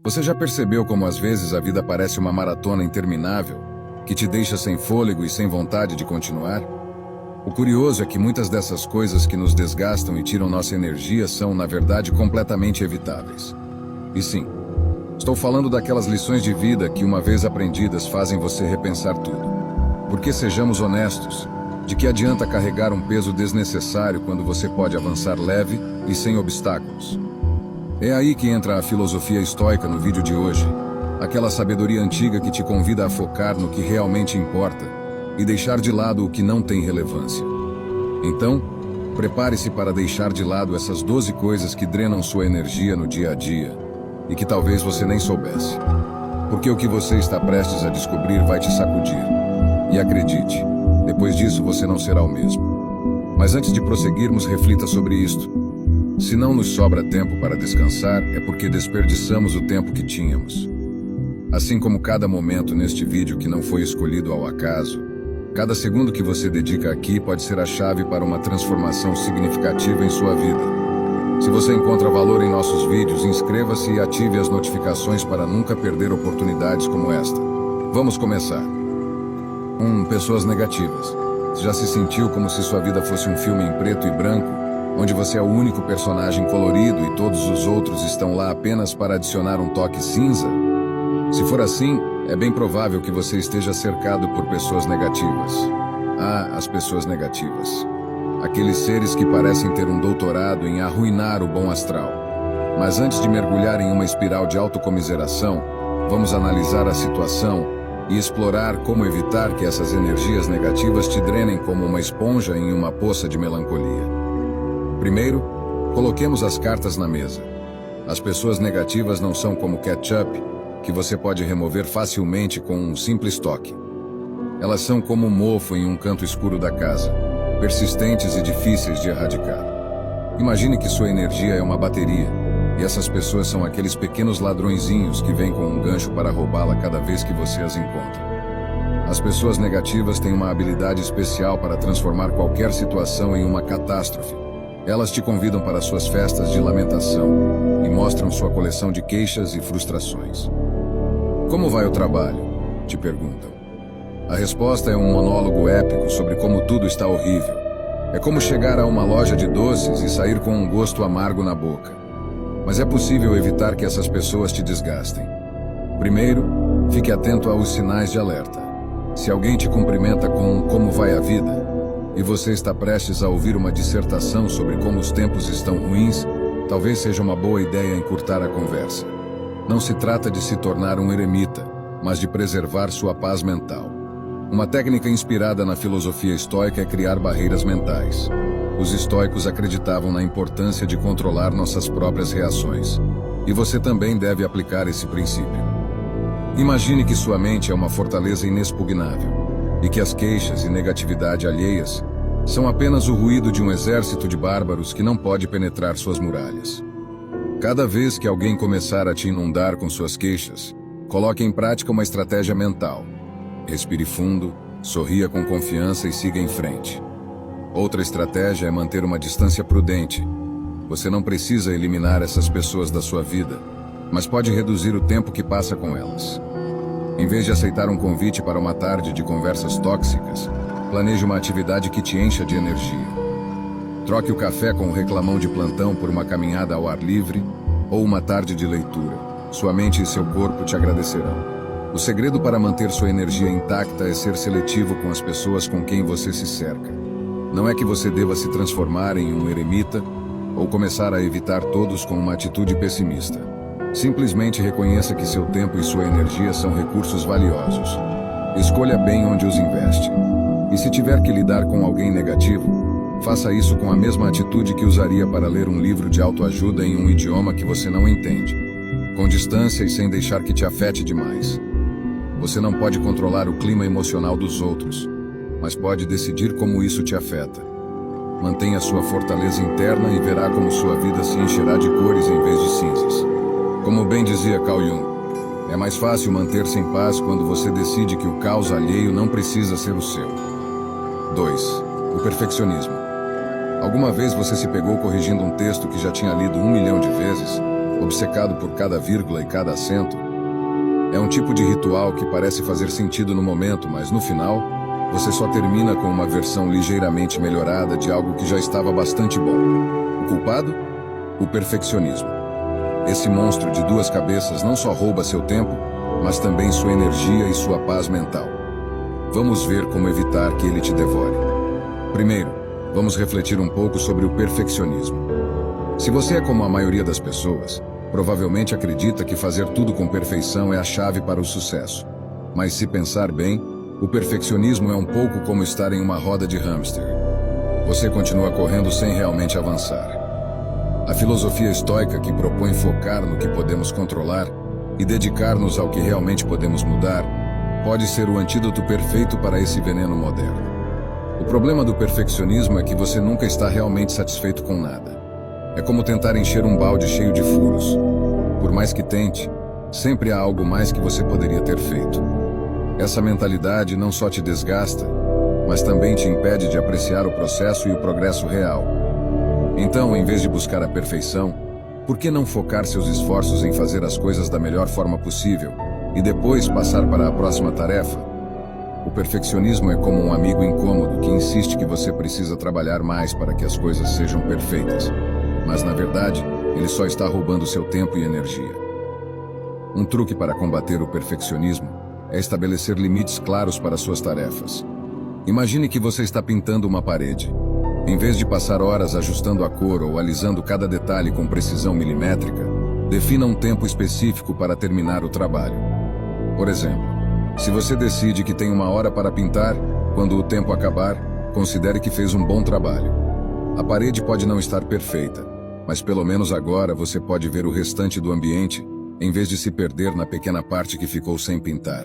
Você já percebeu como às vezes a vida parece uma maratona interminável, que te deixa sem fôlego e sem vontade de continuar? O curioso é que muitas dessas coisas que nos desgastam e tiram nossa energia são, na verdade, completamente evitáveis. E sim, estou falando daquelas lições de vida que, uma vez aprendidas, fazem você repensar tudo. Porque, sejamos honestos, de que adianta carregar um peso desnecessário quando você pode avançar leve e sem obstáculos? É aí que entra a filosofia estoica no vídeo de hoje, aquela sabedoria antiga que te convida a focar no que realmente importa e deixar de lado o que não tem relevância. Então, prepare-se para deixar de lado essas 12 coisas que drenam sua energia no dia a dia e que talvez você nem soubesse. Porque o que você está prestes a descobrir vai te sacudir. E acredite, depois disso você não será o mesmo. Mas antes de prosseguirmos, reflita sobre isto. Se não nos sobra tempo para descansar, é porque desperdiçamos o tempo que tínhamos. Assim como cada momento neste vídeo que não foi escolhido ao acaso, cada segundo que você dedica aqui pode ser a chave para uma transformação significativa em sua vida. Se você encontra valor em nossos vídeos, inscreva-se e ative as notificações para nunca perder oportunidades como esta. Vamos começar. 1. Pessoas negativas. Você já se sentiu como se sua vida fosse um filme em preto e branco, onde você é o único personagem colorido e todos os outros estão lá apenas para adicionar um toque cinza? Se for assim, é bem provável que você esteja cercado por pessoas negativas. As pessoas negativas. Aqueles seres que parecem ter um doutorado em arruinar o bom astral. Mas antes de mergulhar em uma espiral de autocomiseração, vamos analisar a situação e explorar como evitar que essas energias negativas te drenem como uma esponja em uma poça de melancolia. Primeiro, coloquemos as cartas na mesa. As pessoas negativas não são como ketchup, que você pode remover facilmente com um simples toque. Elas são como um mofo em um canto escuro da casa, persistentes e difíceis de erradicar. Imagine que sua energia é uma bateria, e essas pessoas são aqueles pequenos ladrõezinhos que vêm com um gancho para roubá-la cada vez que você as encontra. As pessoas negativas têm uma habilidade especial para transformar qualquer situação em uma catástrofe. Elas te convidam para suas festas de lamentação e mostram sua coleção de queixas e frustrações. Como vai o trabalho? Te perguntam. A resposta é um monólogo épico sobre como tudo está horrível. É como chegar a uma loja de doces e sair com um gosto amargo na boca. Mas é possível evitar que essas pessoas te desgastem. Primeiro, fique atento aos sinais de alerta. Se alguém te cumprimenta com "como vai a vida?", e você está prestes a ouvir uma dissertação sobre como os tempos estão ruins, talvez seja uma boa ideia encurtar a conversa. Não se trata de se tornar um eremita, mas de preservar sua paz mental. Uma técnica inspirada na filosofia estoica é criar barreiras mentais. Os estoicos acreditavam na importância de controlar nossas próprias reações. E você também deve aplicar esse princípio. Imagine que sua mente é uma fortaleza inexpugnável, e que as queixas e negatividade alheias são apenas o ruído de um exército de bárbaros que não pode penetrar suas muralhas. Cada vez que alguém começar a te inundar com suas queixas, coloque em prática uma estratégia mental. Respire fundo, sorria com confiança e siga em frente. Outra estratégia é manter uma distância prudente. Você não precisa eliminar essas pessoas da sua vida, mas pode reduzir o tempo que passa com elas. Em vez de aceitar um convite para uma tarde de conversas tóxicas, planeje uma atividade que te encha de energia. Troque o café com o reclamão de plantão por uma caminhada ao ar livre ou uma tarde de leitura. Sua mente e seu corpo te agradecerão. O segredo para manter sua energia intacta é ser seletivo com as pessoas com quem você se cerca. Não é que você deva se transformar em um eremita ou começar a evitar todos com uma atitude pessimista. Simplesmente reconheça que seu tempo e sua energia são recursos valiosos. Escolha bem onde os investe. E se tiver que lidar com alguém negativo, faça isso com a mesma atitude que usaria para ler um livro de autoajuda em um idioma que você não entende, com distância e sem deixar que te afete demais. Você não pode controlar o clima emocional dos outros, mas pode decidir como isso te afeta. Mantenha sua fortaleza interna e verá como sua vida se encherá de cores em vez de cinzas. Como bem dizia Carl Jung, é mais fácil manter-se em paz quando você decide que o caos alheio não precisa ser o seu. 2. O perfeccionismo. Alguma vez você se pegou corrigindo um texto que já tinha lido 1 milhão de vezes, obcecado por cada vírgula e cada acento. É um tipo de ritual que parece fazer sentido no momento, mas no final, você só termina com uma versão ligeiramente melhorada de algo que já estava bastante bom. O culpado? O perfeccionismo. Esse monstro de duas cabeças não só rouba seu tempo, mas também sua energia e sua paz mental. Vamos ver como evitar que ele te devore. Primeiro, vamos refletir um pouco sobre o perfeccionismo. Se você é como a maioria das pessoas, provavelmente acredita que fazer tudo com perfeição é a chave para o sucesso. Mas se pensar bem, o perfeccionismo é um pouco como estar em uma roda de hamster. Você continua correndo sem realmente avançar. A filosofia estoica, que propõe focar no que podemos controlar e dedicar-nos ao que realmente podemos mudar, pode ser o antídoto perfeito para esse veneno moderno. O problema do perfeccionismo é que você nunca está realmente satisfeito com nada. É como tentar encher um balde cheio de furos. Por mais que tente, sempre há algo mais que você poderia ter feito. Essa mentalidade não só te desgasta, mas também te impede de apreciar o processo e o progresso real. Então, em vez de buscar a perfeição, por que não focar seus esforços em fazer as coisas da melhor forma possível e depois passar para a próxima tarefa? O perfeccionismo é como um amigo incômodo que insiste que você precisa trabalhar mais para que as coisas sejam perfeitas. Mas, na verdade, ele só está roubando seu tempo e energia. Um truque para combater o perfeccionismo é estabelecer limites claros para suas tarefas. Imagine que você está pintando uma parede. Em vez de passar horas ajustando a cor ou alisando cada detalhe com precisão milimétrica, defina um tempo específico para terminar o trabalho. Por exemplo, se você decide que tem 1 hora para pintar, quando o tempo acabar, considere que fez um bom trabalho. A parede pode não estar perfeita, mas pelo menos agora você pode ver o restante do ambiente, em vez de se perder na pequena parte que ficou sem pintar.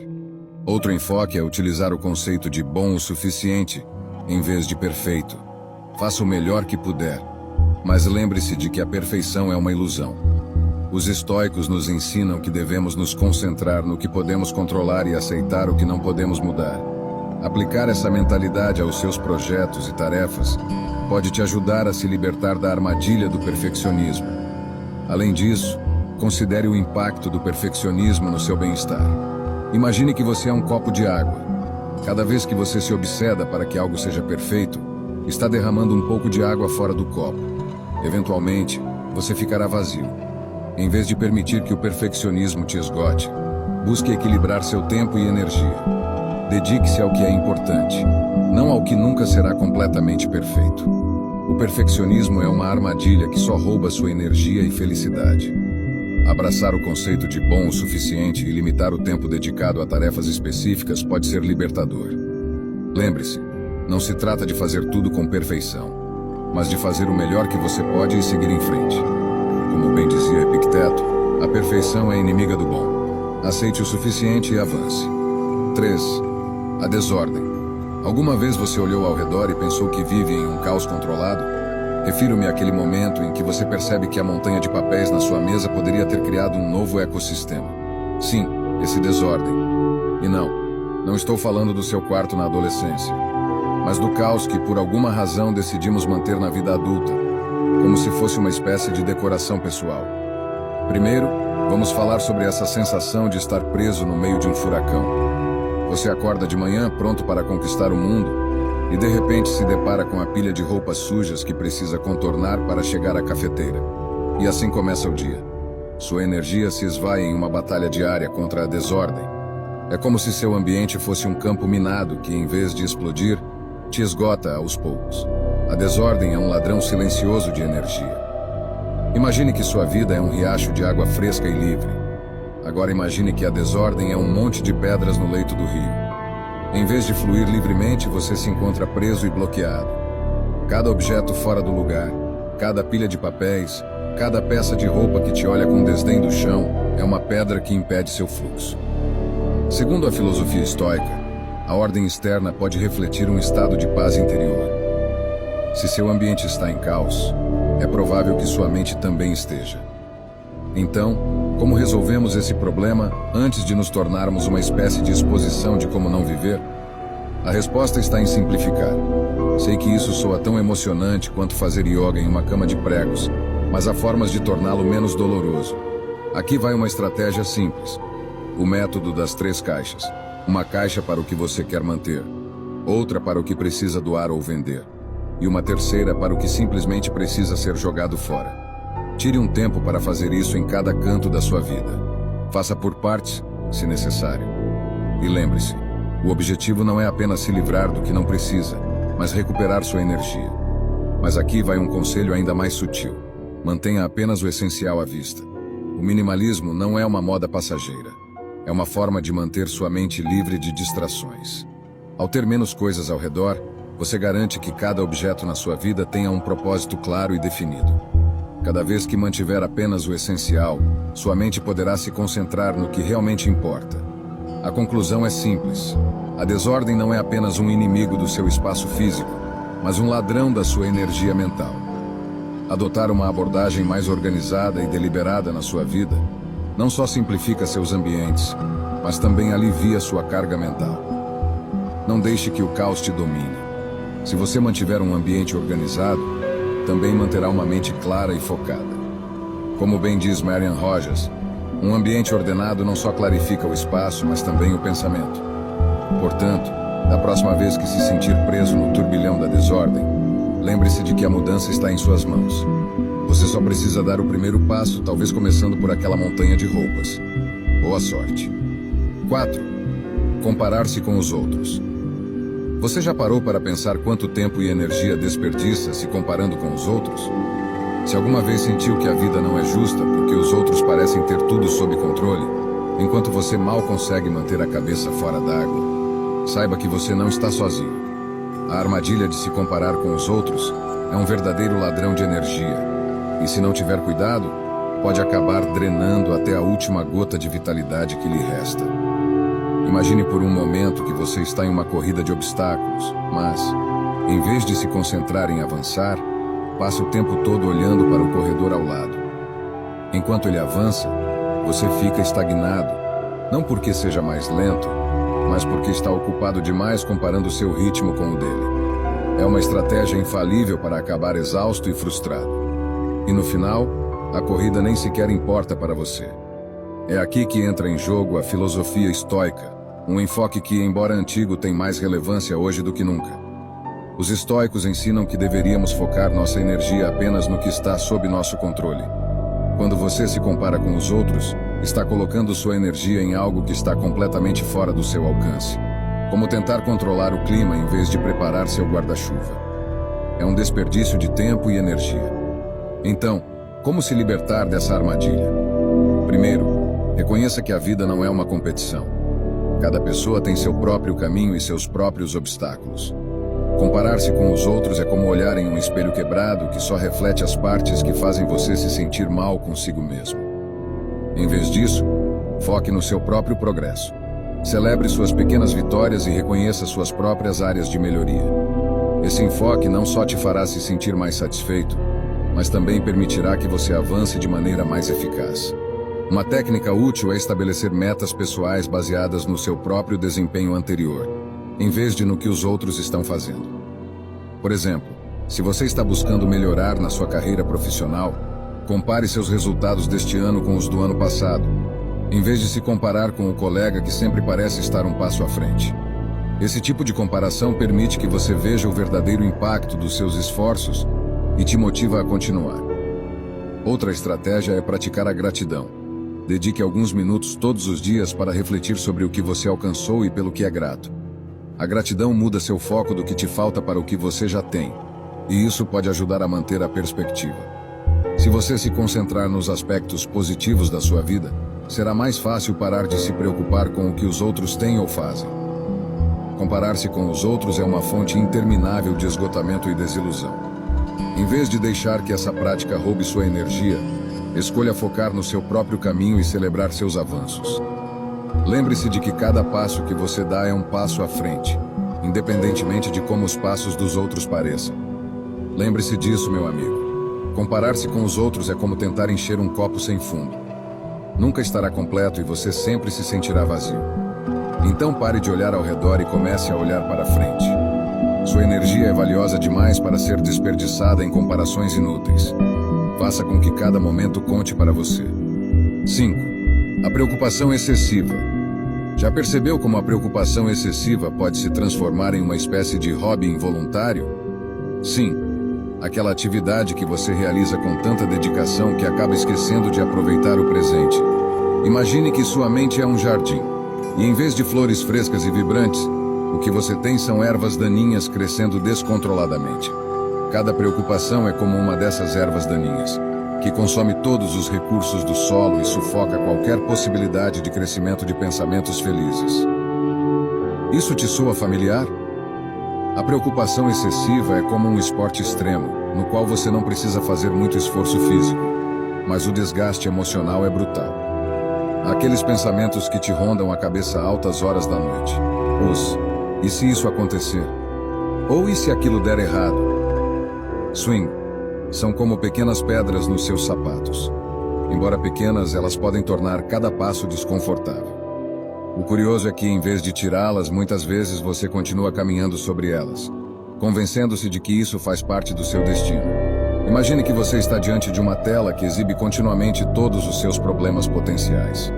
Outro enfoque é utilizar o conceito de bom o suficiente, em vez de perfeito. Faça o melhor que puder, mas lembre-se de que a perfeição é uma ilusão. Os estoicos nos ensinam que devemos nos concentrar no que podemos controlar e aceitar o que não podemos mudar. Aplicar essa mentalidade aos seus projetos e tarefas pode te ajudar a se libertar da armadilha do perfeccionismo. Além disso, considere o impacto do perfeccionismo no seu bem-estar. Imagine que você é um copo de água. Cada vez que você se obseda para que algo seja perfeito, está derramando um pouco de água fora do copo. Eventualmente, você ficará vazio. Em vez de permitir que o perfeccionismo te esgote, busque equilibrar seu tempo e energia. Dedique-se ao que é importante, não ao que nunca será completamente perfeito. O perfeccionismo é uma armadilha que só rouba sua energia e felicidade. Abraçar o conceito de bom o suficiente e limitar o tempo dedicado a tarefas específicas pode ser libertador. Lembre-se, não se trata de fazer tudo com perfeição, mas de fazer o melhor que você pode e seguir em frente. Como bem dizia Epicteto, a perfeição é inimiga do bom. Aceite o suficiente e avance. 3. A desordem. Alguma vez você olhou ao redor e pensou que vive em um caos controlado? Refiro-me àquele momento em que você percebe que a montanha de papéis na sua mesa poderia ter criado um novo ecossistema. Sim, esse desordem. E não estou falando do seu quarto na adolescência, mas do caos que por alguma razão decidimos manter na vida adulta, como se fosse uma espécie de decoração pessoal. Primeiro, vamos falar sobre essa sensação de estar preso no meio de um furacão. Você acorda de manhã pronto para conquistar o mundo e de repente se depara com a pilha de roupas sujas que precisa contornar para chegar à cafeteira. E assim começa o dia. Sua energia se esvai em uma batalha diária contra a desordem. É como se seu ambiente fosse um campo minado que, em vez de explodir, te esgota aos poucos. A desordem é um ladrão silencioso de energia. Imagine que sua vida é um riacho de água fresca e livre. Agora imagine que a desordem é um monte de pedras no leito do rio. Em vez de fluir livremente, você se encontra preso e bloqueado. Cada objeto fora do lugar, cada pilha de papéis, cada peça de roupa que te olha com desdém do chão é uma pedra que impede seu fluxo. Segundo a filosofia estoica, a ordem externa pode refletir um estado de paz interior. Se seu ambiente está em caos, é provável que sua mente também esteja. Então, como resolvemos esse problema antes de nos tornarmos uma espécie de exposição de como não viver? A resposta está em simplificar. Sei que isso soa tão emocionante quanto fazer yoga em uma cama de pregos, mas há formas de torná-lo menos doloroso. Aqui vai uma estratégia simples. O método das 3 caixas. Uma caixa para o que você quer manter, outra para o que precisa doar ou vender, e uma terceira para o que simplesmente precisa ser jogado fora. Tire um tempo para fazer isso em cada canto da sua vida. Faça por partes, se necessário. E lembre-se, o objetivo não é apenas se livrar do que não precisa, mas recuperar sua energia. Mas aqui vai um conselho ainda mais sutil. Mantenha apenas o essencial à vista. O minimalismo não é uma moda passageira. É uma forma de manter sua mente livre de distrações. Ao ter menos coisas ao redor, você garante que cada objeto na sua vida tenha um propósito claro e definido. Cada vez que mantiver apenas o essencial, sua mente poderá se concentrar no que realmente importa. A conclusão é simples. A desordem não é apenas um inimigo do seu espaço físico, mas um ladrão da sua energia mental. Adotar uma abordagem mais organizada e deliberada na sua vida não só simplifica seus ambientes, mas também alivia sua carga mental. Não deixe que o caos te domine. Se você mantiver um ambiente organizado, também manterá uma mente clara e focada. Como bem diz Marian Rogers, um ambiente ordenado não só clarifica o espaço, mas também o pensamento. Portanto, da próxima vez que se sentir preso no turbilhão da desordem, lembre-se de que a mudança está em suas mãos. Você só precisa dar o primeiro passo, talvez começando por aquela montanha de roupas. Boa sorte. 4. Comparar-se com os outros. Você já parou para pensar quanto tempo e energia desperdiça se comparando com os outros? Se alguma vez sentiu que a vida não é justa porque os outros parecem ter tudo sob controle, enquanto você mal consegue manter a cabeça fora d'água, saiba que você não está sozinho. A armadilha de se comparar com os outros é um verdadeiro ladrão de energia. E se não tiver cuidado, pode acabar drenando até a última gota de vitalidade que lhe resta. Imagine por um momento que você está em uma corrida de obstáculos, mas, em vez de se concentrar em avançar, passa o tempo todo olhando para o corredor ao lado. Enquanto ele avança, você fica estagnado, não porque seja mais lento, mas porque está ocupado demais comparando seu ritmo com o dele. É uma estratégia infalível para acabar exausto e frustrado. E no final, a corrida nem sequer importa para você. É aqui que entra em jogo a filosofia estoica, um enfoque que, embora antigo, tem mais relevância hoje do que nunca. Os estoicos ensinam que deveríamos focar nossa energia apenas no que está sob nosso controle. Quando você se compara com os outros, está colocando sua energia em algo que está completamente fora do seu alcance, como tentar controlar o clima em vez de preparar seu guarda-chuva. É um desperdício de tempo e energia. Então, como se libertar dessa armadilha? Primeiro, reconheça que a vida não é uma competição. Cada pessoa tem seu próprio caminho e seus próprios obstáculos. Comparar-se com os outros é como olhar em um espelho quebrado que só reflete as partes que fazem você se sentir mal consigo mesmo. Em vez disso, foque no seu próprio progresso. Celebre suas pequenas vitórias e reconheça suas próprias áreas de melhoria. Esse enfoque não só te fará se sentir mais satisfeito, mas também permitirá que você avance de maneira mais eficaz. Uma técnica útil é estabelecer metas pessoais baseadas no seu próprio desempenho anterior, em vez de no que os outros estão fazendo. Por exemplo, se você está buscando melhorar na sua carreira profissional, compare seus resultados deste ano com os do ano passado, em vez de se comparar com o colega que sempre parece estar um passo à frente. Esse tipo de comparação permite que você veja o verdadeiro impacto dos seus esforços e te motiva a continuar. Outra estratégia é praticar a gratidão. Dedique alguns minutos todos os dias para refletir sobre o que você alcançou e pelo que é grato. A gratidão muda seu foco do que te falta para o que você já tem, e isso pode ajudar a manter a perspectiva. Se você se concentrar nos aspectos positivos da sua vida, será mais fácil parar de se preocupar com o que os outros têm ou fazem. Comparar-se com os outros é uma fonte interminável de esgotamento e desilusão. Em vez de deixar que essa prática roube sua energia, escolha focar no seu próprio caminho e celebrar seus avanços. Lembre-se de que cada passo que você dá é um passo à frente, independentemente de como os passos dos outros pareçam. Lembre-se disso, meu amigo. Comparar-se com os outros é como tentar encher um copo sem fundo. Nunca estará completo e você sempre se sentirá vazio. Então pare de olhar ao redor e comece a olhar para frente. Sua energia é valiosa demais para ser desperdiçada em comparações inúteis. Faça com que cada momento conte para você. 5. A preocupação excessiva. Já percebeu como a preocupação excessiva pode se transformar em uma espécie de hobby involuntário? Sim, aquela atividade que você realiza com tanta dedicação que acaba esquecendo de aproveitar o presente. Imagine que sua mente é um jardim, e em vez de flores frescas e vibrantes, o que você tem são ervas daninhas crescendo descontroladamente. Cada preocupação é como uma dessas ervas daninhas, que consome todos os recursos do solo e sufoca qualquer possibilidade de crescimento de pensamentos felizes. Isso te soa familiar? A preocupação excessiva é como um esporte extremo, no qual você não precisa fazer muito esforço físico, mas o desgaste emocional é brutal. Aqueles pensamentos que te rondam a cabeça a altas horas da noite. E se isso acontecer? Ou e se aquilo der errado? Swing. São como pequenas pedras nos seus sapatos. Embora pequenas, elas podem tornar cada passo desconfortável. O curioso é que, em vez de tirá-las, muitas vezes você continua caminhando sobre elas, convencendo-se de que isso faz parte do seu destino. Imagine que você está diante de uma tela que exibe continuamente todos os seus problemas potenciais.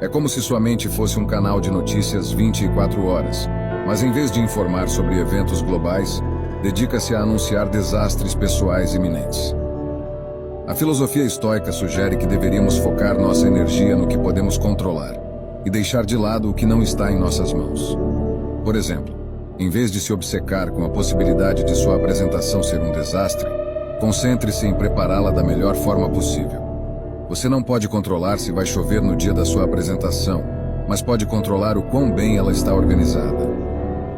É como se sua mente fosse um canal de notícias 24 horas, mas em vez de informar sobre eventos globais, dedica-se a anunciar desastres pessoais iminentes. A filosofia estoica sugere que deveríamos focar nossa energia no que podemos controlar e deixar de lado o que não está em nossas mãos. Por exemplo, em vez de se obcecar com a possibilidade de sua apresentação ser um desastre, concentre-se em prepará-la da melhor forma possível. Você não pode controlar se vai chover no dia da sua apresentação, mas pode controlar o quão bem ela está organizada.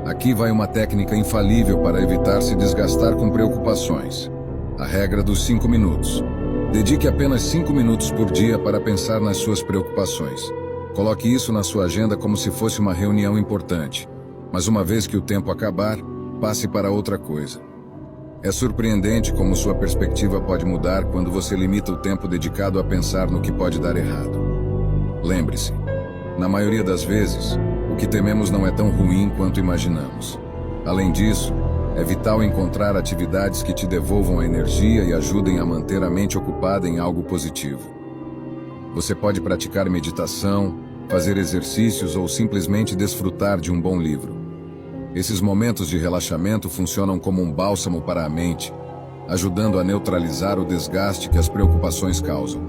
Aqui vai uma técnica infalível para evitar se desgastar com preocupações. A regra dos 5 minutos. Dedique apenas 5 minutos por dia para pensar nas suas preocupações. Coloque isso na sua agenda como se fosse uma reunião importante. Mas uma vez que o tempo acabar, passe para outra coisa. É surpreendente como sua perspectiva pode mudar quando você limita o tempo dedicado a pensar no que pode dar errado. Lembre-se, na maioria das vezes, o que tememos não é tão ruim quanto imaginamos. Além disso, é vital encontrar atividades que te devolvam a energia e ajudem a manter a mente ocupada em algo positivo. Você pode praticar meditação, fazer exercícios ou simplesmente desfrutar de um bom livro. Esses momentos de relaxamento funcionam como um bálsamo para a mente, ajudando a neutralizar o desgaste que as preocupações causam.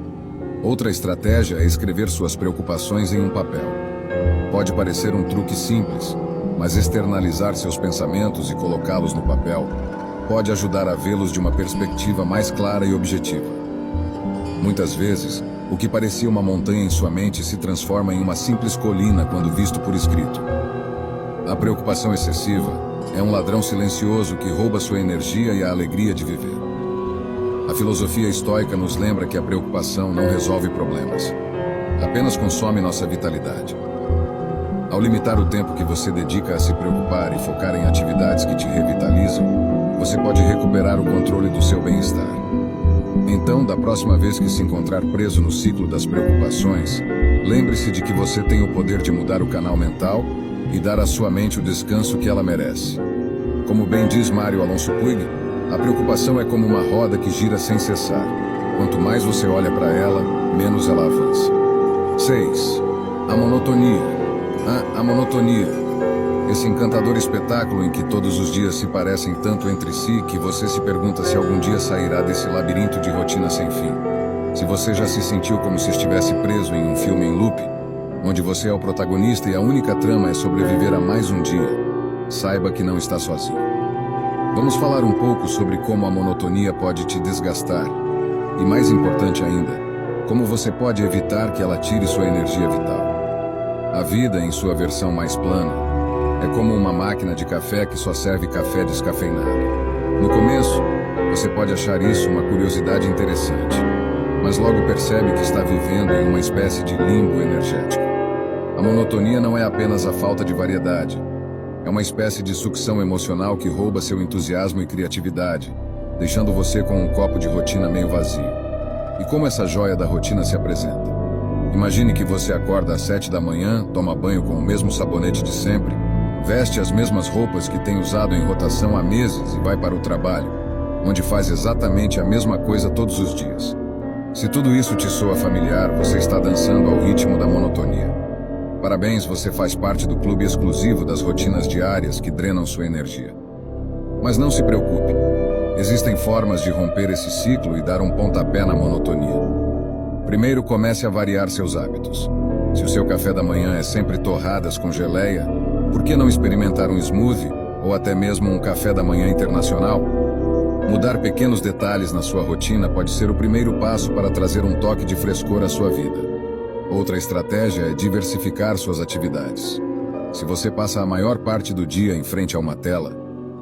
Outra estratégia é escrever suas preocupações em um papel. Pode parecer um truque simples, mas externalizar seus pensamentos e colocá-los no papel pode ajudar a vê-los de uma perspectiva mais clara e objetiva. Muitas vezes, o que parecia uma montanha em sua mente se transforma em uma simples colina quando visto por escrito. A preocupação excessiva é um ladrão silencioso que rouba sua energia e a alegria de viver. A filosofia estoica nos lembra que a preocupação não resolve problemas, apenas consome nossa vitalidade. Ao limitar o tempo que você dedica a se preocupar e focar em atividades que te revitalizam, você pode recuperar o controle do seu bem-estar. Então, da próxima vez que se encontrar preso no ciclo das preocupações, lembre-se de que você tem o poder de mudar o canal mental e dar à sua mente o descanso que ela merece. Como bem diz Mário Alonso Puig, a preocupação é como uma roda que gira sem cessar. Quanto mais você olha para ela, menos ela avança. 6. A monotonia. A monotonia. Esse encantador espetáculo em que todos os dias se parecem tanto entre si que você se pergunta se algum dia sairá desse labirinto de rotina sem fim. Se você já se sentiu como se estivesse preso em um filme em loop, onde você é o protagonista e a única trama é sobreviver a mais um dia, saiba que não está sozinho. Vamos falar um pouco sobre como a monotonia pode te desgastar e, mais importante ainda, como você pode evitar que ela tire sua energia vital. A vida, em sua versão mais plana, é como uma máquina de café que só serve café descafeinado. No começo, você pode achar isso uma curiosidade interessante, mas logo percebe que está vivendo em uma espécie de limbo energético. A monotonia não é apenas a falta de variedade. É uma espécie de sucção emocional que rouba seu entusiasmo e criatividade, deixando você com um copo de rotina meio vazio. E como essa joia da rotina se apresenta? Imagine que você acorda às 7 da manhã, toma banho com o mesmo sabonete de sempre, veste as mesmas roupas que tem usado em rotação há meses e vai para o trabalho. onde faz exatamente a mesma coisa todos os dias. Se tudo isso te soa familiar, você está dançando ao ritmo da monotonia. Parabéns, você faz parte do clube exclusivo das rotinas diárias que drenam sua energia. Mas não se preocupe. Existem formas de romper esse ciclo e dar um pontapé na monotonia. Primeiro, comece a variar seus hábitos. Se o seu café da manhã é sempre torradas com geleia, por que não experimentar um smoothie ou até mesmo um café da manhã internacional? Mudar pequenos detalhes na sua rotina pode ser o primeiro passo para trazer um toque de frescor à sua vida. Outra estratégia é diversificar suas atividades. Se você passa a maior parte do dia em frente a uma tela,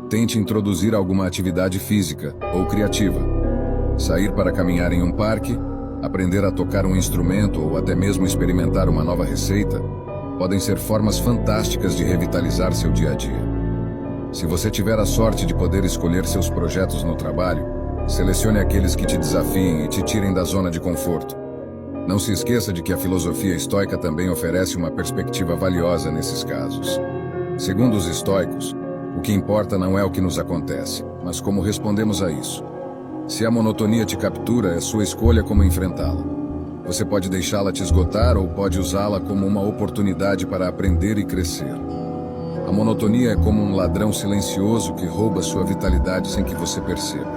tente introduzir alguma atividade física ou criativa. Sair para caminhar em um parque, aprender a tocar um instrumento ou até mesmo experimentar uma nova receita podem ser formas fantásticas de revitalizar seu dia a dia. Se você tiver a sorte de poder escolher seus projetos no trabalho, selecione aqueles que te desafiem e te tirem da zona de conforto. Não se esqueça de que a filosofia estoica também oferece uma perspectiva valiosa nesses casos. Segundo os estoicos, o que importa não é o que nos acontece, mas como respondemos a isso. Se a monotonia te captura, é sua escolha como enfrentá-la. Você pode deixá-la te esgotar ou pode usá-la como uma oportunidade para aprender e crescer. A monotonia é como um ladrão silencioso que rouba sua vitalidade sem que você perceba.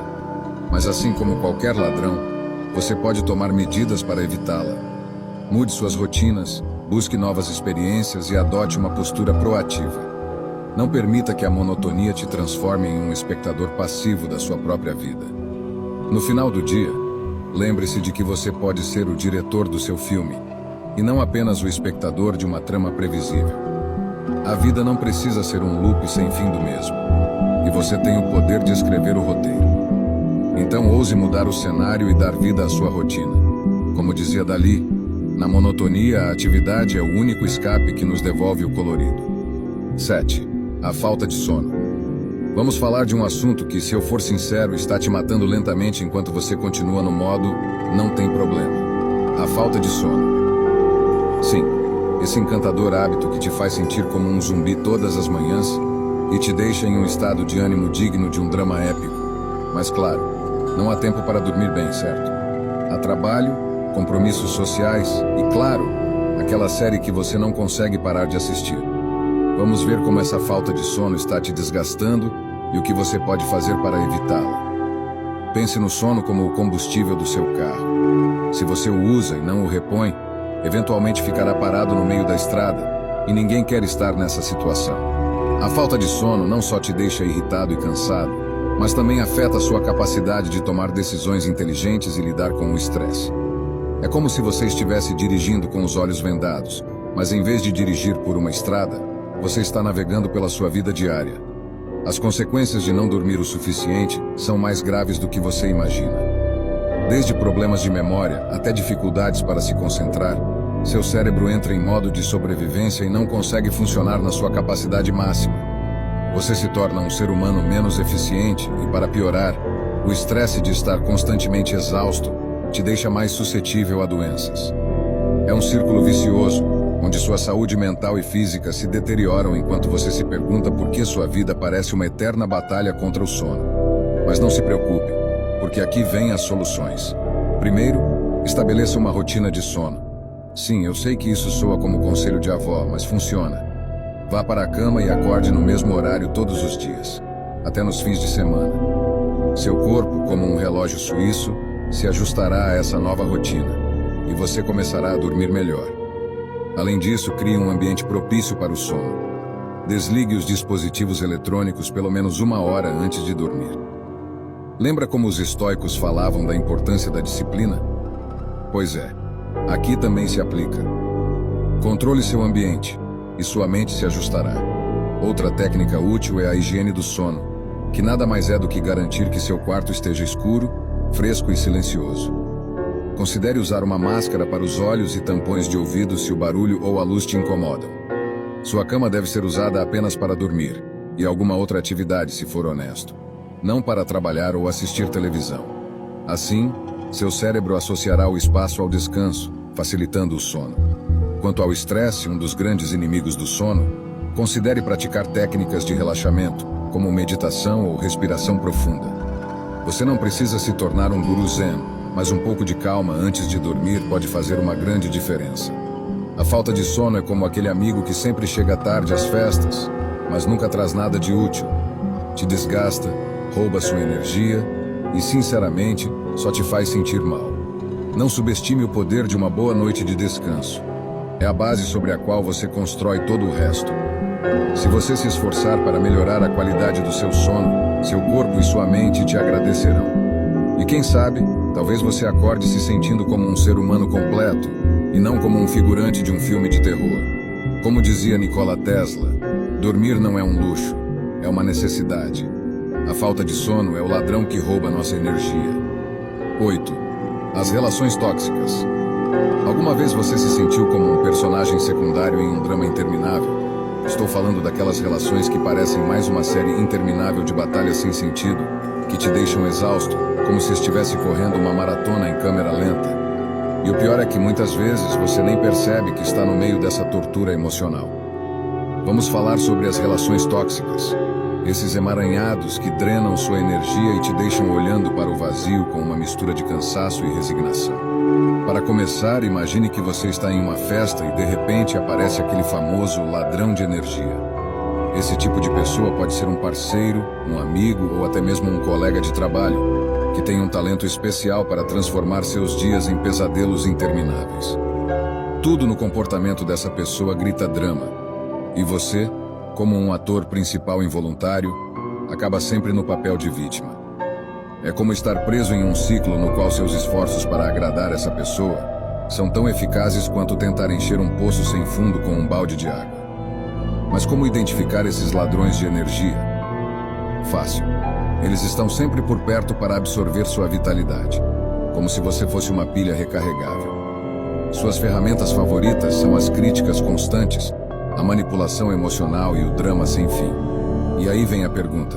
Mas assim como qualquer ladrão, você pode tomar medidas para evitá-la. Mude suas rotinas, busque novas experiências e adote uma postura proativa. Não permita que a monotonia te transforme em um espectador passivo da sua própria vida. No final do dia, lembre-se de que você pode ser o diretor do seu filme, e não apenas o espectador de uma trama previsível. A vida não precisa ser um loop sem fim do mesmo, e você tem o poder de escrever o roteiro. Então ouse mudar o cenário e dar vida à sua rotina. Como dizia Dalí, na monotonia a atividade é o único escape que nos devolve o colorido. 7. A falta de sono. Vamos falar de um assunto que, se eu for sincero, está te matando lentamente enquanto você continua no modo não tem problema. A falta de sono. Sim, esse encantador hábito que te faz sentir como um zumbi todas as manhãs e te deixa em um estado de ânimo digno de um drama épico. Mas claro, não há tempo para dormir bem, certo? Há trabalho, compromissos sociais e, claro, aquela série que você não consegue parar de assistir. Vamos ver como essa falta de sono está te desgastando e o que você pode fazer para evitá-la. Pense no sono como o combustível do seu carro. Se você o usa e não o repõe, eventualmente ficará parado no meio da estrada e ninguém quer estar nessa situação. A falta de sono não só te deixa irritado e cansado, mas também afeta sua capacidade de tomar decisões inteligentes e lidar com o estresse. É como se você estivesse dirigindo com os olhos vendados, mas em vez de dirigir por uma estrada, você está navegando pela sua vida diária. As consequências de não dormir o suficiente são mais graves do que você imagina. Desde problemas de memória até dificuldades para se concentrar, seu cérebro entra em modo de sobrevivência e não consegue funcionar na sua capacidade máxima. Você se torna um ser humano menos eficiente e, para piorar, o estresse de estar constantemente exausto te deixa mais suscetível a doenças. É um círculo vicioso, onde sua saúde mental e física se deterioram enquanto você se pergunta por que sua vida parece uma eterna batalha contra o sono. Mas não se preocupe, porque aqui vêm as soluções. Primeiro, estabeleça uma rotina de sono. Sim, eu sei que isso soa como conselho de avó, mas funciona. Vá para a cama e acorde no mesmo horário todos os dias, até nos fins de semana. Seu corpo, como um relógio suíço, se ajustará a essa nova rotina, e você começará a dormir melhor. Além disso, crie um ambiente propício para o sono. Desligue os dispositivos eletrônicos pelo menos 1 hora antes de dormir. Lembra como os estoicos falavam da importância da disciplina? Pois é, aqui também se aplica. Controle seu ambiente, e sua mente se ajustará. Outra técnica útil é a higiene do sono, que nada mais é do que garantir que seu quarto esteja escuro, fresco e silencioso. Considere usar uma máscara para os olhos e tampões de ouvido se o barulho ou a luz te incomodam. Sua cama deve ser usada apenas para dormir, e alguma outra atividade, se for honesto. Não para trabalhar ou assistir televisão. Assim, seu cérebro associará o espaço ao descanso, facilitando o sono. Quanto ao estresse, um dos grandes inimigos do sono, considere praticar técnicas de relaxamento, como meditação ou respiração profunda. Você não precisa se tornar um guru zen, mas um pouco de calma antes de dormir pode fazer uma grande diferença. A falta de sono é como aquele amigo que sempre chega tarde às festas, mas nunca traz nada de útil. Te desgasta, rouba sua energia e, sinceramente, só te faz sentir mal. Não subestime o poder de uma boa noite de descanso. É a base sobre a qual você constrói todo o resto. Se você se esforçar para melhorar a qualidade do seu sono, seu corpo e sua mente te agradecerão. E quem sabe, talvez você acorde se sentindo como um ser humano completo, e não como um figurante de um filme de terror. Como dizia Nikola Tesla, dormir não é um luxo, é uma necessidade. A falta de sono é o ladrão que rouba nossa energia. 8. As relações tóxicas. Alguma vez você se sentiu como um personagem secundário em um drama interminável? Estou falando daquelas relações que parecem mais uma série interminável de batalhas sem sentido, que te deixam exausto, como se estivesse correndo uma maratona em câmera lenta. E o pior é que muitas vezes você nem percebe que está no meio dessa tortura emocional. Vamos falar sobre as relações tóxicas. Esses emaranhados que drenam sua energia e te deixam olhando para o vazio com uma mistura de cansaço e resignação. Para começar, imagine que você está em uma festa e de repente aparece aquele famoso ladrão de energia. Esse tipo de pessoa pode ser um parceiro, um amigo ou até mesmo um colega de trabalho, que tem um talento especial para transformar seus dias em pesadelos intermináveis. Tudo no comportamento dessa pessoa grita drama, e você, como um ator principal involuntário, acaba sempre no papel de vítima. É como estar preso em um ciclo no qual seus esforços para agradar essa pessoa são tão eficazes quanto tentar encher um poço sem fundo com um balde de água. Mas como identificar esses ladrões de energia? Fácil. Eles estão sempre por perto para absorver sua vitalidade, como se você fosse uma pilha recarregável. Suas ferramentas favoritas são as críticas constantes, a manipulação emocional e o drama sem fim. E aí vem a pergunta: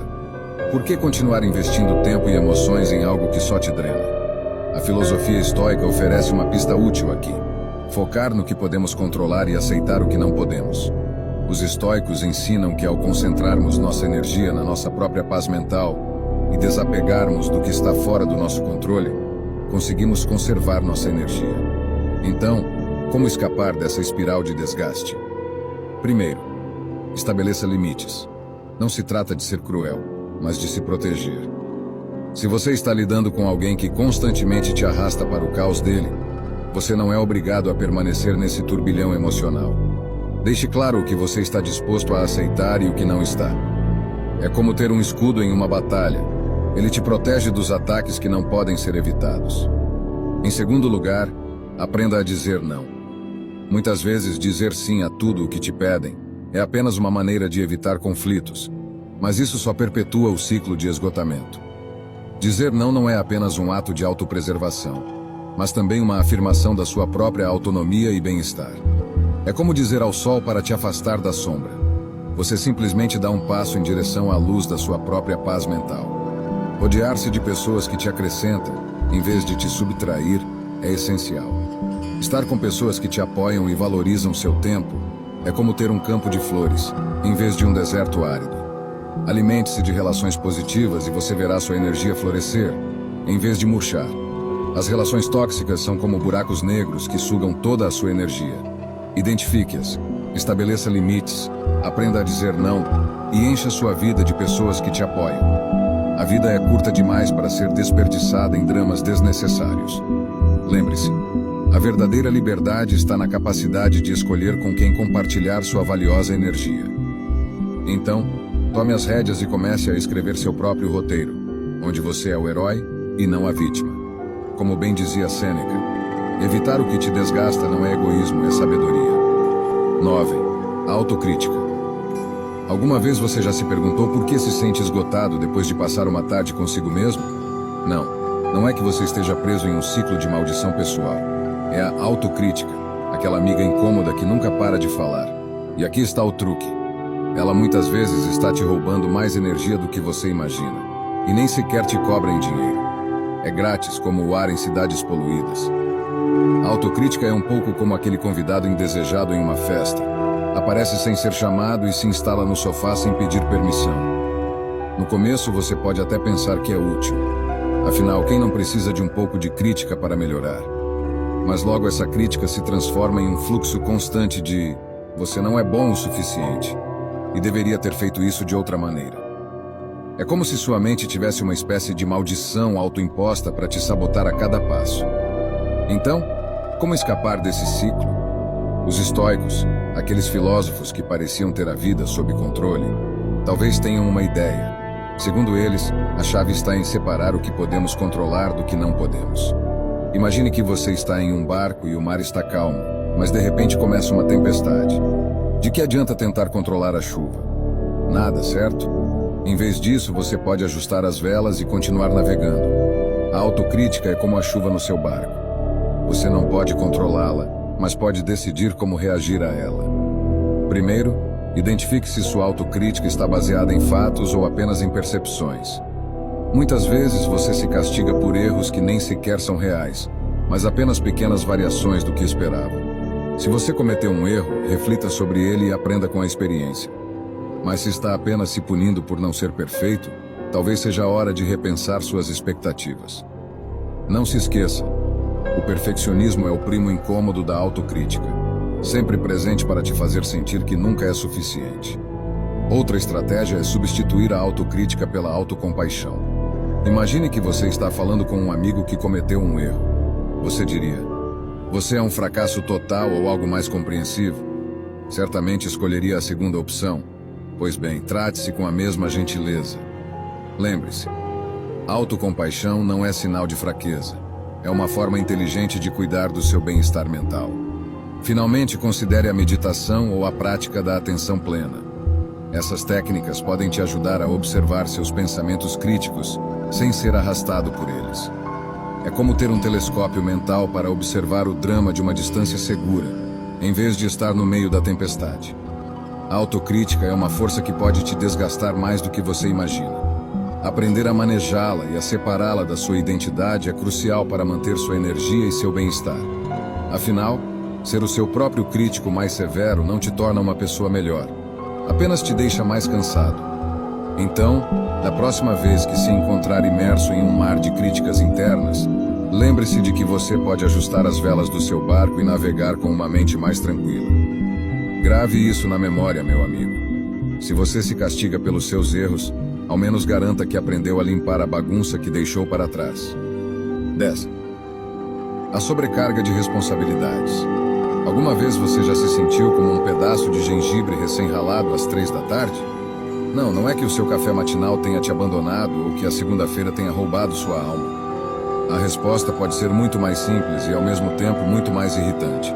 por que continuar investindo tempo e emoções em algo que só te drena? A filosofia estoica oferece uma pista útil aqui: focar no que podemos controlar e aceitar o que não podemos. Os estoicos ensinam que ao concentrarmos nossa energia na nossa própria paz mental e desapegarmos do que está fora do nosso controle, conseguimos conservar nossa energia. Então, como escapar dessa espiral de desgaste? Primeiro, estabeleça limites. Não se trata de ser cruel, mas de se proteger. Se você está lidando com alguém que constantemente te arrasta para o caos dele, você não é obrigado a permanecer nesse turbilhão emocional. Deixe claro o que você está disposto a aceitar e o que não está. É como ter um escudo em uma batalha. Ele te protege dos ataques que não podem ser evitados. Em segundo lugar, aprenda a dizer não. Muitas vezes dizer sim a tudo o que te pedem é apenas uma maneira de evitar conflitos, mas isso só perpetua o ciclo de esgotamento. Dizer não é apenas um ato de autopreservação, mas também uma afirmação da sua própria autonomia e bem-estar. É como dizer ao sol para te afastar da sombra. Você simplesmente dá um passo em direção à luz da sua própria paz mental. Rodear-se de pessoas que te acrescentam, em vez de te subtrair, é essencial. Estar com pessoas que te apoiam e valorizam seu tempo é como ter um campo de flores, em vez de um deserto árido. Alimente-se de relações positivas e você verá sua energia florescer, em vez de murchar. As relações tóxicas são como buracos negros que sugam toda a sua energia. Identifique-as, estabeleça limites, aprenda a dizer não e encha sua vida de pessoas que te apoiam. A vida é curta demais para ser desperdiçada em dramas desnecessários. Lembre-se, a verdadeira liberdade está na capacidade de escolher com quem compartilhar sua valiosa energia. Então, tome as rédeas e comece a escrever seu próprio roteiro, onde você é o herói e não a vítima. Como bem dizia Sêneca, evitar o que te desgasta não é egoísmo, é sabedoria. 9. A autocrítica. Alguma vez você já se perguntou por que se sente esgotado depois de passar uma tarde consigo mesmo? Não é que você esteja preso em um ciclo de maldição pessoal. É a autocrítica, aquela amiga incômoda que nunca para de falar. E aqui está o truque. Ela muitas vezes está te roubando mais energia do que você imagina, e nem sequer te cobra em dinheiro. É grátis como o ar em cidades poluídas. A autocrítica é um pouco como aquele convidado indesejado em uma festa. Aparece sem ser chamado e se instala no sofá sem pedir permissão. No começo você pode até pensar que é útil, Afinal, quem não precisa de um pouco de crítica para melhorar? Mas logo essa crítica se transforma em um fluxo constante de "você não é bom o suficiente" e deveria ter feito isso de outra maneira. É como se sua mente tivesse uma espécie de maldição autoimposta para te sabotar a cada passo. Então, como escapar desse ciclo? Os estoicos, aqueles filósofos que pareciam ter a vida sob controle, talvez tenham uma ideia. Segundo eles, a chave está em separar o que podemos controlar do que não podemos. Imagine que você está em um barco e o mar está calmo, mas de repente começa uma tempestade. De que adianta tentar controlar a chuva? Nada, certo? Em vez disso, você pode ajustar as velas e continuar navegando. A autocrítica é como a chuva no seu barco. Você não pode controlá-la, mas pode decidir como reagir a ela. Primeiro, identifique se sua autocrítica está baseada em fatos ou apenas em percepções. Muitas vezes você se castiga por erros que nem sequer são reais, mas apenas pequenas variações do que esperava. Se você cometeu um erro, reflita sobre ele e aprenda com a experiência. Mas se está apenas se punindo por não ser perfeito, talvez seja a hora de repensar suas expectativas. Não se esqueça, o perfeccionismo é o primo incômodo da autocrítica, sempre presente para te fazer sentir que nunca é suficiente. Outra estratégia é substituir a autocrítica pela autocompaixão. Imagine que você está falando com um amigo que cometeu um erro. Você diria: "Você é um fracasso total" ou algo mais compreensivo? Certamente escolheria a segunda opção. Pois bem, trate-se com a mesma gentileza. Lembre-se, autocompaixão não é sinal de fraqueza. É uma forma inteligente de cuidar do seu bem-estar mental. Finalmente, considere a meditação ou a prática da atenção plena. Essas técnicas podem te ajudar a observar seus pensamentos críticos sem ser arrastado por eles. É como ter um telescópio mental para observar o drama de uma distância segura, em vez de estar no meio da tempestade. A autocrítica é uma força que pode te desgastar mais do que você imagina. Aprender a manejá-la e a separá-la da sua identidade é crucial para manter sua energia e seu bem-estar. Afinal, ser o seu próprio crítico mais severo não te torna uma pessoa melhor, apenas te deixa mais cansado. Então, da próxima vez que se encontrar imerso em um mar de críticas internas, lembre-se de que você pode ajustar as velas do seu barco e navegar com uma mente mais tranquila. Grave isso na memória, meu amigo. Se você se castiga pelos seus erros, ao menos garanta que aprendeu a limpar a bagunça que deixou para trás. 10. A sobrecarga de responsabilidades. Alguma vez você já se sentiu como um pedaço de gengibre recém-ralado às 3 da tarde? Não é que o seu café matinal tenha te abandonado ou que a segunda-feira tenha roubado sua alma. A resposta pode ser muito mais simples e, ao mesmo tempo, muito mais irritante.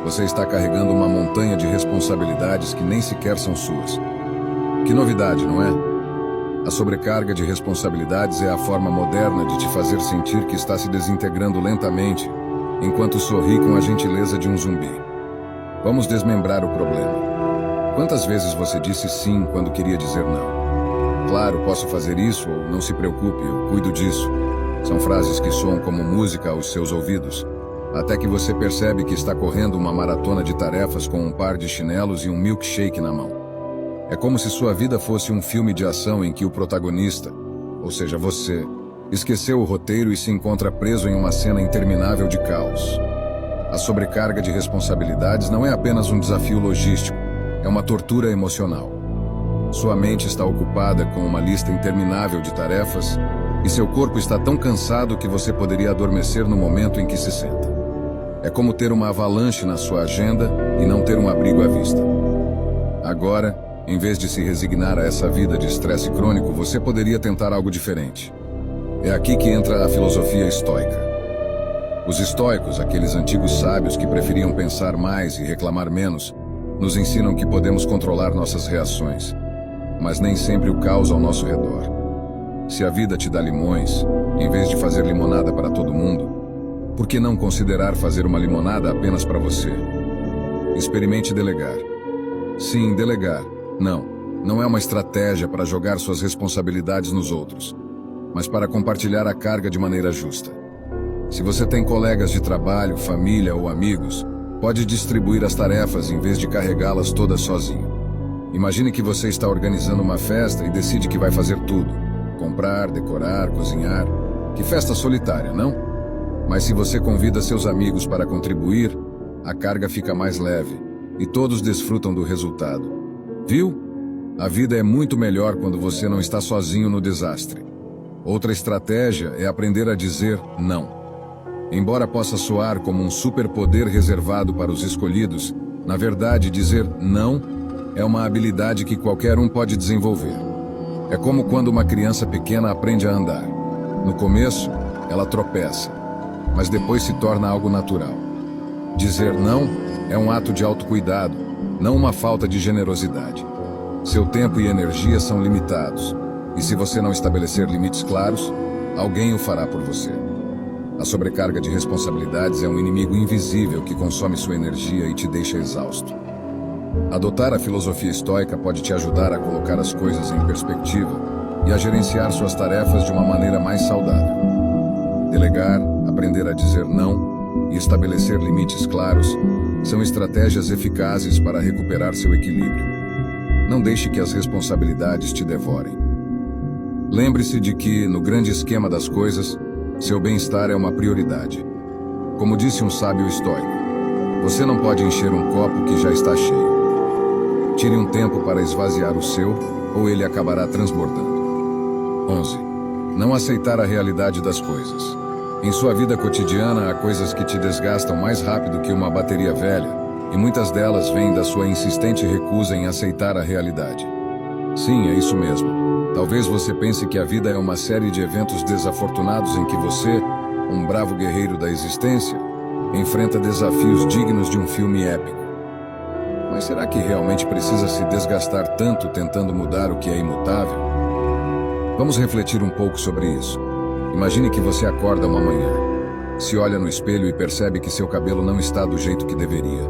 Você está carregando uma montanha de responsabilidades que nem sequer são suas. Que novidade, não é? A sobrecarga de responsabilidades é a forma moderna de te fazer sentir que está se desintegrando lentamente, enquanto sorri com a gentileza de um zumbi. Vamos desmembrar o problema. Quantas vezes você disse sim quando queria dizer não? Claro, posso fazer isso, ou não se preocupe, eu cuido disso. São frases que soam como música aos seus ouvidos, até que você percebe que está correndo uma maratona de tarefas com um par de chinelos e um milkshake na mão. É como se sua vida fosse um filme de ação em que o protagonista, ou seja, você, esqueceu o roteiro e se encontra preso em uma cena interminável de caos. A sobrecarga de responsabilidades não é apenas um desafio logístico, é uma tortura emocional. Sua mente está ocupada com uma lista interminável de tarefas e seu corpo está tão cansado que você poderia adormecer no momento em que se senta. É como ter uma avalanche na sua agenda e não ter um abrigo à vista. Agora, em vez de se resignar a essa vida de estresse crônico, você poderia tentar algo diferente. É aqui que entra a filosofia estoica. Os estoicos, aqueles antigos sábios que preferiam pensar mais e reclamar menos, nos ensinam que podemos controlar nossas reações, mas nem sempre o caos ao nosso redor. Se a vida te dá limões, em vez de fazer limonada para todo mundo, por que não considerar fazer uma limonada apenas para você? Experimente delegar. Sim, delegar. Não é uma estratégia para jogar suas responsabilidades nos outros, mas para compartilhar a carga de maneira justa. Se você tem colegas de trabalho, família ou amigos, pode distribuir as tarefas em vez de carregá-las todas sozinho. Imagine que você está organizando uma festa e decide que vai fazer tudo: comprar, decorar, cozinhar. Que festa solitária, não? Mas se você convida seus amigos para contribuir, a carga fica mais leve e todos desfrutam do resultado. Viu? A vida é muito melhor quando você não está sozinho no desastre. Outra estratégia é aprender a dizer não. Embora possa soar como um superpoder reservado para os escolhidos, na verdade, dizer não é uma habilidade que qualquer um pode desenvolver. É como quando uma criança pequena aprende a andar. No começo, ela tropeça, mas depois se torna algo natural. Dizer não é um ato de autocuidado, não uma falta de generosidade. Seu tempo e energia são limitados, e se você não estabelecer limites claros, alguém o fará por você. A sobrecarga de responsabilidades é um inimigo invisível que consome sua energia e te deixa exausto. Adotar a filosofia estoica pode te ajudar a colocar as coisas em perspectiva e a gerenciar suas tarefas de uma maneira mais saudável. Delegar, aprender a dizer não e estabelecer limites claros são estratégias eficazes para recuperar seu equilíbrio. Não deixe que as responsabilidades te devorem. Lembre-se de que, no grande esquema das coisas, seu bem-estar é uma prioridade. Como disse um sábio estoico, você não pode encher um copo que já está cheio. Tire um tempo para esvaziar o seu, ou ele acabará transbordando. 11. Não aceitar a realidade das coisas. Em sua vida cotidiana, há coisas que te desgastam mais rápido que uma bateria velha, e muitas delas vêm da sua insistente recusa em aceitar a realidade. Sim, é isso mesmo. Talvez você pense que a vida é uma série de eventos desafortunados em que você, um bravo guerreiro da existência, enfrenta desafios dignos de um filme épico. Mas será que realmente precisa se desgastar tanto tentando mudar o que é imutável? Vamos refletir um pouco sobre isso. Imagine que você acorda uma manhã, se olha no espelho e percebe que seu cabelo não está do jeito que deveria.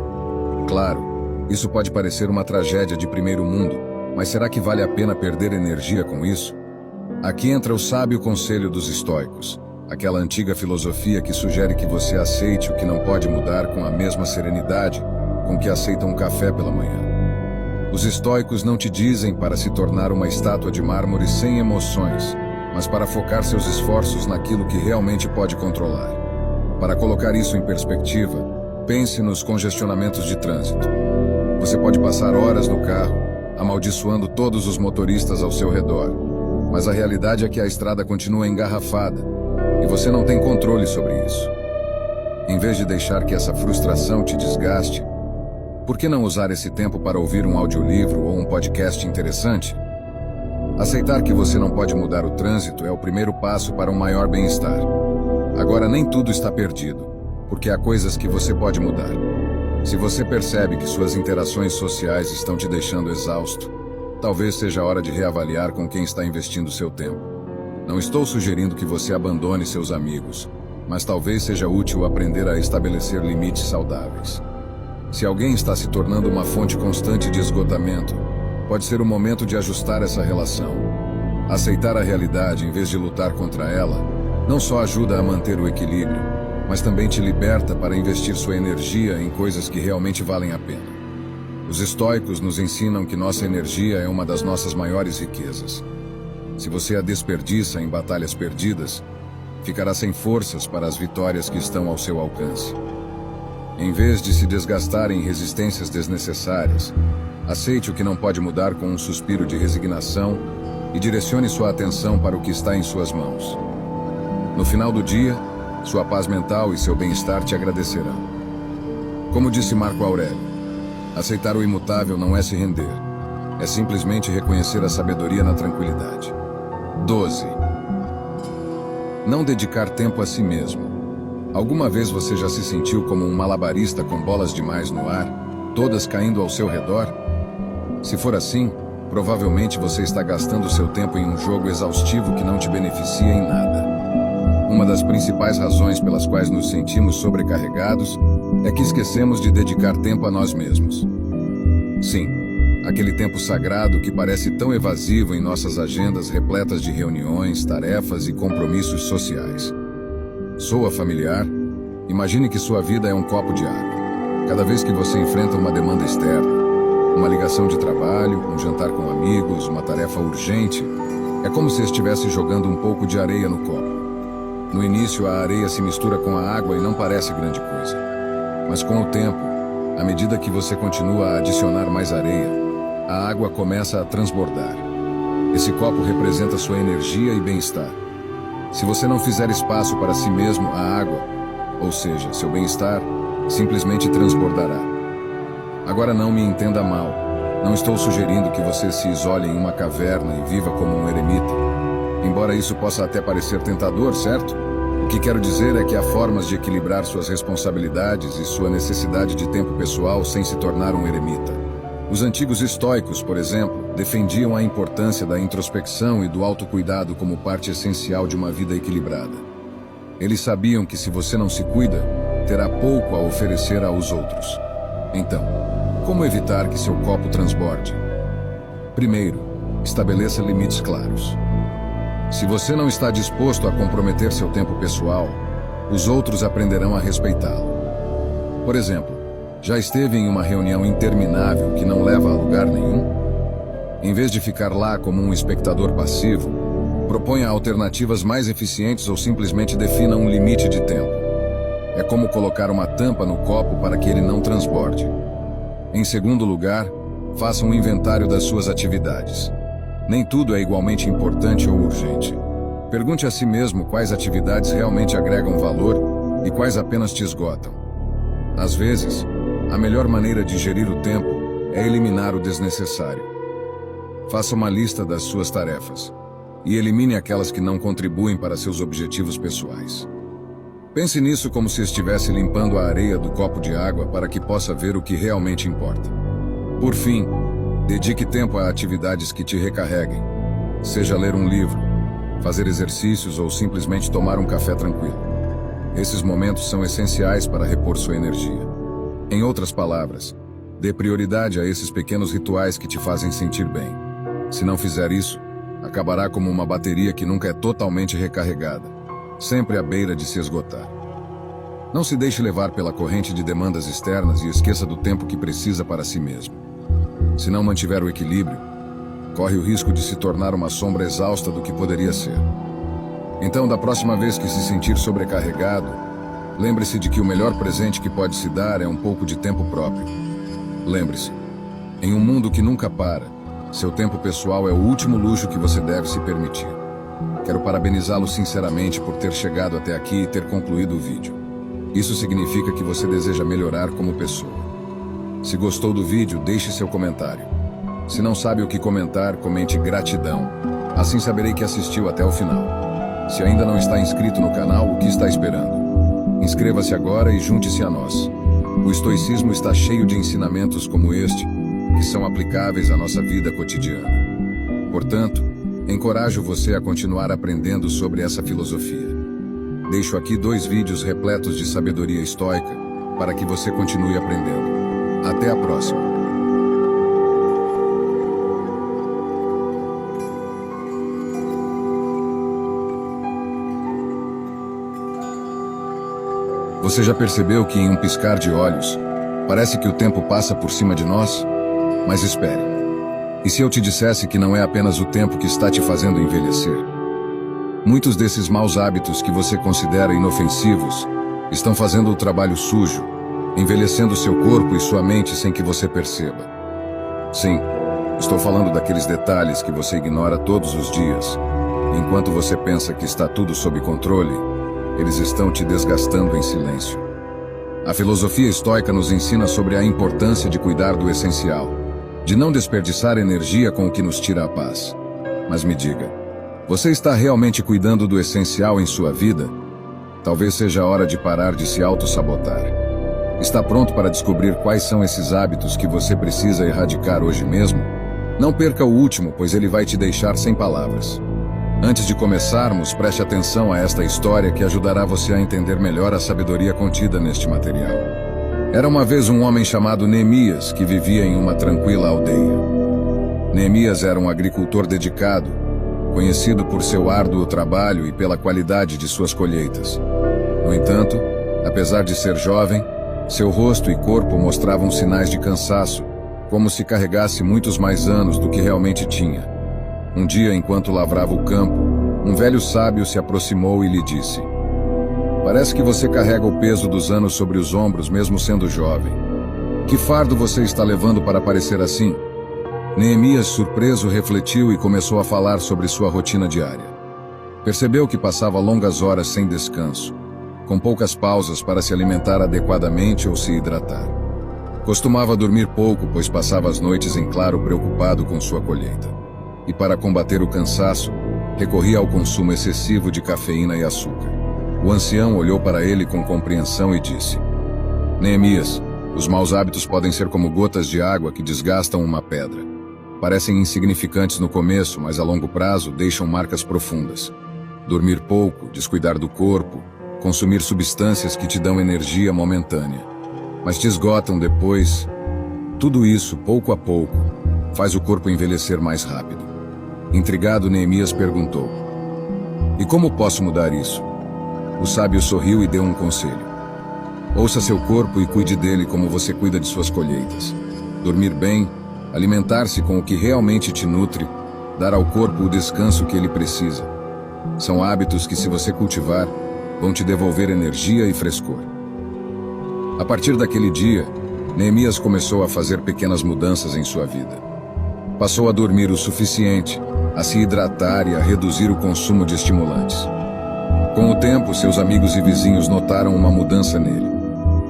Claro, isso pode parecer uma tragédia de primeiro mundo, mas será que vale a pena perder energia com isso? Aqui entra o sábio conselho dos estoicos, aquela antiga filosofia que sugere que você aceite o que não pode mudar com a mesma serenidade com que aceita um café pela manhã. Os estoicos não te dizem para se tornar uma estátua de mármore sem emoções, mas para focar seus esforços naquilo que realmente pode controlar. Para colocar isso em perspectiva, pense nos congestionamentos de trânsito. Você pode passar horas no carro, amaldiçoando todos os motoristas ao seu redor, mas a realidade é que a estrada continua engarrafada e você não tem controle sobre isso. Em vez de deixar que essa frustração te desgaste, por que não usar esse tempo para ouvir um audiolivro ou um podcast interessante? Aceitar que você não pode mudar o trânsito é o primeiro passo para um maior bem-estar. Agora, nem tudo está perdido, porque há coisas que você pode mudar. Se você percebe que suas interações sociais estão te deixando exausto, talvez seja a hora de reavaliar com quem está investindo seu tempo. Não estou sugerindo que você abandone seus amigos, mas talvez seja útil aprender a estabelecer limites saudáveis. Se alguém está se tornando uma fonte constante de esgotamento, pode ser o momento de ajustar essa relação. Aceitar a realidade em vez de lutar contra ela, não só ajuda a manter o equilíbrio, mas também te liberta para investir sua energia em coisas que realmente valem a pena. Os estoicos nos ensinam que nossa energia é uma das nossas maiores riquezas. Se você a desperdiça em batalhas perdidas, ficará sem forças para as vitórias que estão ao seu alcance. Em vez de se desgastar em resistências desnecessárias, aceite o que não pode mudar com um suspiro de resignação e direcione sua atenção para o que está em suas mãos. No final do dia, sua paz mental e seu bem-estar te agradecerão. Como disse Marco Aurélio, aceitar o imutável não é se render, é simplesmente reconhecer a sabedoria na tranquilidade. 12. Não dedicar tempo a si mesmo. Alguma vez você já se sentiu como um malabarista com bolas demais no ar, todas caindo ao seu redor? Se for assim, provavelmente você está gastando seu tempo em um jogo exaustivo que não te beneficia em nada. Uma das principais razões pelas quais nos sentimos sobrecarregados é que esquecemos de dedicar tempo a nós mesmos. Sim, aquele tempo sagrado que parece tão evasivo em nossas agendas repletas de reuniões, tarefas e compromissos sociais. Soa familiar? Imagine que sua vida é um copo de água. Cada vez que você enfrenta uma demanda externa, uma ligação de trabalho, um jantar com amigos, uma tarefa urgente, é como se estivesse jogando um pouco de areia no copo. No início, a areia se mistura com a água e não parece grande coisa. Mas com o tempo, à medida que você continua a adicionar mais areia, a água começa a transbordar. Esse copo representa sua energia e bem-estar. Se você não fizer espaço para si mesmo, a água, ou seja, seu bem-estar, simplesmente transbordará. Agora não me entenda mal. Não estou sugerindo que você se isole em uma caverna e viva como um eremita. Embora isso possa até parecer tentador, certo? O que quero dizer é que há formas de equilibrar suas responsabilidades e sua necessidade de tempo pessoal sem se tornar um eremita. Os antigos estoicos, por exemplo, defendiam a importância da introspecção e do autocuidado como parte essencial de uma vida equilibrada. Eles sabiam que se você não se cuida, terá pouco a oferecer aos outros. Então, como evitar que seu copo transborde? Primeiro, estabeleça limites claros. Se você não está disposto a comprometer seu tempo pessoal, os outros aprenderão a respeitá-lo. Por exemplo, já esteve em uma reunião interminável que não leva a lugar nenhum? Em vez de ficar lá como um espectador passivo, proponha alternativas mais eficientes ou simplesmente defina um limite de tempo. É como colocar uma tampa no copo para que ele não transborde. Em segundo lugar, faça um inventário das suas atividades. Nem tudo é igualmente importante ou urgente. Pergunte a si mesmo quais atividades realmente agregam valor e quais apenas te esgotam. Às vezes, a melhor maneira de gerir o tempo é eliminar o desnecessário. Faça uma lista das suas tarefas e elimine aquelas que não contribuem para seus objetivos pessoais. Pense nisso como se estivesse limpando a areia do copo de água para que possa ver o que realmente importa. Por fim, dedique tempo a atividades que te recarreguem, seja ler um livro, fazer exercícios ou simplesmente tomar um café tranquilo. Esses momentos são essenciais para repor sua energia. Em outras palavras, dê prioridade a esses pequenos rituais que te fazem sentir bem. Se não fizer isso, acabará como uma bateria que nunca é totalmente recarregada, sempre à beira de se esgotar. Não se deixe levar pela corrente de demandas externas e esqueça do tempo que precisa para si mesmo. Se não mantiver o equilíbrio, corre o risco de se tornar uma sombra exausta do que poderia ser. Então, da próxima vez que se sentir sobrecarregado, lembre-se de que o melhor presente que pode se dar é um pouco de tempo próprio. Lembre-se, em um mundo que nunca para, seu tempo pessoal é o último luxo que você deve se permitir. Quero parabenizá-lo sinceramente por ter chegado até aqui e ter concluído o vídeo. Isso significa que você deseja melhorar como pessoa. Se gostou do vídeo, deixe seu comentário. Se não sabe o que comentar, comente gratidão. Assim saberei que assistiu até o final. Se ainda não está inscrito no canal, o que está esperando? Inscreva-se agora e junte-se a nós. O estoicismo está cheio de ensinamentos como este, que são aplicáveis à nossa vida cotidiana. Portanto, encorajo você a continuar aprendendo sobre essa filosofia. Deixo aqui 2 vídeos repletos de sabedoria estoica para que você continue aprendendo. Até a próxima! Você já percebeu que em um piscar de olhos, parece que o tempo passa por cima de nós? Mas espere. E se eu te dissesse que não é apenas o tempo que está te fazendo envelhecer? Muitos desses maus hábitos que você considera inofensivos estão fazendo o trabalho sujo, envelhecendo seu corpo e sua mente sem que você perceba. Sim, estou falando daqueles detalhes que você ignora todos os dias. Enquanto você pensa que está tudo sob controle, eles estão te desgastando em silêncio. A filosofia estoica nos ensina sobre a importância de cuidar do essencial, de não desperdiçar energia com o que nos tira a paz. Mas me diga, você está realmente cuidando do essencial em sua vida? Talvez seja a hora de parar de se auto-sabotar. Está pronto para descobrir quais são esses hábitos que você precisa erradicar hoje mesmo? Não perca o último, pois ele vai te deixar sem palavras. Antes de começarmos, preste atenção a esta história que ajudará você a entender melhor a sabedoria contida neste material. Era uma vez um homem chamado Neemias que vivia em uma tranquila aldeia. Neemias era um agricultor dedicado, conhecido por seu árduo trabalho e pela qualidade de suas colheitas. No entanto, apesar de ser jovem, seu rosto e corpo mostravam sinais de cansaço, como se carregasse muitos mais anos do que realmente tinha. Um dia, enquanto lavrava o campo, um velho sábio se aproximou e lhe disse: Parece que você carrega o peso dos anos sobre os ombros, mesmo sendo jovem. Que fardo você está levando para parecer assim? Neemias, surpreso, refletiu e começou a falar sobre sua rotina diária. Percebeu que passava longas horas sem descanso, com poucas pausas para se alimentar adequadamente ou se hidratar. Costumava dormir pouco, pois passava as noites em claro preocupado com sua colheita. E para combater o cansaço, recorria ao consumo excessivo de cafeína e açúcar. O ancião olhou para ele com compreensão e disse: Neemias, os maus hábitos podem ser como gotas de água que desgastam uma pedra. Parecem insignificantes no começo, mas a longo prazo deixam marcas profundas. Dormir pouco, descuidar do corpo, consumir substâncias que te dão energia momentânea, mas te esgotam depois. Tudo isso, pouco a pouco, faz o corpo envelhecer mais rápido. Intrigado, Neemias perguntou: E como posso mudar isso? O sábio sorriu e deu um conselho. Ouça seu corpo e cuide dele como você cuida de suas colheitas. Dormir bem, alimentar-se com o que realmente te nutre, dar ao corpo o descanso que ele precisa. São hábitos que, se você cultivar, vão te devolver energia e frescor. A partir daquele dia, Neemias começou a fazer pequenas mudanças em sua vida. Passou a dormir o suficiente, a se hidratar e a reduzir o consumo de estimulantes. Com o tempo, seus amigos e vizinhos notaram uma mudança nele.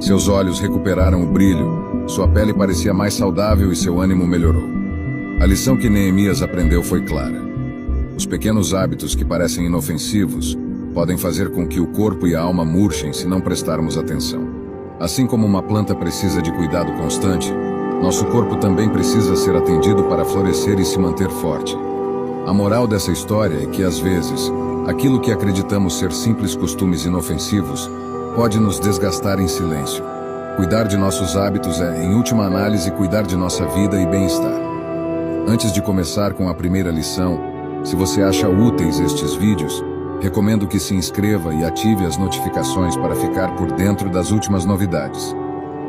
Seus olhos recuperaram o brilho, sua pele parecia mais saudável e seu ânimo melhorou. A lição que Neemias aprendeu foi clara. Os pequenos hábitos que parecem inofensivos podem fazer com que o corpo e a alma murchem se não prestarmos atenção. Assim como uma planta precisa de cuidado constante, nosso corpo também precisa ser atendido para florescer e se manter forte. A moral dessa história é que, às vezes, aquilo que acreditamos ser simples costumes inofensivos pode nos desgastar em silêncio. Cuidar de nossos hábitos é, em última análise, cuidar de nossa vida e bem-estar. Antes de começar com a primeira lição, se você acha úteis estes vídeos, recomendo que se inscreva e ative as notificações para ficar por dentro das últimas novidades.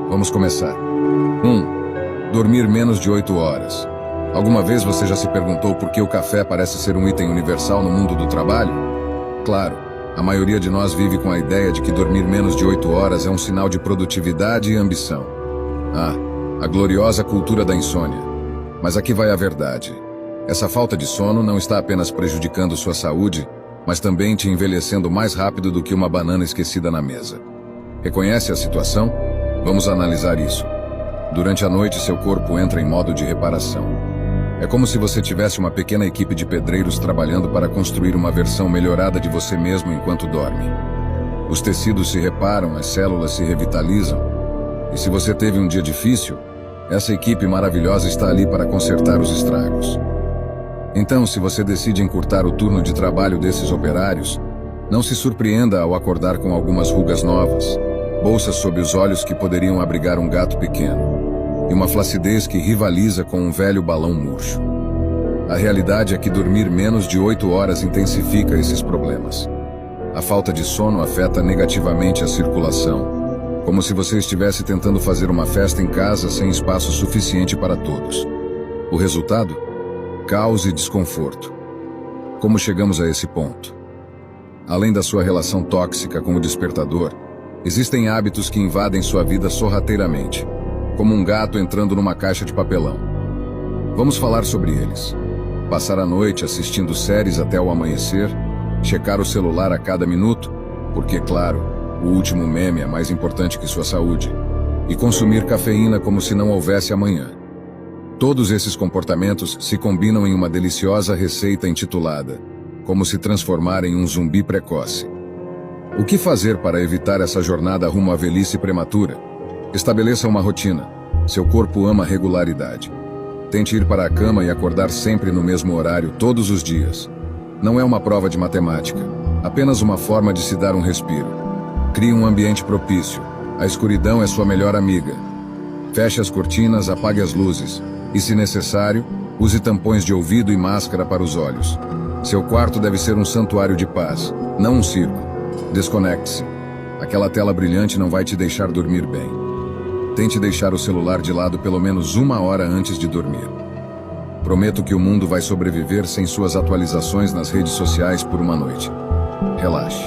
Vamos começar. 1. Dormir menos de 8 horas. Alguma vez você já se perguntou por que o café parece ser um item universal no mundo do trabalho? Claro, a maioria de nós vive com a ideia de que dormir menos de 8 horas é um sinal de produtividade e ambição. A gloriosa cultura da insônia. Mas aqui vai a verdade. Essa falta de sono não está apenas prejudicando sua saúde, mas também te envelhecendo mais rápido do que uma banana esquecida na mesa. Reconhece a situação? Vamos analisar isso. Durante a noite, seu corpo entra em modo de reparação. É como se você tivesse uma pequena equipe de pedreiros trabalhando para construir uma versão melhorada de você mesmo enquanto dorme. Os tecidos se reparam, as células se revitalizam. E se você teve um dia difícil, essa equipe maravilhosa está ali para consertar os estragos. Então, se você decide encurtar o turno de trabalho desses operários, não se surpreenda ao acordar com algumas rugas novas, bolsas sob os olhos que poderiam abrigar um gato pequeno, e uma flacidez que rivaliza com um velho balão murcho. A realidade é que dormir menos de 8 horas intensifica esses problemas. A falta de sono afeta negativamente a circulação, como se você estivesse tentando fazer uma festa em casa sem espaço suficiente para todos. O resultado? Caos e desconforto. Como chegamos a esse ponto? Além da sua relação tóxica com o despertador, existem hábitos que invadem sua vida sorrateiramente, como um gato entrando numa caixa de papelão. Vamos falar sobre eles. Passar a noite assistindo séries até o amanhecer, checar o celular a cada minuto, porque, claro, o último meme é mais importante que sua saúde, e consumir cafeína como se não houvesse amanhã. Todos esses comportamentos se combinam em uma deliciosa receita intitulada Como se transformar em um zumbi precoce. O que fazer para evitar essa jornada rumo à velhice prematura? Estabeleça uma rotina. Seu corpo ama regularidade. Tente ir para a cama e acordar sempre no mesmo horário todos os dias. Não é uma prova de matemática, apenas uma forma de se dar um respiro. Crie um ambiente propício. A escuridão é sua melhor amiga. Feche as cortinas, apague as luzes. E, se necessário, use tampões de ouvido e máscara para os olhos. Seu quarto deve ser um santuário de paz, não um circo. Desconecte-se. Aquela tela brilhante não vai te deixar dormir bem. Tente deixar o celular de lado pelo menos 1 hora antes de dormir. Prometo que o mundo vai sobreviver sem suas atualizações nas redes sociais por uma noite. Relaxe.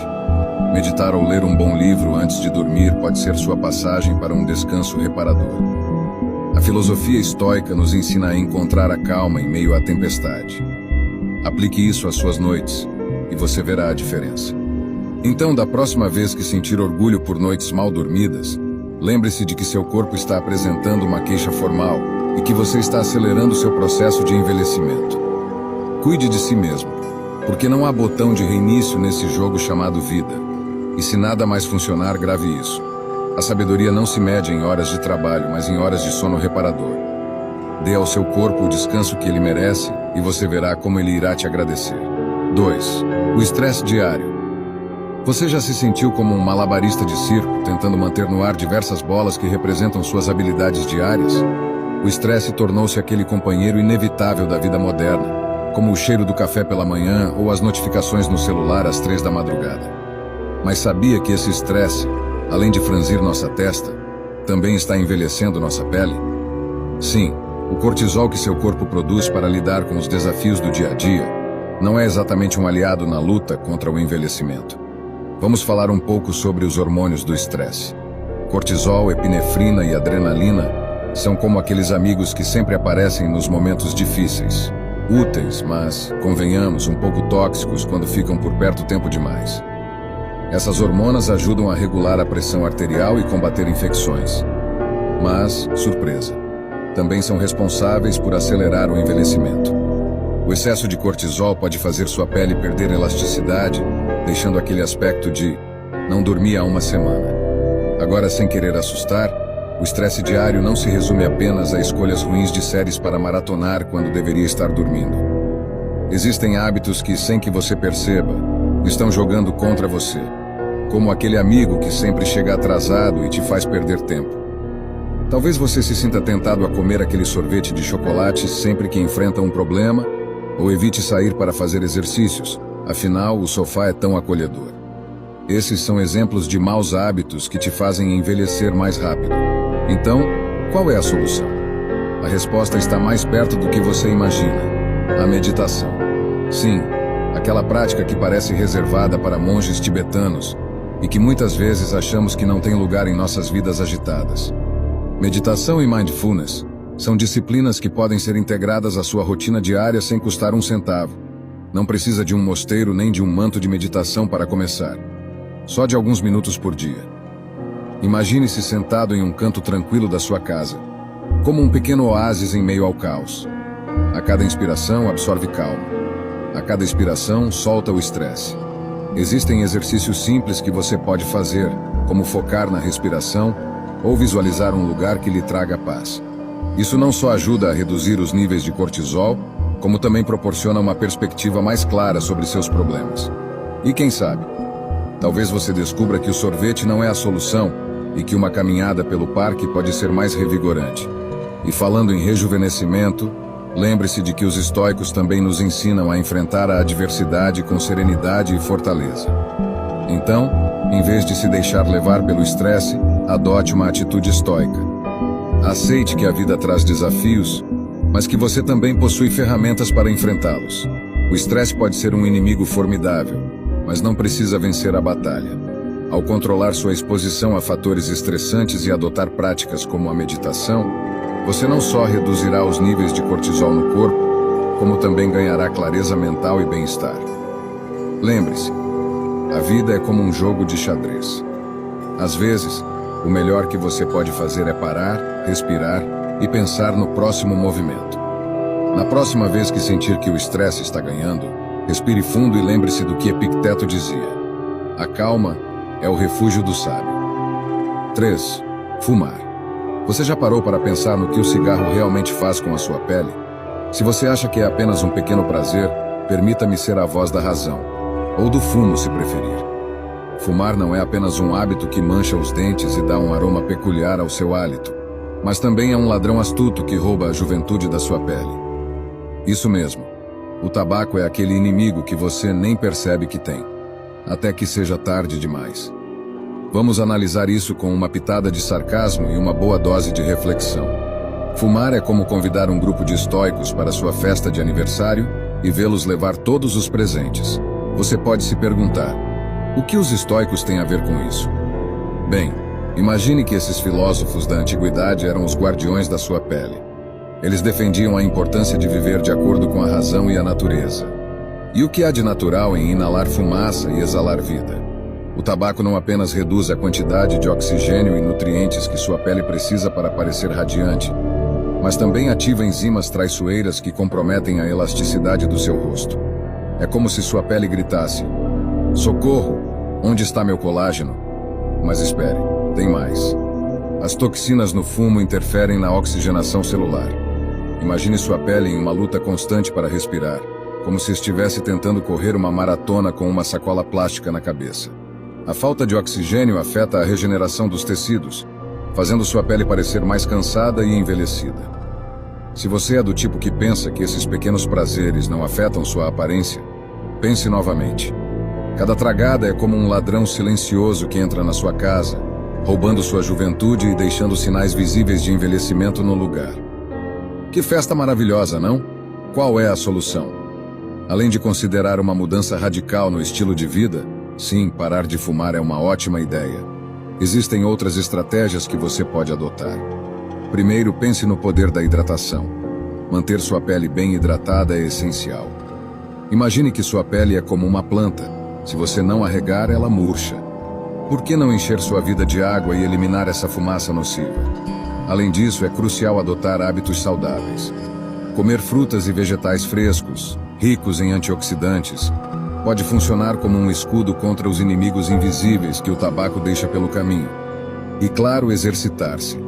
Meditar ou ler um bom livro antes de dormir pode ser sua passagem para um descanso reparador. A filosofia estoica nos ensina a encontrar a calma em meio à tempestade. Aplique isso às suas noites e você verá a diferença. Então, da próxima vez que sentir orgulho por noites mal dormidas, lembre-se de que seu corpo está apresentando uma queixa formal e que você está acelerando seu processo de envelhecimento. Cuide de si mesmo, porque não há botão de reinício nesse jogo chamado vida. E se nada mais funcionar, grave isso. A sabedoria não se mede em horas de trabalho, mas em horas de sono reparador. Dê ao seu corpo o descanso que ele merece e você verá como ele irá te agradecer. 2. O estresse diário. Você já se sentiu como um malabarista de circo, tentando manter no ar diversas bolas que representam suas habilidades diárias? O estresse tornou-se aquele companheiro inevitável da vida moderna, como o cheiro do café pela manhã ou as notificações no celular às 3 da madrugada. Mas sabia que esse estresse, além de franzir nossa testa, também está envelhecendo nossa pele? Sim, o cortisol que seu corpo produz para lidar com os desafios do dia a dia não é exatamente um aliado na luta contra o envelhecimento. Vamos falar um pouco sobre os hormônios do estresse. Cortisol, epinefrina e adrenalina são como aqueles amigos que sempre aparecem nos momentos difíceis. Úteis, mas, convenhamos, um pouco tóxicos quando ficam por perto tempo demais. Essas hormonas ajudam a regular a pressão arterial e combater infecções. Mas, surpresa, também são responsáveis por acelerar o envelhecimento. O excesso de cortisol pode fazer sua pele perder elasticidade, deixando aquele aspecto de não dormi há uma semana. Agora, sem querer assustar, o estresse diário não se resume apenas a escolhas ruins de séries para maratonar quando deveria estar dormindo. Existem hábitos que, sem que você perceba, estão jogando contra você, como aquele amigo que sempre chega atrasado e te faz perder tempo. Talvez você se sinta tentado a comer aquele sorvete de chocolate sempre que enfrenta um problema, ou evite sair para fazer exercícios, afinal o sofá é tão acolhedor. Esses são exemplos de maus hábitos que te fazem envelhecer mais rápido. Então, qual é a solução? A resposta está mais perto do que você imagina: a meditação. Sim, aquela prática que parece reservada para monges tibetanos e que muitas vezes achamos que não tem lugar em nossas vidas agitadas. Meditação e mindfulness são disciplinas que podem ser integradas à sua rotina diária sem custar um centavo. Não precisa de um mosteiro nem de um manto de meditação para começar. Só de alguns minutos por dia. Imagine-se sentado em um canto tranquilo da sua casa, como um pequeno oásis em meio ao caos. A cada inspiração, absorve calma. A cada expiração, solta o estresse. Existem exercícios simples que você pode fazer, como focar na respiração ou visualizar um lugar que lhe traga paz. Isso não só ajuda a reduzir os níveis de cortisol, como também proporciona uma perspectiva mais clara sobre seus problemas. E quem sabe, talvez você descubra que o sorvete não é a solução e que uma caminhada pelo parque pode ser mais revigorante. E falando em rejuvenescimento, lembre-se de que os estoicos também nos ensinam a enfrentar a adversidade com serenidade e fortaleza. Então, em vez de se deixar levar pelo estresse, adote uma atitude estoica. Aceite que a vida traz desafios, mas que você também possui ferramentas para enfrentá-los. O estresse pode ser um inimigo formidável, mas não precisa vencer a batalha. Ao controlar sua exposição a fatores estressantes e adotar práticas como a meditação, você não só reduzirá os níveis de cortisol no corpo, como também ganhará clareza mental e bem-estar. Lembre-se, a vida é como um jogo de xadrez. Às vezes, o melhor que você pode fazer é parar, respirar e pensar no próximo movimento. Na próxima vez que sentir que o estresse está ganhando, respire fundo e lembre-se do que Epicteto dizia: a calma é o refúgio do sábio. 3. Fumar. Você já parou para pensar no que o cigarro realmente faz com a sua pele? Se você acha que é apenas um pequeno prazer, permita-me ser a voz da razão, ou do fumo se preferir. Fumar não é apenas um hábito que mancha os dentes e dá um aroma peculiar ao seu hálito, mas também é um ladrão astuto que rouba a juventude da sua pele. Isso mesmo, o tabaco é aquele inimigo que você nem percebe que tem, até que seja tarde demais. Vamos analisar isso com uma pitada de sarcasmo e uma boa dose de reflexão. Fumar é como convidar um grupo de estoicos para sua festa de aniversário e vê-los levar todos os presentes. Você pode se perguntar: O que os estoicos têm a ver com isso? Bem, imagine que esses filósofos da antiguidade eram os guardiões da sua pele. Eles defendiam a importância de viver de acordo com a razão e a natureza. E o que há de natural em inalar fumaça e exalar vida? O tabaco não apenas reduz a quantidade de oxigênio e nutrientes que sua pele precisa para parecer radiante, mas também ativa enzimas traiçoeiras que comprometem a elasticidade do seu rosto. É como se sua pele gritasse: "Socorro! Onde está meu colágeno?" Mas espere, tem mais. As toxinas no fumo interferem na oxigenação celular. Imagine sua pele em uma luta constante para respirar, como se estivesse tentando correr uma maratona com uma sacola plástica na cabeça. A falta de oxigênio afeta a regeneração dos tecidos, fazendo sua pele parecer mais cansada e envelhecida. Se você é do tipo que pensa que esses pequenos prazeres não afetam sua aparência, pense novamente. Cada tragada é como um ladrão silencioso que entra na sua casa, roubando sua juventude e deixando sinais visíveis de envelhecimento no lugar. Que festa maravilhosa, não? Qual é a solução? Além de considerar uma mudança radical no estilo de vida, sim, parar de fumar é uma ótima ideia. Existem outras estratégias que você pode adotar. Primeiro, pense no poder da hidratação. Manter sua pele bem hidratada é essencial. Imagine que sua pele é como uma planta. Se você não a regar, ela murcha. Por que não encher sua vida de água e eliminar essa fumaça nociva? Além disso, é crucial adotar hábitos saudáveis. Comer frutas e vegetais frescos, ricos em antioxidantes, pode funcionar como um escudo contra os inimigos invisíveis que o tabaco deixa pelo caminho. E claro, exercitar-se.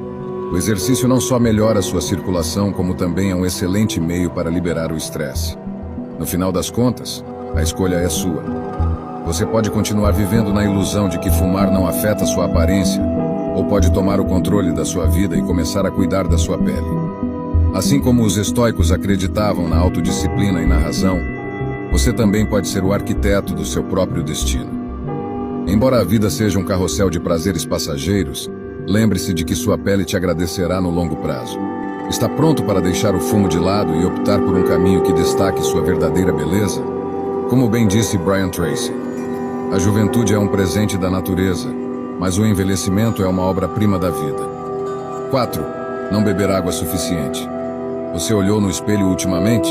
O exercício não só melhora sua circulação, como também é um excelente meio para liberar o estresse. No final das contas, a escolha é sua. Você pode continuar vivendo na ilusão de que fumar não afeta sua aparência, ou pode tomar o controle da sua vida e começar a cuidar da sua pele. Assim como os estoicos acreditavam na autodisciplina e na razão, você também pode ser o arquiteto do seu próprio destino. Embora a vida seja um carrossel de prazeres passageiros, lembre-se de que sua pele te agradecerá no longo prazo. Está pronto para deixar o fumo de lado e optar por um caminho que destaque sua verdadeira beleza? Como bem disse Brian Tracy, a juventude é um presente da natureza, mas o envelhecimento é uma obra-prima da vida. 4. Não beber água suficiente. Você olhou no espelho ultimamente?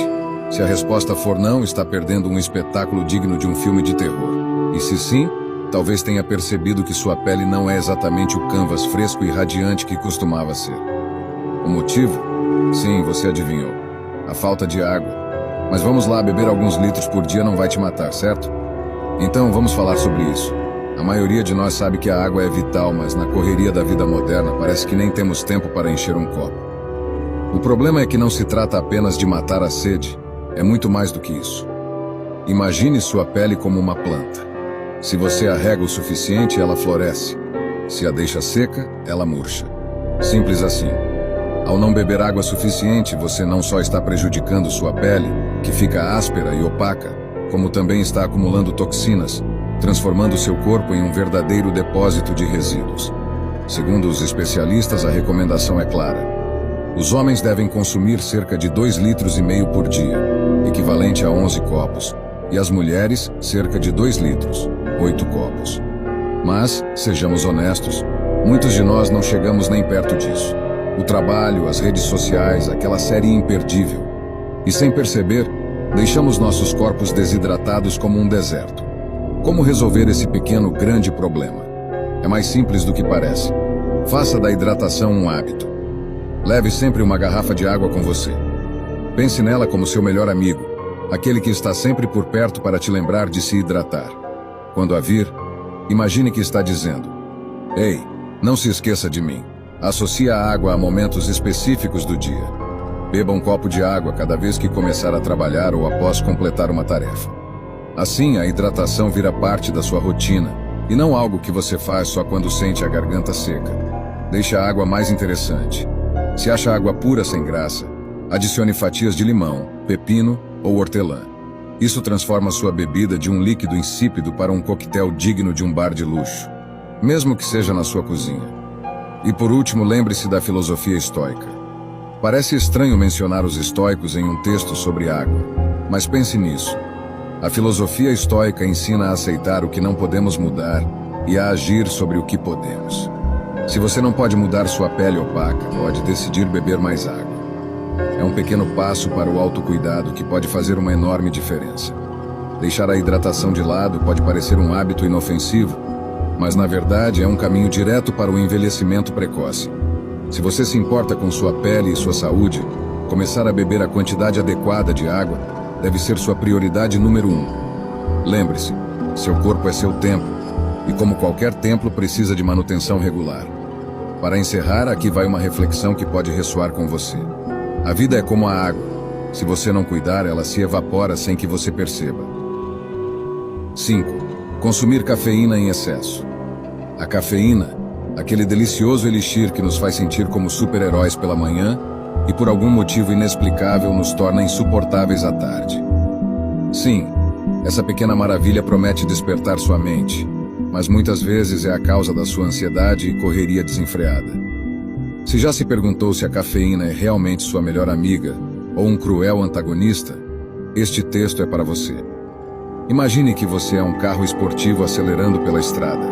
Se a resposta for não, está perdendo um espetáculo digno de um filme de terror. E se sim, talvez tenha percebido que sua pele não é exatamente o canvas fresco e radiante que costumava ser. O motivo? Sim, você adivinhou. A falta de água. Mas vamos lá, beber alguns litros por dia não vai te matar, certo? Então vamos falar sobre isso. A maioria de nós sabe que a água é vital, mas na correria da vida moderna parece que nem temos tempo para encher um copo. O problema é que não se trata apenas de matar a sede, é muito mais do que isso. Imagine sua pele como uma planta. Se você a rega o suficiente, ela floresce. Se a deixa seca, ela murcha. Simples assim. Ao não beber água suficiente, você não só está prejudicando sua pele, que fica áspera e opaca, como também está acumulando toxinas, transformando seu corpo em um verdadeiro depósito de resíduos. Segundo os especialistas, a recomendação é clara. Os homens devem consumir cerca de 2,5 litros por dia, equivalente a 11 copos, e as mulheres, cerca de 2 litros, 8 copos. Mas, sejamos honestos, muitos de nós não chegamos nem perto disso. O trabalho, as redes sociais, aquela série imperdível. E sem perceber, deixamos nossos corpos desidratados como um deserto. Como resolver esse pequeno, grande problema? É mais simples do que parece. Faça da hidratação um hábito. Leve sempre uma garrafa de água com você. Pense nela como seu melhor amigo, aquele que está sempre por perto para te lembrar de se hidratar. Quando a vir, imagine que está dizendo: "Ei, não se esqueça de mim." Associe a água a momentos específicos do dia. Beba um copo de água cada vez que começar a trabalhar ou após completar uma tarefa. Assim, a hidratação vira parte da sua rotina, e não algo que você faz só quando sente a garganta seca. Deixe a água mais interessante. Se acha água pura sem graça, adicione fatias de limão, pepino ou hortelã. Isso transforma sua bebida de um líquido insípido para um coquetel digno de um bar de luxo, mesmo que seja na sua cozinha. E por último, lembre-se da filosofia estoica. Parece estranho mencionar os estoicos em um texto sobre água, mas pense nisso. A filosofia estoica ensina a aceitar o que não podemos mudar e a agir sobre o que podemos. Se você não pode mudar sua pele opaca, pode decidir beber mais água. É um pequeno passo para o autocuidado que pode fazer uma enorme diferença. Deixar a hidratação de lado pode parecer um hábito inofensivo, mas na verdade é um caminho direto para o envelhecimento precoce. Se você se importa com sua pele e sua saúde, começar a beber a quantidade adequada de água deve ser sua prioridade número 1. Lembre-se, seu corpo é seu templo, e como qualquer templo precisa de manutenção regular. Para encerrar, aqui vai uma reflexão que pode ressoar com você. A vida é como a água. Se você não cuidar, ela se evapora sem que você perceba. 5. Consumir cafeína em excesso. A cafeína, aquele delicioso elixir que nos faz sentir como super-heróis pela manhã e por algum motivo inexplicável nos torna insuportáveis à tarde. Sim, essa pequena maravilha promete despertar sua mente, mas muitas vezes é a causa da sua ansiedade e correria desenfreada. Se já se perguntou se a cafeína é realmente sua melhor amiga ou um cruel antagonista, este texto é para você. Imagine que você é um carro esportivo acelerando pela estrada.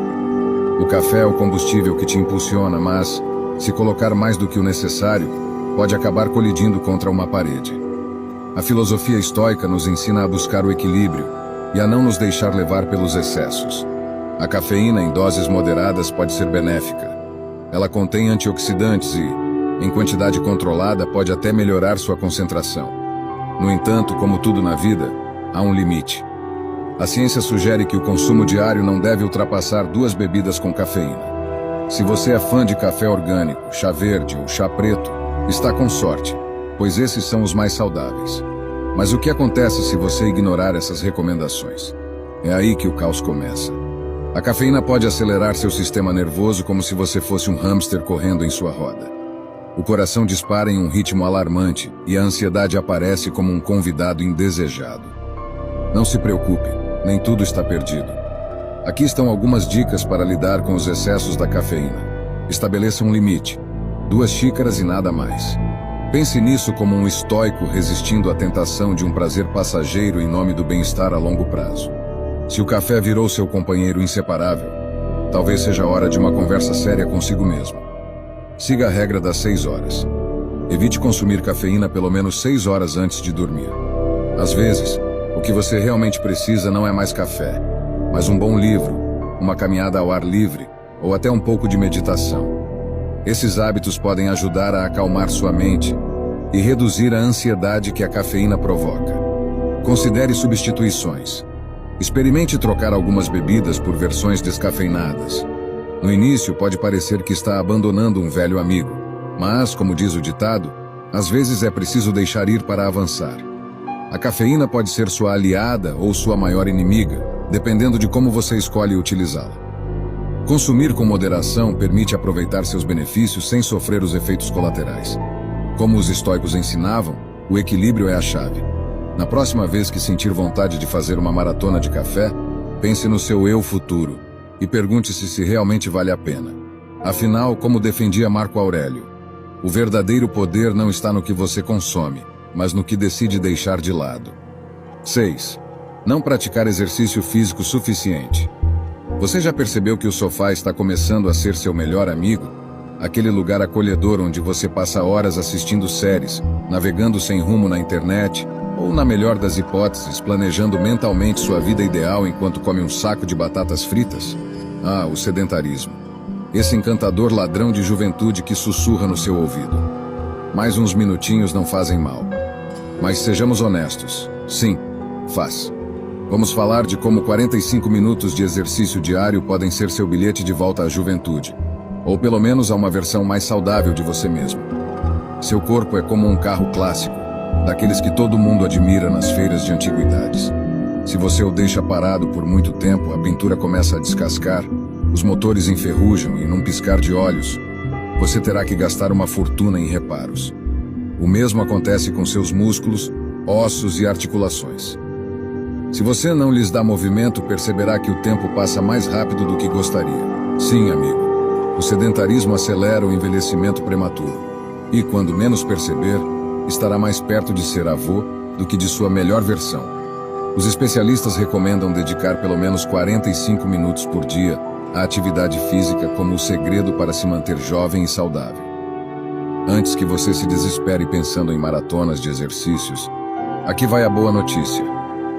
O café é o combustível que te impulsiona, mas, se colocar mais do que o necessário, pode acabar colidindo contra uma parede. A filosofia estoica nos ensina a buscar o equilíbrio e a não nos deixar levar pelos excessos. A cafeína em doses moderadas pode ser benéfica. Ela contém antioxidantes e, em quantidade controlada, pode até melhorar sua concentração. No entanto, como tudo na vida, há um limite. A ciência sugere que o consumo diário não deve ultrapassar 2 bebidas com cafeína. Se você é fã de café orgânico, chá verde ou chá preto, está com sorte, pois esses são os mais saudáveis. Mas o que acontece se você ignorar essas recomendações? É aí que o caos começa. A cafeína pode acelerar seu sistema nervoso como se você fosse um hamster correndo em sua roda. O coração dispara em um ritmo alarmante e a ansiedade aparece como um convidado indesejado. Não se preocupe, nem tudo está perdido. Aqui estão algumas dicas para lidar com os excessos da cafeína. Estabeleça um limite. 2 xícaras e nada mais. Pense nisso como um estoico resistindo à tentação de um prazer passageiro em nome do bem-estar a longo prazo. Se o café virou seu companheiro inseparável, talvez seja a hora de uma conversa séria consigo mesmo. Siga a regra das 6 horas. Evite consumir cafeína pelo menos 6 horas antes de dormir. Às vezes, o que você realmente precisa não é mais café, mas um bom livro, uma caminhada ao ar livre ou até um pouco de meditação. Esses hábitos podem ajudar a acalmar sua mente e reduzir a ansiedade que a cafeína provoca. Considere substituições. Experimente trocar algumas bebidas por versões descafeinadas. No início, pode parecer que está abandonando um velho amigo, mas, como diz o ditado, às vezes é preciso deixar ir para avançar. A cafeína pode ser sua aliada ou sua maior inimiga, dependendo de como você escolhe utilizá-la. Consumir com moderação permite aproveitar seus benefícios sem sofrer os efeitos colaterais. Como os estoicos ensinavam, o equilíbrio é a chave. Na próxima vez que sentir vontade de fazer uma maratona de café, pense no seu eu futuro e pergunte-se se realmente vale a pena. Afinal, como defendia Marco Aurélio, o verdadeiro poder não está no que você consome, mas no que decide deixar de lado. 6. Não praticar exercício físico suficiente. Você já percebeu que o sofá está começando a ser seu melhor amigo? Aquele lugar acolhedor onde você passa horas assistindo séries, navegando sem rumo na internet, ou, na melhor das hipóteses, planejando mentalmente sua vida ideal enquanto come um saco de batatas fritas? Ah, o sedentarismo. Esse encantador ladrão de juventude que sussurra no seu ouvido. Mais uns minutinhos não fazem mal. Mas sejamos honestos. Sim, faz. Vamos falar de como 45 minutos de exercício diário podem ser seu bilhete de volta à juventude. Ou pelo menos a uma versão mais saudável de você mesmo. Seu corpo é como um carro clássico, daqueles que todo mundo admira nas feiras de antiguidades. Se você o deixa parado por muito tempo, a pintura começa a descascar, os motores enferrujam e, num piscar de olhos, você terá que gastar uma fortuna em reparos. O mesmo acontece com seus músculos, ossos e articulações. Se você não lhes dá movimento, perceberá que o tempo passa mais rápido do que gostaria. Sim, amigo, o sedentarismo acelera o envelhecimento prematuro. E, quando menos perceber, estará mais perto de ser avô do que de sua melhor versão. Os especialistas recomendam dedicar pelo menos 45 minutos por dia à atividade física como o segredo para se manter jovem e saudável. Antes que você se desespere pensando em maratonas de exercícios, aqui vai a boa notícia.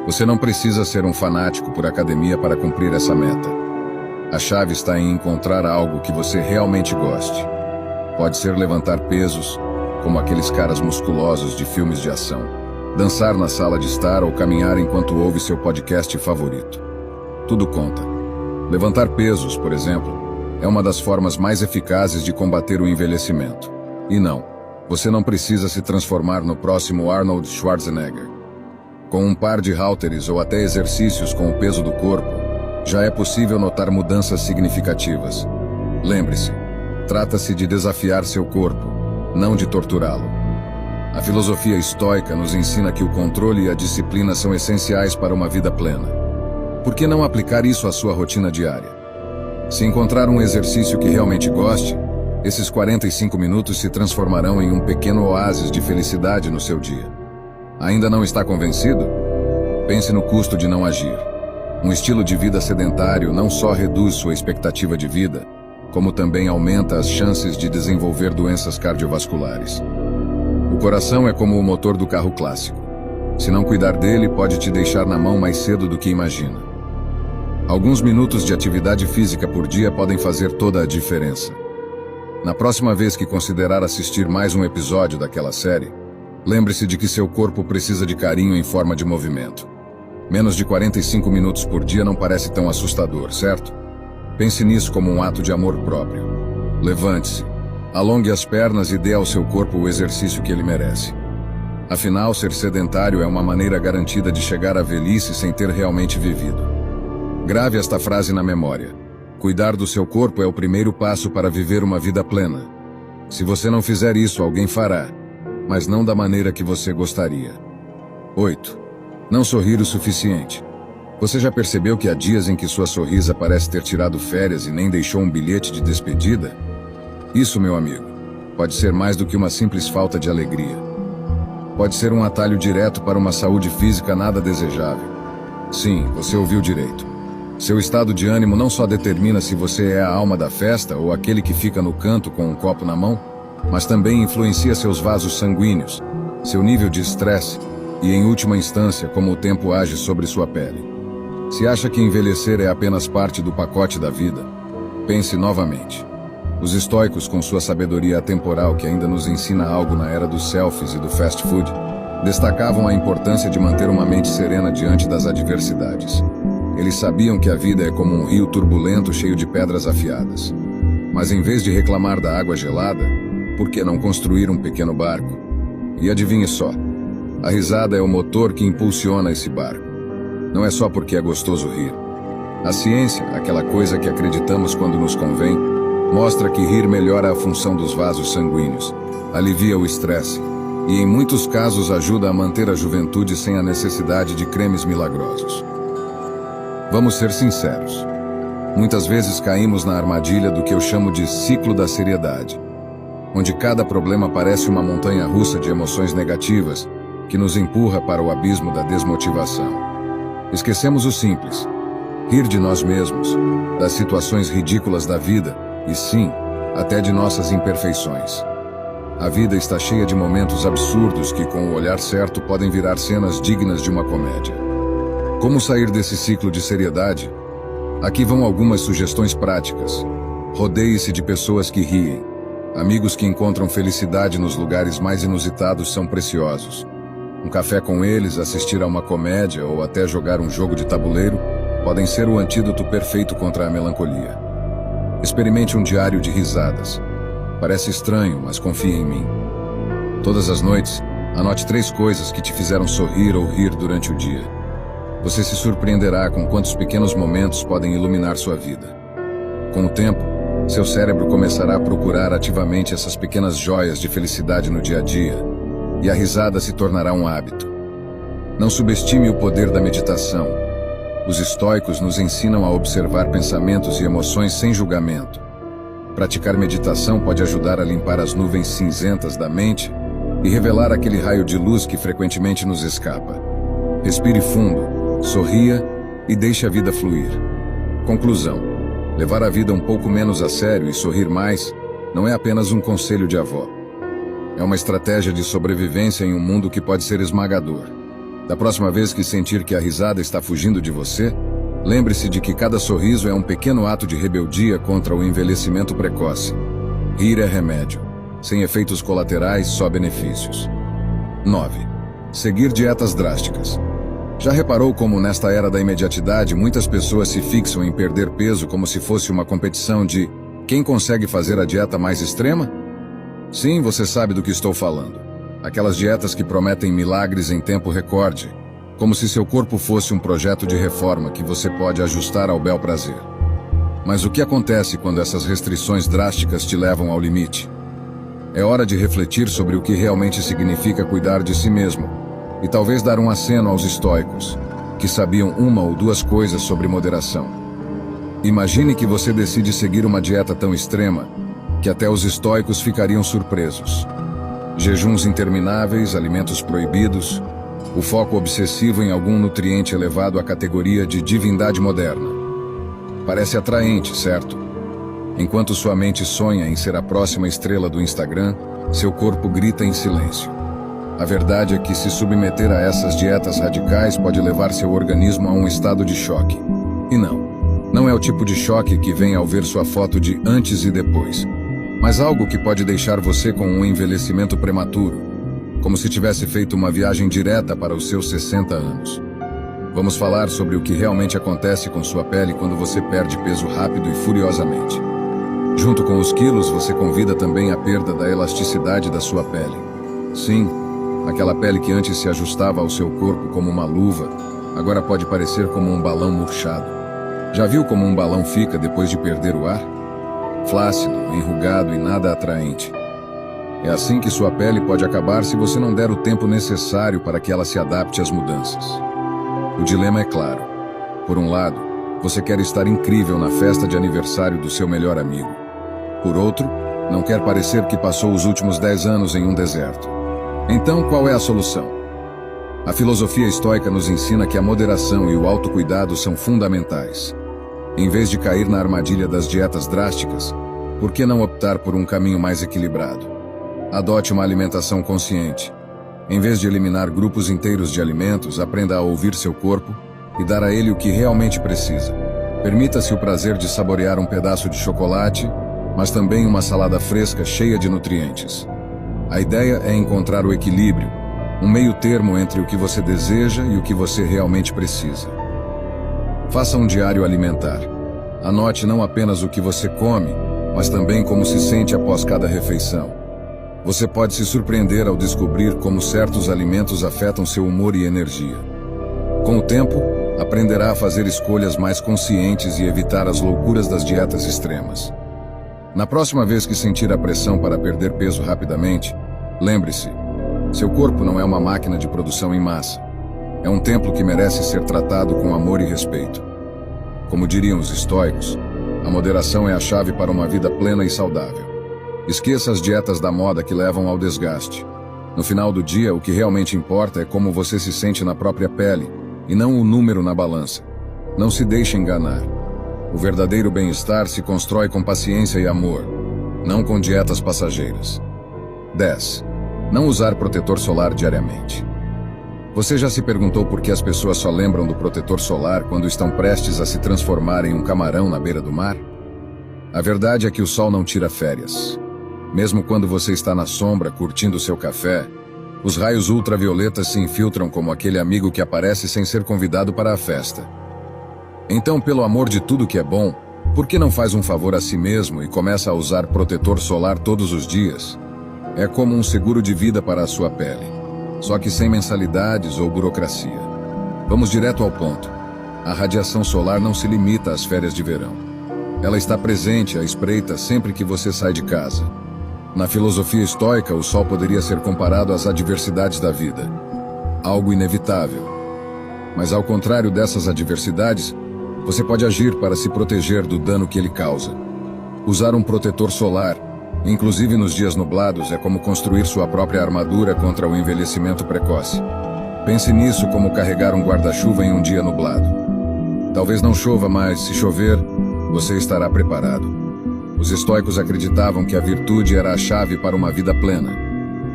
Você não precisa ser um fanático por academia para cumprir essa meta. A chave está em encontrar algo que você realmente goste. Pode ser levantar pesos, como aqueles caras musculosos de filmes de ação, dançar na sala de estar ou caminhar enquanto ouve seu podcast favorito. Tudo conta. Levantar pesos, por exemplo, é uma das formas mais eficazes de combater o envelhecimento. E não, você não precisa se transformar no próximo Arnold Schwarzenegger. Com um par de halteres ou até exercícios com o peso do corpo, já é possível notar mudanças significativas. Lembre-se, trata-se de desafiar seu corpo, não de torturá-lo. A filosofia estoica nos ensina que o controle e a disciplina são essenciais para uma vida plena. Por que não aplicar isso à sua rotina diária? Se encontrar um exercício que realmente goste, esses 45 minutos se transformarão em um pequeno oásis de felicidade no seu dia. Ainda não está convencido? Pense no custo de não agir. Um estilo de vida sedentário não só reduz sua expectativa de vida, como também aumenta as chances de desenvolver doenças cardiovasculares. O coração é como o motor do carro clássico. Se não cuidar dele, pode te deixar na mão mais cedo do que imagina. Alguns minutos de atividade física por dia podem fazer toda a diferença. Na próxima vez que considerar assistir mais um episódio daquela série, lembre-se de que seu corpo precisa de carinho em forma de movimento. Menos de 45 minutos por dia não parece tão assustador, certo? Pense nisso como um ato de amor próprio. Levante-se, alongue as pernas e dê ao seu corpo o exercício que ele merece. Afinal, ser sedentário é uma maneira garantida de chegar à velhice sem ter realmente vivido. Grave esta frase na memória. Cuidar do seu corpo é o primeiro passo para viver uma vida plena. Se você não fizer isso, alguém fará, mas não da maneira que você gostaria. 8. Não sorrir o suficiente. Você já percebeu que há dias em que sua sorrisa parece ter tirado férias e nem deixou um bilhete de despedida? Isso, meu amigo, pode ser mais do que uma simples falta de alegria. Pode ser um atalho direto para uma saúde física nada desejável. Sim, você ouviu direito. Seu estado de ânimo não só determina se você é a alma da festa ou aquele que fica no canto com um copo na mão, mas também influencia seus vasos sanguíneos, seu nível de estresse e, em última instância, como o tempo age sobre sua pele. Se acha que envelhecer é apenas parte do pacote da vida, pense novamente. Os estoicos, com sua sabedoria atemporal que ainda nos ensina algo na era dos selfies e do fast food, destacavam a importância de manter uma mente serena diante das adversidades. Eles sabiam que a vida é como um rio turbulento cheio de pedras afiadas. Mas em vez de reclamar da água gelada, por que não construir um pequeno barco? E adivinhe só, a risada é o motor que impulsiona esse barco. Não é só porque é gostoso rir. A ciência, aquela coisa que acreditamos quando nos convém, mostra que rir melhora a função dos vasos sanguíneos, alivia o estresse e, em muitos casos, ajuda a manter a juventude sem a necessidade de cremes milagrosos. Vamos ser sinceros. Muitas vezes caímos na armadilha do que eu chamo de ciclo da seriedade, onde cada problema parece uma montanha-russa de emoções negativas que nos empurra para o abismo da desmotivação. Esquecemos o simples: rir de nós mesmos, das situações ridículas da vida e, sim, até de nossas imperfeições. A vida está cheia de momentos absurdos que, com o olhar certo, podem virar cenas dignas de uma comédia. Como sair desse ciclo de seriedade? Aqui vão algumas sugestões práticas. Rodeie-se de pessoas que riem. Amigos que encontram felicidade nos lugares mais inusitados são preciosos. Um café com eles, assistir a uma comédia ou até jogar um jogo de tabuleiro podem ser o antídoto perfeito contra a melancolia. Experimente um diário de risadas. Parece estranho, mas confie em mim. Todas as noites, anote 3 coisas que te fizeram sorrir ou rir durante o dia. Você se surpreenderá com quantos pequenos momentos podem iluminar sua vida. Com o tempo, seu cérebro começará a procurar ativamente essas pequenas joias de felicidade no dia a dia, e a risada se tornará um hábito. Não subestime o poder da meditação. Os estoicos nos ensinam a observar pensamentos e emoções sem julgamento. Praticar meditação pode ajudar a limpar as nuvens cinzentas da mente e revelar aquele raio de luz que frequentemente nos escapa. Respire fundo sorria e deixe a vida fluir. Conclusão: levar a vida um pouco menos a sério e sorrir mais não é apenas um conselho de avó. É uma estratégia de sobrevivência em um mundo que pode ser esmagador. Da próxima vez que sentir que a risada está fugindo de você, lembre-se de que cada sorriso é um pequeno ato de rebeldia contra o envelhecimento precoce. Rir é remédio. Sem efeitos colaterais, só benefícios. 9. Seguir dietas drásticas. Já reparou como nesta era da imediatidade muitas pessoas se fixam em perder peso como se fosse uma competição de quem consegue fazer a dieta mais extrema? Sim, você sabe do que estou falando. Aquelas dietas que prometem milagres em tempo recorde, como se seu corpo fosse um projeto de reforma que você pode ajustar ao bel prazer. Mas o que acontece quando essas restrições drásticas te levam ao limite? É hora de refletir sobre o que realmente significa cuidar de si mesmo, e talvez dar um aceno aos estoicos, que sabiam uma ou duas coisas sobre moderação. Imagine que você decide seguir uma dieta tão extrema que até os estoicos ficariam surpresos. Jejuns intermináveis, alimentos proibidos, o foco obsessivo em algum nutriente elevado à categoria de divindade moderna. Parece atraente, certo? Enquanto sua mente sonha em ser a próxima estrela do Instagram, seu corpo grita em silêncio. A verdade é que se submeter a essas dietas radicais pode levar seu organismo a um estado de choque. E não é o tipo de choque que vem ao ver sua foto de antes e depois, mas algo que pode deixar você com um envelhecimento prematuro, como se tivesse feito uma viagem direta para os seus 60 anos. Vamos falar sobre o que realmente acontece com sua pele quando você perde peso rápido e furiosamente. Junto com os quilos, você convida também a perda da elasticidade da sua pele. Sim, aquela pele que antes se ajustava ao seu corpo como uma luva, agora pode parecer como um balão murchado. Já viu como um balão fica depois de perder o ar? Flácido, enrugado e nada atraente. É assim que sua pele pode acabar se você não der o tempo necessário para que ela se adapte às mudanças. O dilema é claro. Por um lado, você quer estar incrível na festa de aniversário do seu melhor amigo. Por outro, não quer parecer que passou os últimos 10 anos em um deserto. Então, qual é a solução? A filosofia estoica nos ensina que a moderação e o autocuidado são fundamentais. Em vez de cair na armadilha das dietas drásticas, por que não optar por um caminho mais equilibrado? Adote uma alimentação consciente. Em vez de eliminar grupos inteiros de alimentos, aprenda a ouvir seu corpo e dar a ele o que realmente precisa. Permita-se o prazer de saborear um pedaço de chocolate, mas também uma salada fresca cheia de nutrientes. A ideia é encontrar o equilíbrio, um meio termo entre o que você deseja e o que você realmente precisa. Faça um diário alimentar. Anote não apenas o que você come, mas também como se sente após cada refeição. Você pode se surpreender ao descobrir como certos alimentos afetam seu humor e energia. Com o tempo, aprenderá a fazer escolhas mais conscientes e evitar as loucuras das dietas extremas. Na próxima vez que sentir a pressão para perder peso rapidamente, lembre-se, seu corpo não é uma máquina de produção em massa. É um templo que merece ser tratado com amor e respeito. Como diriam os estoicos, a moderação é a chave para uma vida plena e saudável. Esqueça as dietas da moda que levam ao desgaste. No final do dia, o que realmente importa é como você se sente na própria pele, e não o número na balança. Não se deixe enganar. O verdadeiro bem-estar se constrói com paciência e amor, não com dietas passageiras. 10. Não usar protetor solar diariamente. Você já se perguntou por que as pessoas só lembram do protetor solar quando estão prestes a se transformar em um camarão na beira do mar? A verdade é que o sol não tira férias. Mesmo quando você está na sombra curtindo seu café, os raios ultravioletas se infiltram como aquele amigo que aparece sem ser convidado para a festa. Então, pelo amor de tudo que é bom, por que não faz um favor a si mesmo e começa a usar protetor solar todos os dias? É como um seguro de vida para a sua pele, só que sem mensalidades ou burocracia. Vamos direto ao ponto. A radiação solar não se limita às férias de verão. Ela está presente à espreita sempre que você sai de casa. Na filosofia estoica, o sol poderia ser comparado às adversidades da vida, algo inevitável. Mas ao contrário dessas adversidades, você pode agir para se proteger do dano que ele causa. Usar um protetor solar, inclusive nos dias nublados, é como construir sua própria armadura contra o envelhecimento precoce. Pense nisso como carregar um guarda-chuva em um dia nublado. Talvez não chova, mas se chover, você estará preparado. Os estoicos acreditavam que a virtude era a chave para uma vida plena.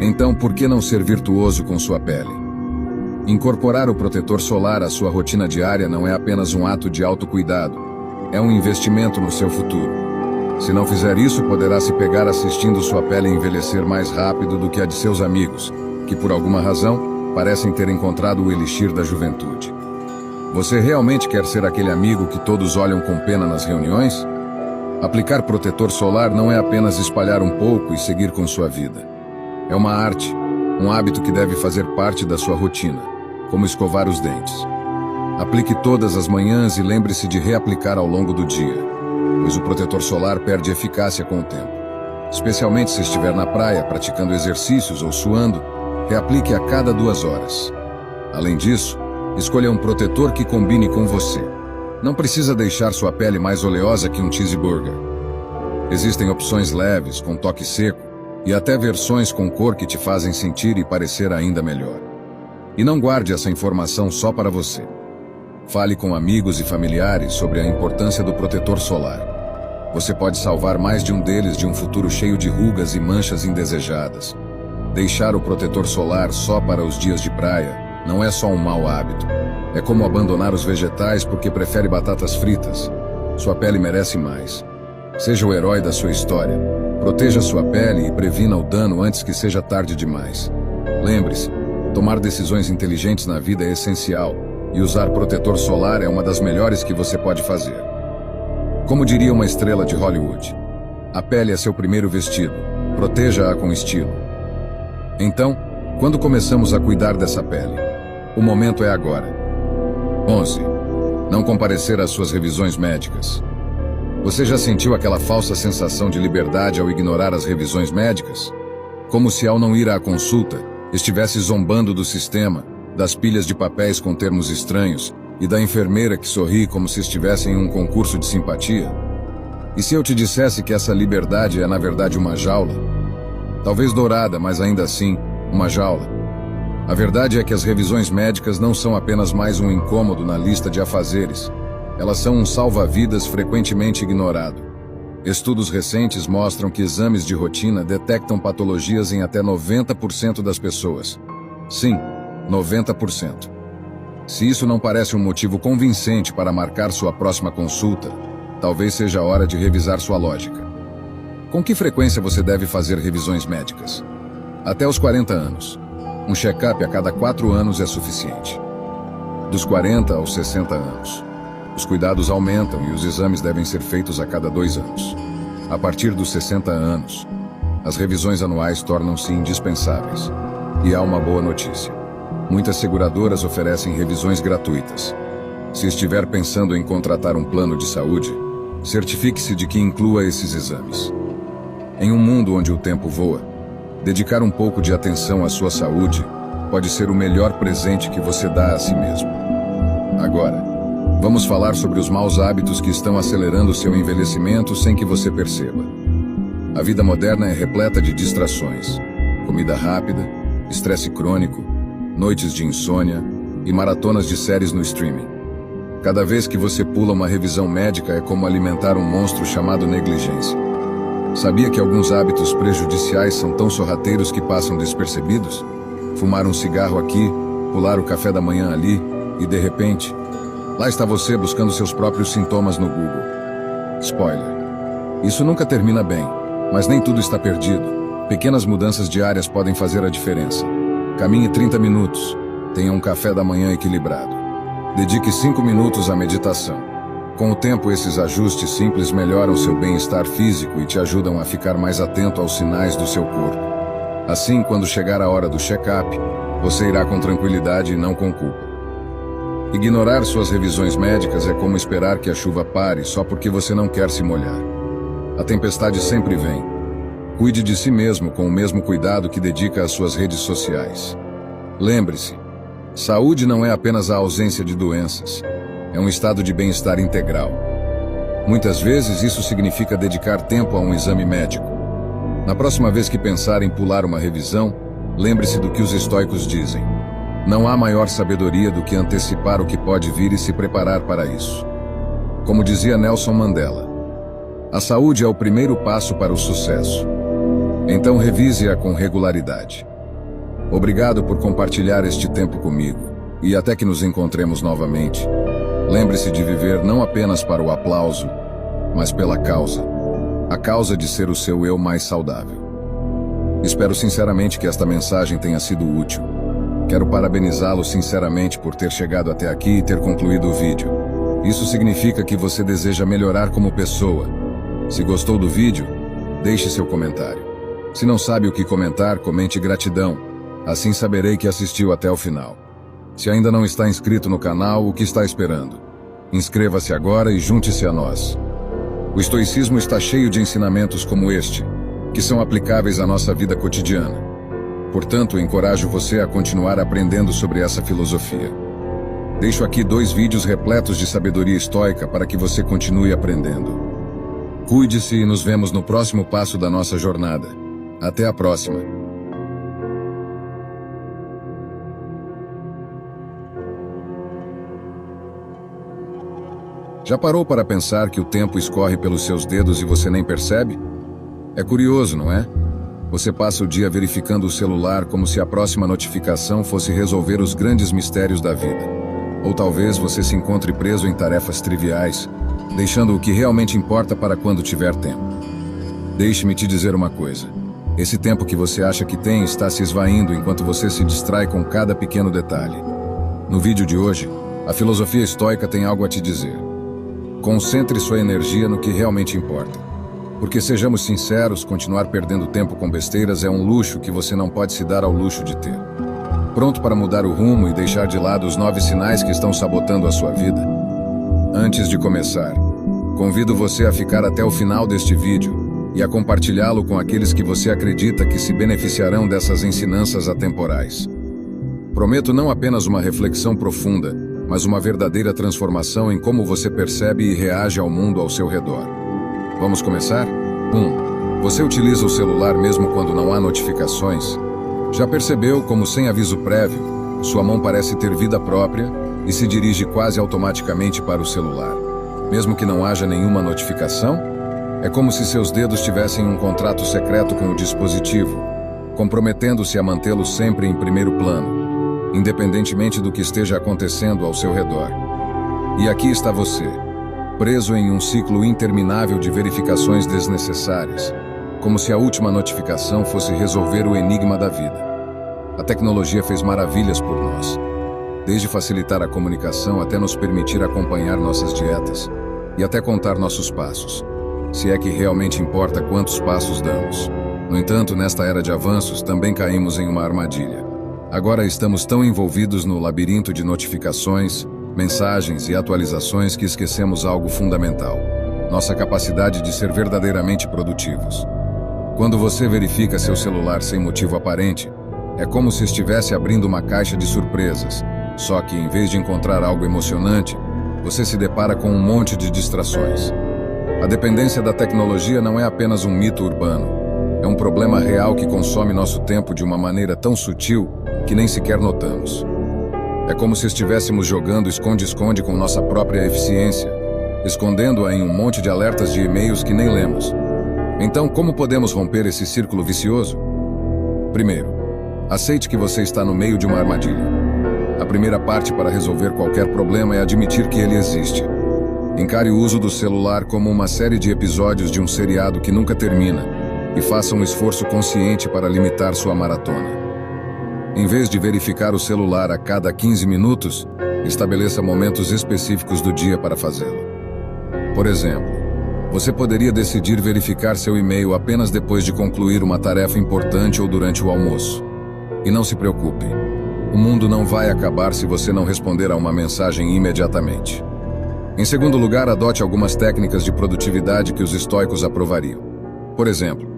Então, por que não ser virtuoso com sua pele? Incorporar o protetor solar à sua rotina diária não é apenas um ato de autocuidado, é um investimento no seu futuro. Se não fizer isso, poderá se pegar assistindo sua pele envelhecer mais rápido do que a de seus amigos, que por alguma razão parecem ter encontrado o elixir da juventude. Você realmente quer ser aquele amigo que todos olham com pena nas reuniões? Aplicar protetor solar não é apenas espalhar um pouco e seguir com sua vida. É uma arte, um hábito que deve fazer parte da sua rotina, como escovar os dentes. Aplique todas as manhãs e lembre-se de reaplicar ao longo do dia, pois o protetor solar perde eficácia com o tempo. Especialmente se estiver na praia praticando exercícios ou suando, reaplique a cada 2 horas. Além disso, escolha um protetor que combine com você. Não precisa deixar sua pele mais oleosa que um cheeseburger. Existem opções leves, com toque seco, e até versões com cor que te fazem sentir e parecer ainda melhor. E não guarde essa informação só para você. Fale com amigos e familiares sobre a importância do protetor solar. Você pode salvar mais de um deles de um futuro cheio de rugas e manchas indesejadas. Deixar o protetor solar só para os dias de praia não é só um mau hábito. É como abandonar os vegetais porque prefere batatas fritas. Sua pele merece mais. Seja o herói da sua história. Proteja sua pele e previna o dano antes que seja tarde demais. Lembre-se, tomar decisões inteligentes na vida é essencial, e usar protetor solar é uma das melhores que você pode fazer. Como diria uma estrela de Hollywood, a pele é seu primeiro vestido. Proteja-a com estilo. Então, quando começamos a cuidar dessa pele? O momento é agora. 11. Não comparecer às suas revisões médicas. Você já sentiu aquela falsa sensação de liberdade ao ignorar as revisões médicas? Como se ao não ir à consulta, estivesse zombando do sistema, das pilhas de papéis com termos estranhos e da enfermeira que sorri como se estivesse em um concurso de simpatia? E se eu te dissesse que essa liberdade é na verdade uma jaula? Talvez dourada, mas ainda assim, uma jaula. A verdade é que as revisões médicas não são apenas mais um incômodo na lista de afazeres. Elas são um salva-vidas frequentemente ignorado. Estudos recentes mostram que exames de rotina detectam patologias em até 90% das pessoas. Sim, 90%. Se isso não parece um motivo convincente para marcar sua próxima consulta, talvez seja a hora de revisar sua lógica. Com que frequência você deve fazer revisões médicas? Até os 40 anos. Um check-up a cada 4 anos é suficiente. Dos 40 aos 60 anos. Os cuidados aumentam e os exames devem ser feitos a cada 2 anos. A partir dos 60 anos, as revisões anuais tornam-se indispensáveis. E há uma boa notícia. Muitas seguradoras oferecem revisões gratuitas. Se estiver pensando em contratar um plano de saúde, certifique-se de que inclua esses exames. Em um mundo onde o tempo voa, dedicar um pouco de atenção à sua saúde pode ser o melhor presente que você dá a si mesmo. Agora, vamos falar sobre os maus hábitos que estão acelerando seu envelhecimento sem que você perceba. A vida moderna é repleta de distrações, comida rápida, estresse crônico, noites de insônia e maratonas de séries no streaming. Cada vez que você pula uma revisão médica é como alimentar um monstro chamado negligência. Sabia que alguns hábitos prejudiciais são tão sorrateiros que passam despercebidos? Fumar um cigarro aqui, pular o café da manhã ali e, de repente, lá está você buscando seus próprios sintomas no Google. Spoiler. Isso nunca termina bem, mas nem tudo está perdido. Pequenas mudanças diárias podem fazer a diferença. Caminhe 30 minutos. Tenha um café da manhã equilibrado. Dedique 5 minutos à meditação. Com o tempo, esses ajustes simples melhoram seu bem-estar físico e te ajudam a ficar mais atento aos sinais do seu corpo. Assim, quando chegar a hora do check-up, você irá com tranquilidade e não com culpa. Ignorar suas revisões médicas é como esperar que a chuva pare só porque você não quer se molhar. A tempestade sempre vem. Cuide de si mesmo com o mesmo cuidado que dedica às suas redes sociais. Lembre-se, saúde não é apenas a ausência de doenças. É um estado de bem-estar integral. Muitas vezes isso significa dedicar tempo a um exame médico. Na próxima vez que pensar em pular uma revisão, lembre-se do que os estoicos dizem. Não há maior sabedoria do que antecipar o que pode vir e se preparar para isso. Como dizia Nelson Mandela, a saúde é o primeiro passo para o sucesso. Então revise-a com regularidade. Obrigado por compartilhar este tempo comigo, e até que nos encontremos novamente. Lembre-se de viver não apenas para o aplauso, mas pela causa. A causa de ser o seu eu mais saudável. Espero sinceramente que esta mensagem tenha sido útil. Quero parabenizá-lo sinceramente por ter chegado até aqui e ter concluído o vídeo. Isso significa que você deseja melhorar como pessoa. Se gostou do vídeo, deixe seu comentário. Se não sabe o que comentar, comente gratidão. Assim saberei que assistiu até o final. Se ainda não está inscrito no canal, o que está esperando? Inscreva-se agora e junte-se a nós. O estoicismo está cheio de ensinamentos como este, que são aplicáveis à nossa vida cotidiana. Portanto, encorajo você a continuar aprendendo sobre essa filosofia. Deixo aqui 2 vídeos repletos de sabedoria estoica para que você continue aprendendo. Cuide-se e nos vemos no próximo passo da nossa jornada. Até a próxima! Já parou para pensar que o tempo escorre pelos seus dedos e você nem percebe? É curioso, não é? Você passa o dia verificando o celular como se a próxima notificação fosse resolver os grandes mistérios da vida. Ou talvez você se encontre preso em tarefas triviais, deixando o que realmente importa para quando tiver tempo. Deixe-me te dizer uma coisa. Esse tempo que você acha que tem está se esvaindo enquanto você se distrai com cada pequeno detalhe. No vídeo de hoje, a filosofia estoica tem algo a te dizer. Concentre sua energia no que realmente importa. Porque, sejamos sinceros, continuar perdendo tempo com besteiras é um luxo que você não pode se dar ao luxo de ter. Pronto para mudar o rumo e deixar de lado os 9 sinais que estão sabotando a sua vida? Antes de começar, convido você a ficar até o final deste vídeo e a compartilhá-lo com aqueles que você acredita que se beneficiarão dessas ensinanças atemporais. Prometo não apenas uma reflexão profunda, mas uma verdadeira transformação em como você percebe e reage ao mundo ao seu redor. Vamos começar? 1. Você utiliza o celular mesmo quando não há notificações? Já percebeu como, sem aviso prévio, sua mão parece ter vida própria e se dirige quase automaticamente para o celular, mesmo que não haja nenhuma notificação? É como se seus dedos tivessem um contrato secreto com o dispositivo, comprometendo-se a mantê-lo sempre em primeiro plano, independentemente do que esteja acontecendo ao seu redor. E aqui está você, preso em um ciclo interminável de verificações desnecessárias, como se a última notificação fosse resolver o enigma da vida. A tecnologia fez maravilhas por nós, desde facilitar a comunicação até nos permitir acompanhar nossas dietas e até contar nossos passos, se é que realmente importa quantos passos damos. No entanto, nesta era de avanços, também caímos em uma armadilha. Agora estamos tão envolvidos no labirinto de notificações, mensagens e atualizações que esquecemos algo fundamental: nossa capacidade de ser verdadeiramente produtivos. Quando você verifica seu celular sem motivo aparente, é como se estivesse abrindo uma caixa de surpresas, só que em vez de encontrar algo emocionante, você se depara com um monte de distrações. A dependência da tecnologia não é apenas um mito urbano, é um problema real que consome nosso tempo de uma maneira tão sutil que nem sequer notamos. É como se estivéssemos jogando esconde-esconde com nossa própria eficiência, escondendo-a em um monte de alertas de e-mails que nem lemos. Então, como podemos romper esse círculo vicioso? Primeiro, aceite que você está no meio de uma armadilha. A primeira parte para resolver qualquer problema é admitir que ele existe. Encare o uso do celular como uma série de episódios de um seriado que nunca termina e faça um esforço consciente para limitar sua maratona. Em vez de verificar o celular a cada 15 minutos, estabeleça momentos específicos do dia para fazê-lo. Por exemplo, você poderia decidir verificar seu e-mail apenas depois de concluir uma tarefa importante ou durante o almoço. E não se preocupe, o mundo não vai acabar se você não responder a uma mensagem imediatamente. Em segundo lugar, adote algumas técnicas de produtividade que os estoicos aprovariam. Por exemplo,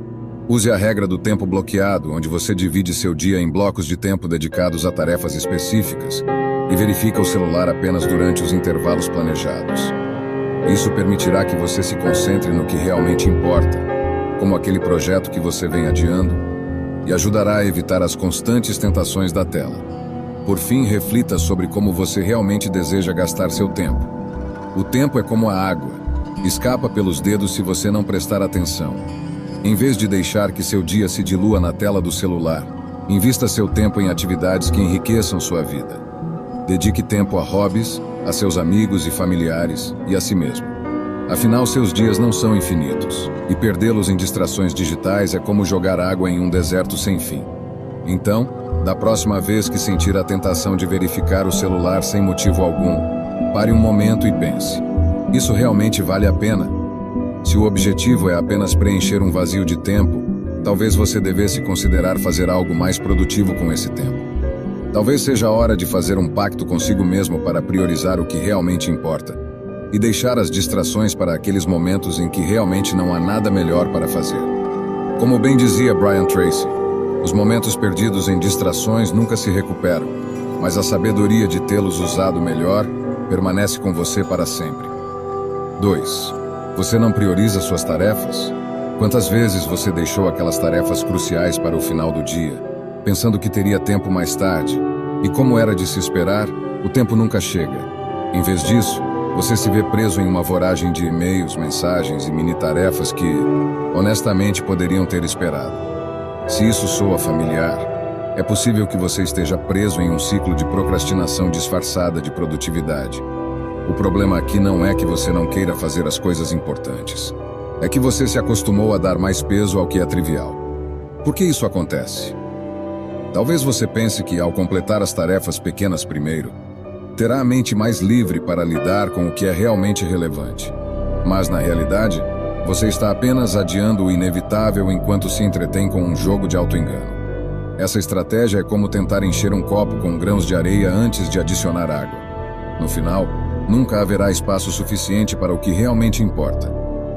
use a regra do tempo bloqueado, onde você divide seu dia em blocos de tempo dedicados a tarefas específicas e verifica o celular apenas durante os intervalos planejados. Isso permitirá que você se concentre no que realmente importa, como aquele projeto que você vem adiando, e ajudará a evitar as constantes tentações da tela. Por fim, reflita sobre como você realmente deseja gastar seu tempo. O tempo é como a água. Escapa pelos dedos se você não prestar atenção. Em vez de deixar que seu dia se dilua na tela do celular, invista seu tempo em atividades que enriqueçam sua vida. Dedique tempo a hobbies, a seus amigos e familiares e a si mesmo. Afinal, seus dias não são infinitos, e perdê-los em distrações digitais é como jogar água em um deserto sem fim. Então, da próxima vez que sentir a tentação de verificar o celular sem motivo algum, pare um momento e pense: isso realmente vale a pena? Se o objetivo é apenas preencher um vazio de tempo, talvez você devesse considerar fazer algo mais produtivo com esse tempo. Talvez seja a hora de fazer um pacto consigo mesmo para priorizar o que realmente importa e deixar as distrações para aqueles momentos em que realmente não há nada melhor para fazer. Como bem dizia Brian Tracy, os momentos perdidos em distrações nunca se recuperam, mas a sabedoria de tê-los usado melhor permanece com você para sempre. 2. Você não prioriza suas tarefas? Quantas vezes você deixou aquelas tarefas cruciais para o final do dia, pensando que teria tempo mais tarde? E como era de se esperar, o tempo nunca chega. Em vez disso, você se vê preso em uma voragem de e-mails, mensagens e mini-tarefas que, honestamente, poderiam ter esperado. Se isso soa familiar, é possível que você esteja preso em um ciclo de procrastinação disfarçada de produtividade. O problema aqui não é que você não queira fazer as coisas importantes. É que você se acostumou a dar mais peso ao que é trivial. Por que isso acontece? Talvez você pense que, ao completar as tarefas pequenas primeiro, terá a mente mais livre para lidar com o que é realmente relevante. Mas, na realidade, você está apenas adiando o inevitável enquanto se entretém com um jogo de auto-engano. Essa estratégia é como tentar encher um copo com grãos de areia antes de adicionar água. No final, nunca haverá espaço suficiente para o que realmente importa.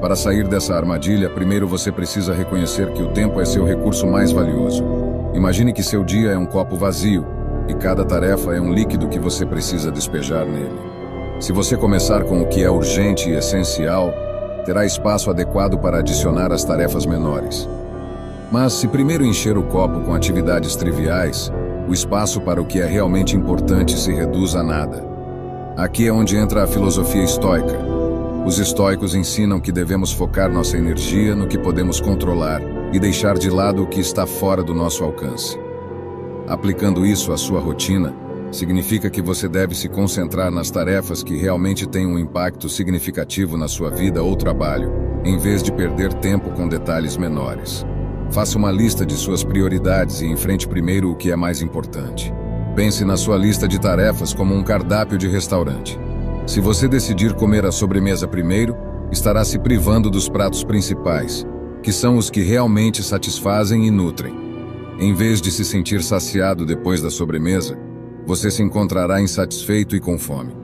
Para sair dessa armadilha, primeiro você precisa reconhecer que o tempo é seu recurso mais valioso. Imagine que seu dia é um copo vazio, e cada tarefa é um líquido que você precisa despejar nele. Se você começar com o que é urgente e essencial, terá espaço adequado para adicionar as tarefas menores. Mas se primeiro encher o copo com atividades triviais, o espaço para o que é realmente importante se reduz a nada. Aqui é onde entra a filosofia estoica. Os estoicos ensinam que devemos focar nossa energia no que podemos controlar e deixar de lado o que está fora do nosso alcance. Aplicando isso à sua rotina, significa que você deve se concentrar nas tarefas que realmente têm um impacto significativo na sua vida ou trabalho, em vez de perder tempo com detalhes menores. Faça uma lista de suas prioridades e enfrente primeiro o que é mais importante. Pense na sua lista de tarefas como um cardápio de restaurante. Se você decidir comer a sobremesa primeiro, estará se privando dos pratos principais, que são os que realmente satisfazem e nutrem. Em vez de se sentir saciado depois da sobremesa, você se encontrará insatisfeito e com fome.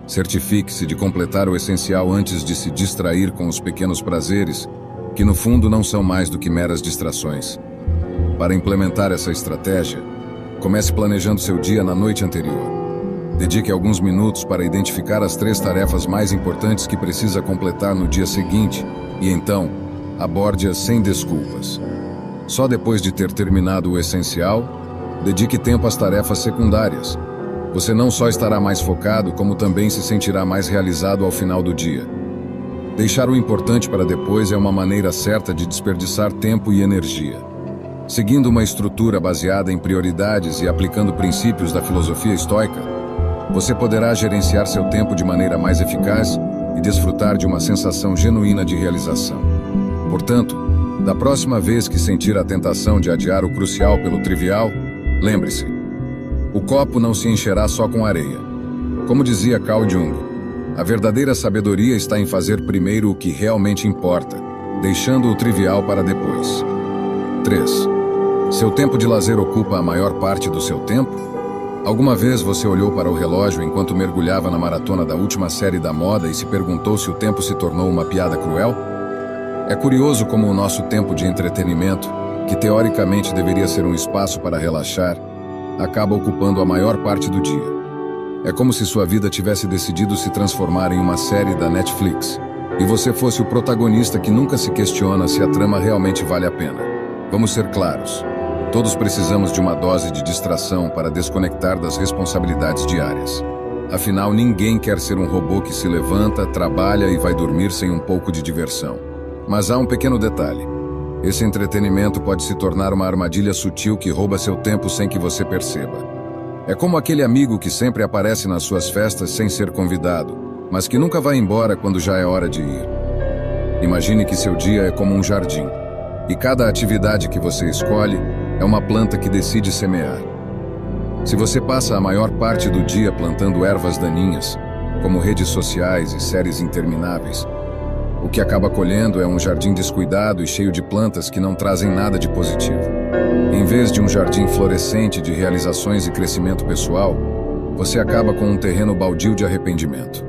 Certifique-se de completar o essencial antes de se distrair com os pequenos prazeres, que no fundo não são mais do que meras distrações. Para implementar essa estratégia, comece planejando seu dia na noite anterior. Dedique alguns minutos para identificar as 3 tarefas mais importantes que precisa completar no dia seguinte e então, aborde-as sem desculpas. Só depois de ter terminado o essencial, dedique tempo às tarefas secundárias. Você não só estará mais focado, como também se sentirá mais realizado ao final do dia. Deixar o importante para depois é uma maneira certa de desperdiçar tempo e energia. Seguindo uma estrutura baseada em prioridades e aplicando princípios da filosofia estoica, você poderá gerenciar seu tempo de maneira mais eficaz e desfrutar de uma sensação genuína de realização. Portanto, da próxima vez que sentir a tentação de adiar o crucial pelo trivial, lembre-se, o copo não se encherá só com areia. Como dizia Carl Jung, a verdadeira sabedoria está em fazer primeiro o que realmente importa, deixando o trivial para depois. 3. Seu tempo de lazer ocupa a maior parte do seu tempo? Alguma vez você olhou para o relógio enquanto mergulhava na maratona da última série da moda e se perguntou se o tempo se tornou uma piada cruel? É curioso como o nosso tempo de entretenimento, que teoricamente deveria ser um espaço para relaxar, acaba ocupando a maior parte do dia. É como se sua vida tivesse decidido se transformar em uma série da Netflix, e você fosse o protagonista que nunca se questiona se a trama realmente vale a pena. Vamos ser claros. Todos precisamos de uma dose de distração para desconectar das responsabilidades diárias. Afinal, ninguém quer ser um robô que se levanta, trabalha e vai dormir sem um pouco de diversão. Mas há um pequeno detalhe. Esse entretenimento pode se tornar uma armadilha sutil que rouba seu tempo sem que você perceba. É como aquele amigo que sempre aparece nas suas festas sem ser convidado, mas que nunca vai embora quando já é hora de ir. Imagine que seu dia é como um jardim, e cada atividade que você escolhe é uma planta que decide semear. Se você passa a maior parte do dia plantando ervas daninhas, como redes sociais e séries intermináveis, o que acaba colhendo é um jardim descuidado e cheio de plantas que não trazem nada de positivo. Em vez de um jardim florescente de realizações e crescimento pessoal, você acaba com um terreno baldio de arrependimento.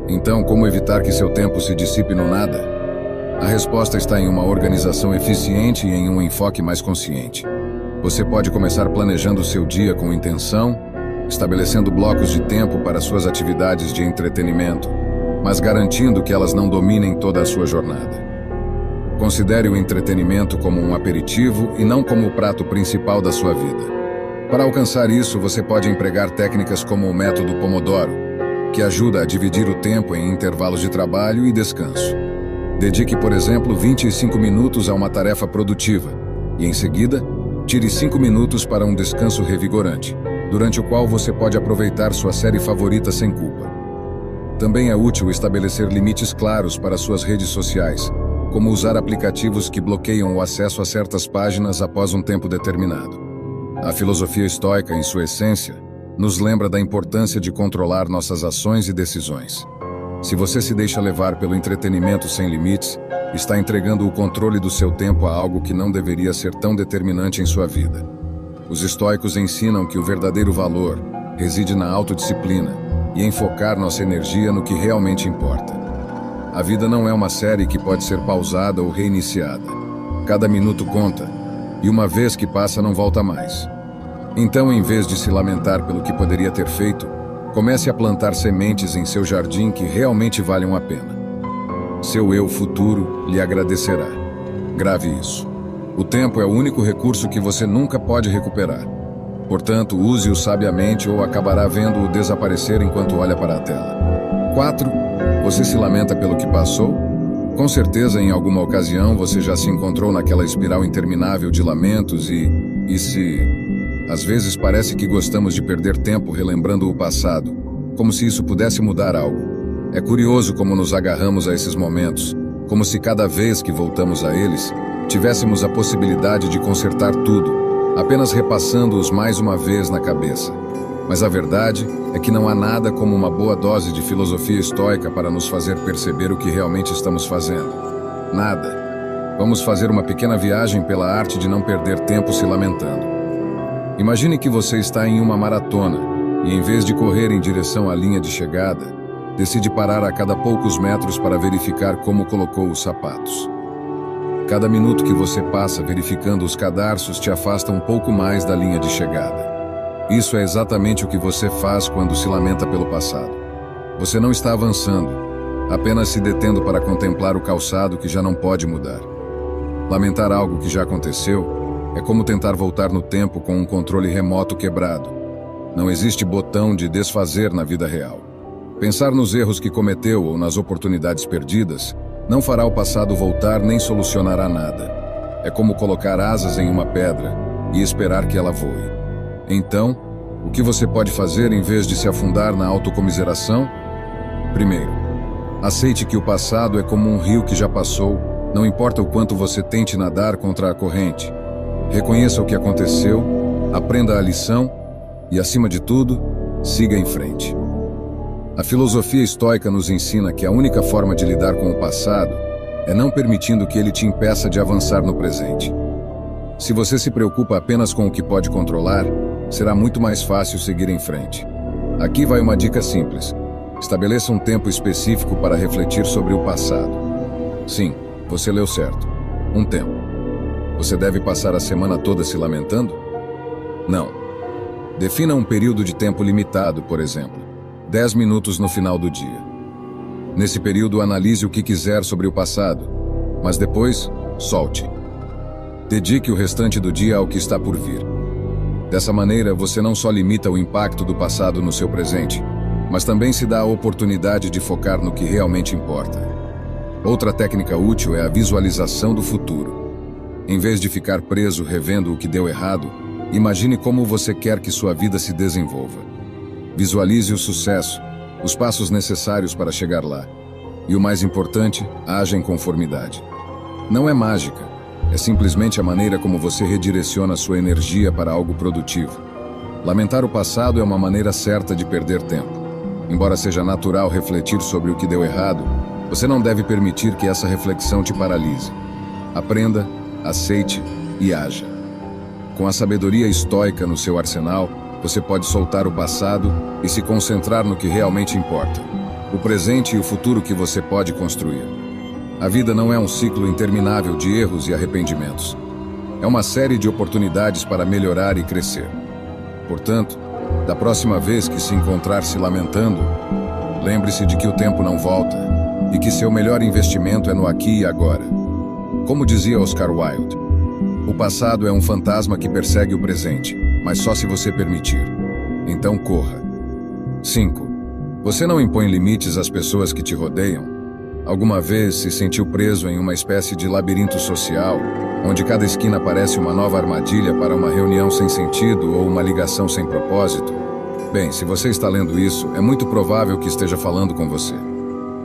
Então, como evitar que seu tempo se dissipe no nada? A resposta está em uma organização eficiente e em um enfoque mais consciente. Você pode começar planejando seu dia com intenção, estabelecendo blocos de tempo para suas atividades de entretenimento, mas garantindo que elas não dominem toda a sua jornada. Considere o entretenimento como um aperitivo e não como o prato principal da sua vida. Para alcançar isso, você pode empregar técnicas como o método Pomodoro, que ajuda a dividir o tempo em intervalos de trabalho e descanso. Dedique, por exemplo, 25 minutos a uma tarefa produtiva e, em seguida, tire 5 minutos para um descanso revigorante, durante o qual você pode aproveitar sua série favorita sem culpa. Também é útil estabelecer limites claros para suas redes sociais, como usar aplicativos que bloqueiam o acesso a certas páginas após um tempo determinado. A filosofia estoica, em sua essência, nos lembra da importância de controlar nossas ações e decisões. Se você se deixa levar pelo entretenimento sem limites, está entregando o controle do seu tempo a algo que não deveria ser tão determinante em sua vida. Os estoicos ensinam que o verdadeiro valor reside na autodisciplina e em focar nossa energia no que realmente importa. A vida não é uma série que pode ser pausada ou reiniciada. Cada minuto conta, e uma vez que passa não volta mais. Então, em vez de se lamentar pelo que poderia ter feito, comece a plantar sementes em seu jardim que realmente valham a pena. Seu eu futuro lhe agradecerá. Grave isso. O tempo é o único recurso que você nunca pode recuperar. Portanto, use-o sabiamente ou acabará vendo-o desaparecer enquanto olha para a tela. 4. Você se lamenta pelo que passou? Com certeza, em alguma ocasião, você já se encontrou naquela espiral interminável de lamentos às vezes parece que gostamos de perder tempo relembrando o passado, como se isso pudesse mudar algo. É curioso como nos agarramos a esses momentos, como se cada vez que voltamos a eles, tivéssemos a possibilidade de consertar tudo, apenas repassando-os mais uma vez na cabeça. Mas a verdade é que não há nada como uma boa dose de filosofia estoica para nos fazer perceber o que realmente estamos fazendo. Nada. Vamos fazer uma pequena viagem pela arte de não perder tempo se lamentando. Imagine que você está em uma maratona e, em vez de correr em direção à linha de chegada, decide parar a cada poucos metros para verificar como colocou os sapatos. Cada minuto que você passa verificando os cadarços te afasta um pouco mais da linha de chegada. Isso é exatamente o que você faz quando se lamenta pelo passado. Você não está avançando, apenas se detendo para contemplar o calçado que já não pode mudar. Lamentar algo que já aconteceu é como tentar voltar no tempo com um controle remoto quebrado. Não existe botão de desfazer na vida real. Pensar nos erros que cometeu ou nas oportunidades perdidas não fará o passado voltar nem solucionará nada. É como colocar asas em uma pedra e esperar que ela voe. Então, o que você pode fazer em vez de se afundar na autocomiseração? Primeiro, aceite que o passado é como um rio que já passou, não importa o quanto você tente nadar contra a corrente. Reconheça o que aconteceu, aprenda a lição e, acima de tudo, siga em frente. A filosofia estoica nos ensina que a única forma de lidar com o passado é não permitindo que ele te impeça de avançar no presente. Se você se preocupa apenas com o que pode controlar, será muito mais fácil seguir em frente. Aqui vai uma dica simples. Estabeleça um tempo específico para refletir sobre o passado. Sim, você leu certo. Um tempo. Você deve passar a semana toda se lamentando? Não. Defina um período de tempo limitado, por exemplo, 10 minutos no final do dia. Nesse período, analise o que quiser sobre o passado, mas depois, solte. Dedique o restante do dia ao que está por vir. Dessa maneira, você não só limita o impacto do passado no seu presente, mas também se dá a oportunidade de focar no que realmente importa. Outra técnica útil é a visualização do futuro. Em vez de ficar preso revendo o que deu errado, imagine como você quer que sua vida se desenvolva. Visualize o sucesso, os passos necessários para chegar lá. E o mais importante, haja em conformidade. Não é mágica, é simplesmente a maneira como você redireciona sua energia para algo produtivo. Lamentar o passado é uma maneira certa de perder tempo. Embora seja natural refletir sobre o que deu errado, você não deve permitir que essa reflexão te paralise. Aprenda, aceite e haja. Com a sabedoria estoica no seu arsenal, você pode soltar o passado e se concentrar no que realmente importa. O presente e o futuro que você pode construir. A vida não é um ciclo interminável de erros e arrependimentos. É uma série de oportunidades para melhorar e crescer. Portanto, da próxima vez que se encontrar se lamentando, lembre-se de que o tempo não volta e que seu melhor investimento é no aqui e agora. Como dizia Oscar Wilde, o passado é um fantasma que persegue o presente, mas só se você permitir. Então corra. 5. Você não impõe limites às pessoas que te rodeiam? Alguma vez se sentiu preso em uma espécie de labirinto social, onde cada esquina parece uma nova armadilha para uma reunião sem sentido ou uma ligação sem propósito? Bem, se você está lendo isso, é muito provável que esteja falando com você.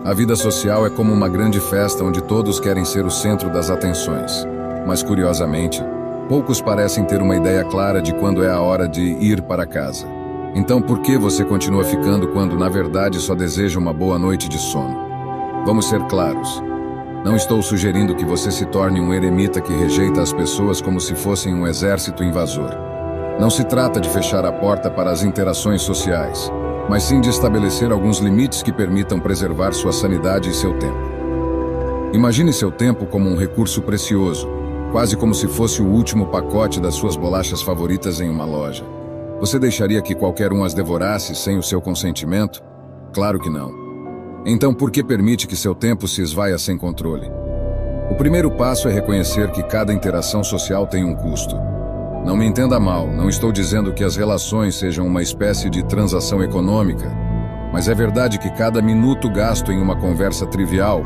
A vida social é como uma grande festa onde todos querem ser o centro das atenções. Mas, curiosamente, poucos parecem ter uma ideia clara de quando é a hora de ir para casa. Então, por que você continua ficando quando, na verdade, só deseja uma boa noite de sono? Vamos ser claros. Não estou sugerindo que você se torne um eremita que rejeita as pessoas como se fossem um exército invasor. Não se trata de fechar a porta para as interações sociais, mas sim de estabelecer alguns limites que permitam preservar sua sanidade e seu tempo. Imagine seu tempo como um recurso precioso, quase como se fosse o último pacote das suas bolachas favoritas em uma loja. Você deixaria que qualquer um as devorasse sem o seu consentimento? Claro que não. Então, por que permite que seu tempo se esvaia sem controle? O primeiro passo é reconhecer que cada interação social tem um custo. Não me entenda mal, não estou dizendo que as relações sejam uma espécie de transação econômica, mas é verdade que cada minuto gasto em uma conversa trivial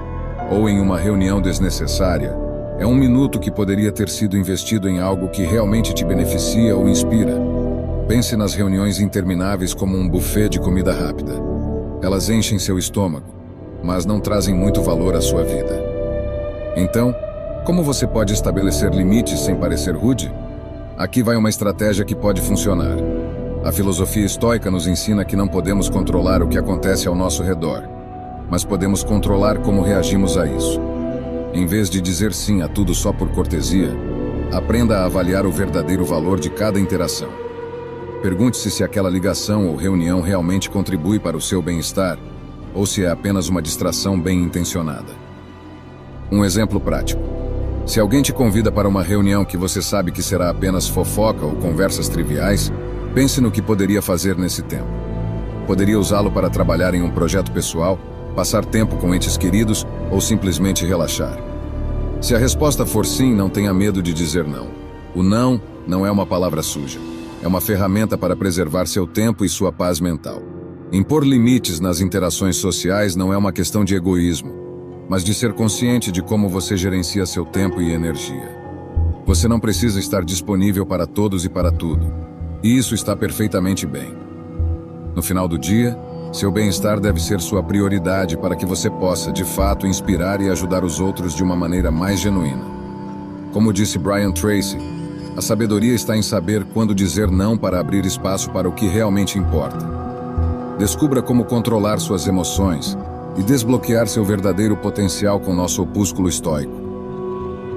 ou em uma reunião desnecessária é um minuto que poderia ter sido investido em algo que realmente te beneficia ou inspira. Pense nas reuniões intermináveis como um buffet de comida rápida. Elas enchem seu estômago, mas não trazem muito valor à sua vida. Então, como você pode estabelecer limites sem parecer rude? Aqui vai uma estratégia que pode funcionar. A filosofia estoica nos ensina que não podemos controlar o que acontece ao nosso redor, mas podemos controlar como reagimos a isso. Em vez de dizer sim a tudo só por cortesia, aprenda a avaliar o verdadeiro valor de cada interação. Pergunte-se se aquela ligação ou reunião realmente contribui para o seu bem-estar, ou se é apenas uma distração bem intencionada. Um exemplo prático. Se alguém te convida para uma reunião que você sabe que será apenas fofoca ou conversas triviais, pense no que poderia fazer nesse tempo. Poderia usá-lo para trabalhar em um projeto pessoal, passar tempo com entes queridos ou simplesmente relaxar. Se a resposta for sim, não tenha medo de dizer não. O não não é uma palavra suja. É uma ferramenta para preservar seu tempo e sua paz mental. Impor limites nas interações sociais não é uma questão de egoísmo, mas de ser consciente de como você gerencia seu tempo e energia. Você não precisa estar disponível para todos e para tudo, e isso está perfeitamente bem. No final do dia, seu bem-estar deve ser sua prioridade para que você possa, de fato, inspirar e ajudar os outros de uma maneira mais genuína. Como disse Brian Tracy, a sabedoria está em saber quando dizer não para abrir espaço para o que realmente importa. Descubra como controlar suas emoções e desbloquear seu verdadeiro potencial com nosso opúsculo estoico.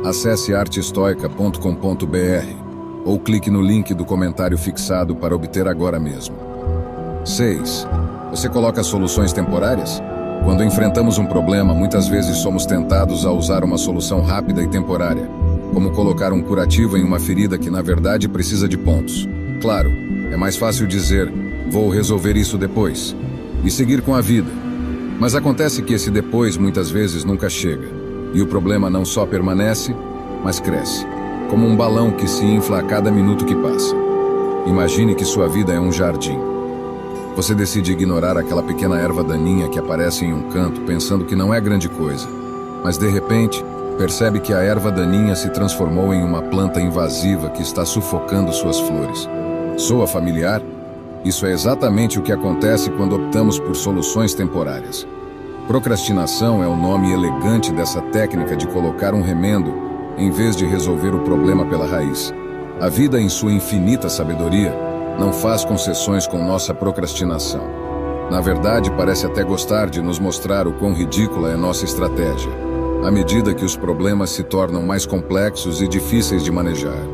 Acesse arteestoica.com.br ou clique no link do comentário fixado para obter agora mesmo. 6. Você coloca soluções temporárias? Quando enfrentamos um problema, muitas vezes somos tentados a usar uma solução rápida e temporária, como colocar um curativo em uma ferida que na verdade precisa de pontos. Claro, é mais fácil dizer, vou resolver isso depois, e seguir com a vida. Mas acontece que esse depois muitas vezes nunca chega, e o problema não só permanece, mas cresce. como um balão que se infla a cada minuto que passa. Imagine que sua vida é um jardim. Você decide ignorar aquela pequena erva daninha que aparece em um canto, pensando que não é grande coisa. Mas de repente, percebe que a erva daninha se transformou em uma planta invasiva que está sufocando suas flores. Soa familiar? Isso é exatamente o que acontece quando optamos por soluções temporárias. Procrastinação é o nome elegante dessa técnica de colocar um remendo em vez de resolver o problema pela raiz. A vida, em sua infinita sabedoria, não faz concessões com nossa procrastinação. Na verdade, parece até gostar de nos mostrar o quão ridícula é nossa estratégia, à medida que os problemas se tornam mais complexos e difíceis de manejar.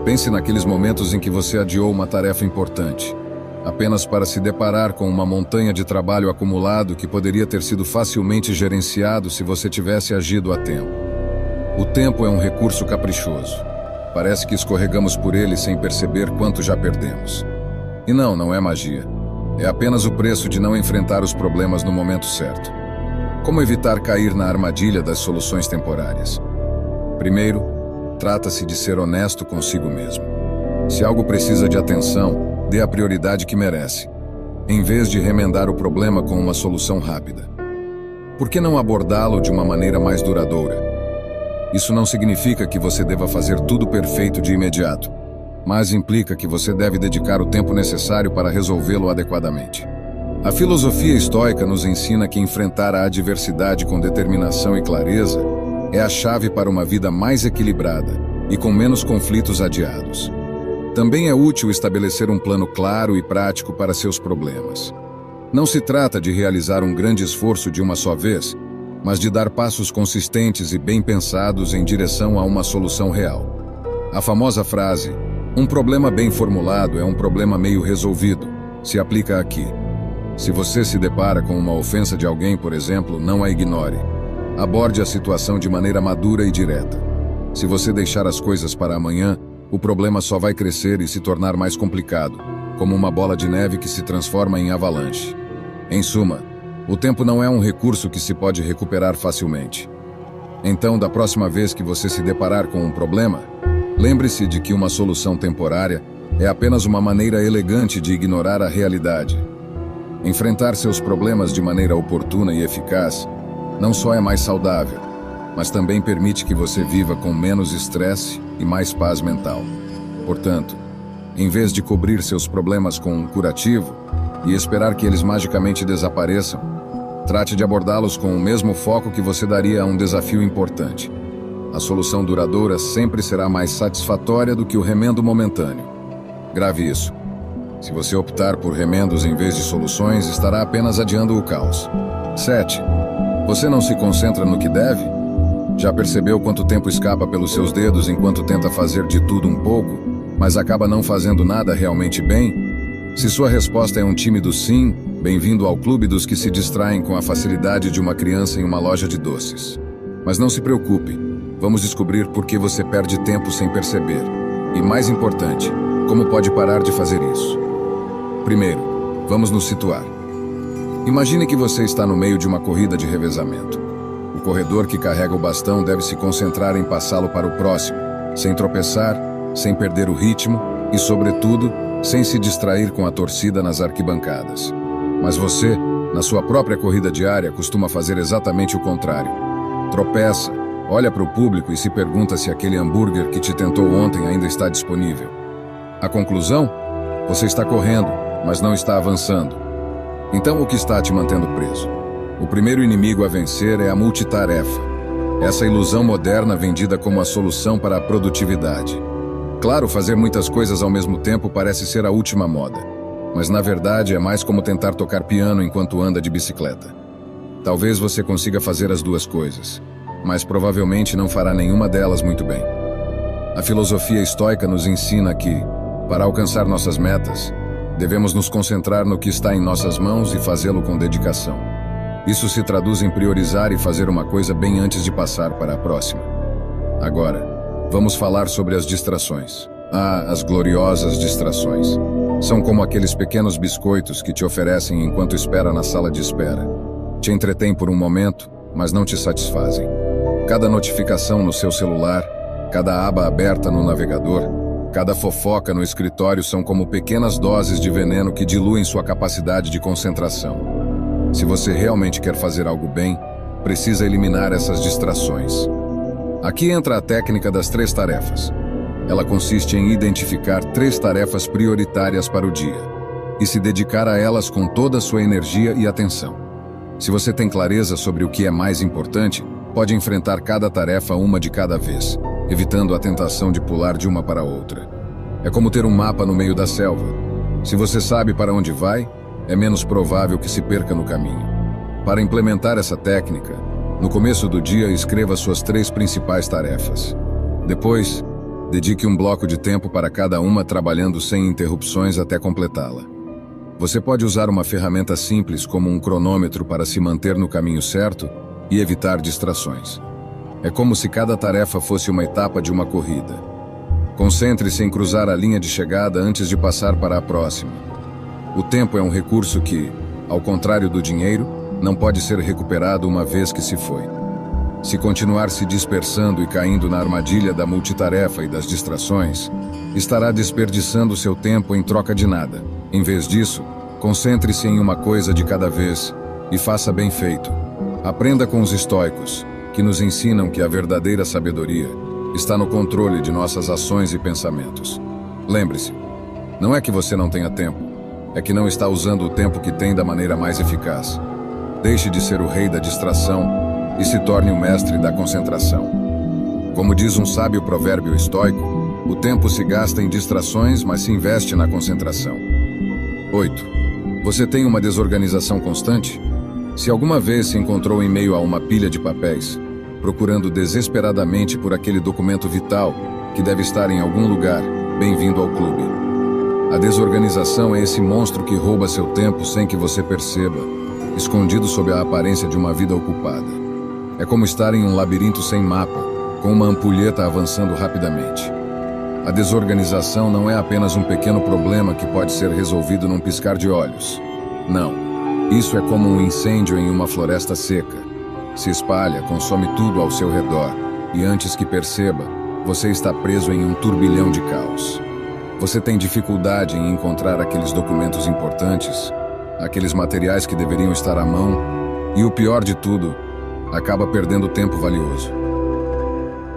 Pense naqueles momentos em que você adiou uma tarefa importante, apenas para se deparar com uma montanha de trabalho acumulado que poderia ter sido facilmente gerenciado se você tivesse agido a tempo. O tempo é um recurso caprichoso. Parece que escorregamos por ele sem perceber quanto já perdemos. E não é magia. É apenas o preço de não enfrentar os problemas no momento certo. Como evitar cair na armadilha das soluções temporárias? Primeiro, trata-se de ser honesto consigo mesmo. Se algo precisa de atenção, dê a prioridade que merece, em vez de remendar o problema com uma solução rápida. Por que não abordá-lo de uma maneira mais duradoura? Isso não significa que você deva fazer tudo perfeito de imediato, mas implica que você deve dedicar o tempo necessário para resolvê-lo adequadamente. A filosofia estoica nos ensina que enfrentar a adversidade com determinação e clareza é a chave para uma vida mais equilibrada e com menos conflitos adiados. Também é útil estabelecer um plano claro e prático para seus problemas. Não se trata de realizar um grande esforço de uma só vez, mas de dar passos consistentes e bem pensados em direção a uma solução real. A famosa frase, um problema bem formulado é um problema meio resolvido, se aplica aqui. Se você se depara com uma ofensa de alguém, por exemplo, não a ignore. Aborde a situação de maneira madura e direta. Se você deixar as coisas para amanhã, o problema só vai crescer e se tornar mais complicado, como uma bola de neve que se transforma em avalanche. Em suma, o tempo não é um recurso que se pode recuperar facilmente. Então, da próxima vez que você se deparar com um problema, lembre-se de que uma solução temporária é apenas uma maneira elegante de ignorar a realidade. Enfrentar seus problemas de maneira oportuna e eficaz não só é mais saudável, mas também permite que você viva com menos estresse e mais paz mental. Portanto, em vez de cobrir seus problemas com um curativo e esperar que eles magicamente desapareçam, trate de abordá-los com o mesmo foco que você daria a um desafio importante. A solução duradoura sempre será mais satisfatória do que o remendo momentâneo. Grave isso. Se você optar por remendos em vez de soluções, estará apenas adiando o caos. 7. Você não se concentra no que deve? Já percebeu quanto tempo escapa pelos seus dedos enquanto tenta fazer de tudo um pouco, mas acaba não fazendo nada realmente bem? Se sua resposta é um tímido sim, bem-vindo ao clube dos que se distraem com a facilidade de uma criança em uma loja de doces. Mas não se preocupe, vamos descobrir por que você perde tempo sem perceber. E mais importante, como pode parar de fazer isso. Primeiro, vamos nos situar. Imagine que você está no meio de uma corrida de revezamento. O corredor que carrega o bastão deve se concentrar em passá-lo para o próximo, sem tropeçar, sem perder o ritmo e, sobretudo, sem se distrair com a torcida nas arquibancadas. Mas você, na sua própria corrida diária, costuma fazer exatamente o contrário. Tropeça, olha para o público e se pergunta se aquele hambúrguer que te tentou ontem ainda está disponível. A conclusão? Você está correndo, mas não está avançando. Então o que está te mantendo preso? O primeiro inimigo a vencer é a multitarefa. Essa ilusão moderna vendida como a solução para a produtividade. Claro, fazer muitas coisas ao mesmo tempo parece ser a última moda, mas na verdade é mais como tentar tocar piano enquanto anda de bicicleta. Talvez você consiga fazer as duas coisas, mas provavelmente não fará nenhuma delas muito bem. A filosofia estoica nos ensina que, para alcançar nossas metas, devemos nos concentrar no que está em nossas mãos e fazê-lo com dedicação. Isso se traduz em priorizar e fazer uma coisa bem antes de passar para a próxima. Agora, vamos falar sobre as distrações. As gloriosas distrações. São como aqueles pequenos biscoitos que te oferecem enquanto espera na sala de espera. Te entretêm por um momento, mas não te satisfazem. Cada notificação no seu celular, Cada aba aberta no navegador, cada fofoca no escritório são como pequenas doses de veneno que diluem sua capacidade de concentração. Se você realmente quer fazer algo bem, precisa eliminar essas distrações. Aqui entra a técnica das 3 tarefas. Ela consiste em identificar 3 tarefas prioritárias para o dia e se dedicar a elas com toda a sua energia e atenção. Se você tem clareza sobre o que é mais importante, pode enfrentar cada tarefa uma de cada vez, evitando a tentação de pular de uma para outra. É como ter um mapa no meio da selva. Se você sabe para onde vai, é menos provável que se perca no caminho. Para implementar essa técnica, no começo do dia escreva suas 3 principais tarefas. Depois, dedique um bloco de tempo para cada uma, trabalhando sem interrupções até completá-la. Você pode usar uma ferramenta simples como um cronômetro para se manter no caminho certo e evitar distrações. É como se cada tarefa fosse uma etapa de uma corrida. Concentre-se em cruzar a linha de chegada antes de passar para a próxima. O tempo é um recurso que, ao contrário do dinheiro, não pode ser recuperado uma vez que se foi. Se continuar se dispersando e caindo na armadilha da multitarefa e das distrações, estará desperdiçando seu tempo em troca de nada. Em vez disso, concentre-se em uma coisa de cada vez e faça bem feito. Aprenda com os estoicos, que nos ensinam que a verdadeira sabedoria está no controle de nossas ações e pensamentos. Lembre-se, não é que você não tenha tempo, é que não está usando o tempo que tem da maneira mais eficaz. Deixe de ser o rei da distração e se torne o mestre da concentração. Como diz um sábio provérbio estoico, o tempo se gasta em distrações, mas se investe na concentração. 8. Você tem uma desorganização constante? Se alguma vez se encontrou em meio a uma pilha de papéis, procurando desesperadamente por aquele documento vital que deve estar em algum lugar, bem-vindo ao clube. A desorganização é esse monstro que rouba seu tempo sem que você perceba, escondido sob a aparência de uma vida ocupada. É como estar em um labirinto sem mapa, com uma ampulheta avançando rapidamente. A desorganização não é apenas um pequeno problema que pode ser resolvido num piscar de olhos. Não. Isso é como um incêndio em uma floresta seca. Se espalha, consome tudo ao seu redor, e antes que perceba, você está preso em um turbilhão de caos. Você tem dificuldade em encontrar aqueles documentos importantes, aqueles materiais que deveriam estar à mão, e o pior de tudo, acaba perdendo tempo valioso.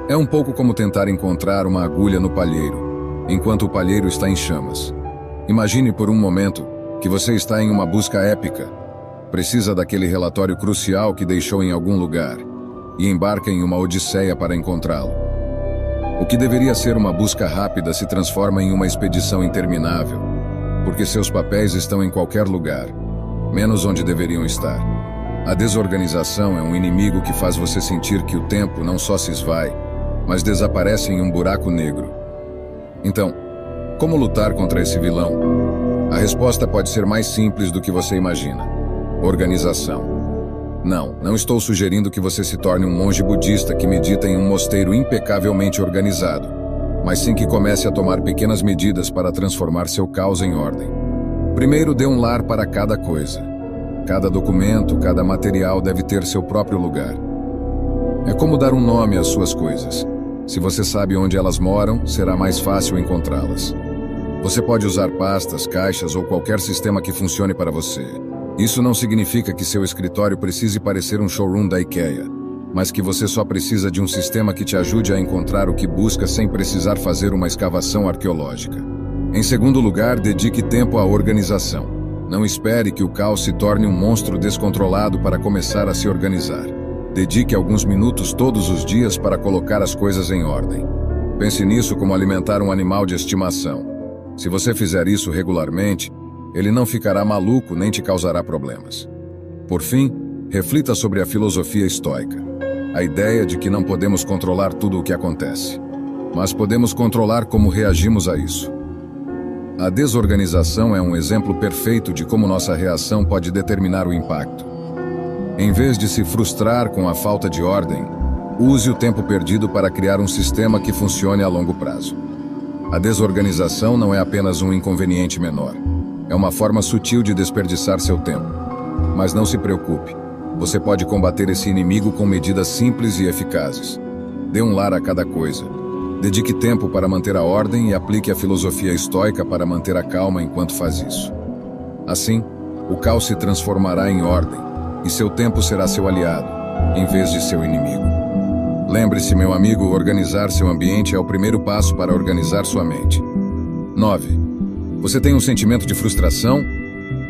É um pouco como tentar encontrar uma agulha no palheiro, enquanto o palheiro está em chamas. Imagine por um momento que você está em uma busca épica, precisa daquele relatório crucial que deixou em algum lugar, e embarca em uma odisseia para encontrá-lo. O que deveria ser uma busca rápida se transforma em uma expedição interminável, porque seus papéis estão em qualquer lugar, menos onde deveriam estar. A desorganização é um inimigo que faz você sentir que o tempo não só se esvai, mas desaparece em um buraco negro. Então, como lutar contra esse vilão? A resposta pode ser mais simples do que você imagina. Organização. Não estou sugerindo que você se torne um monge budista que medita em um mosteiro impecavelmente organizado, mas sim que comece a tomar pequenas medidas para transformar seu caos em ordem. Primeiro, dê um lar para cada coisa. Cada documento, cada material deve ter seu próprio lugar. É como dar um nome às suas coisas. Se você sabe onde elas moram, será mais fácil encontrá-las. Você pode usar pastas, caixas ou qualquer sistema que funcione para você. Isso não significa que seu escritório precise parecer um showroom da IKEA, mas que você só precisa de um sistema que te ajude a encontrar o que busca sem precisar fazer uma escavação arqueológica. Em segundo lugar, dedique tempo à organização. Não espere que o caos se torne um monstro descontrolado para começar a se organizar. Dedique alguns minutos todos os dias para colocar as coisas em ordem. Pense nisso como alimentar um animal de estimação. Se você fizer isso regularmente, ele não ficará maluco nem te causará problemas. Por fim, reflita sobre a filosofia estoica. A ideia de que não podemos controlar tudo o que acontece, mas podemos controlar como reagimos a isso. A desorganização é um exemplo perfeito de como nossa reação pode determinar o impacto. Em vez de se frustrar com a falta de ordem, use o tempo perdido para criar um sistema que funcione a longo prazo. A desorganização não é apenas um inconveniente menor. É uma forma sutil de desperdiçar seu tempo. Mas não se preocupe. Você pode combater esse inimigo com medidas simples e eficazes. Dê um lar a cada coisa. Dedique tempo para manter a ordem e aplique a filosofia estoica para manter a calma enquanto faz isso. Assim, o caos se transformará em ordem e seu tempo será seu aliado, em vez de seu inimigo. Lembre-se, meu amigo, organizar seu ambiente é o primeiro passo para organizar sua mente. 9. Você tem um sentimento de frustração?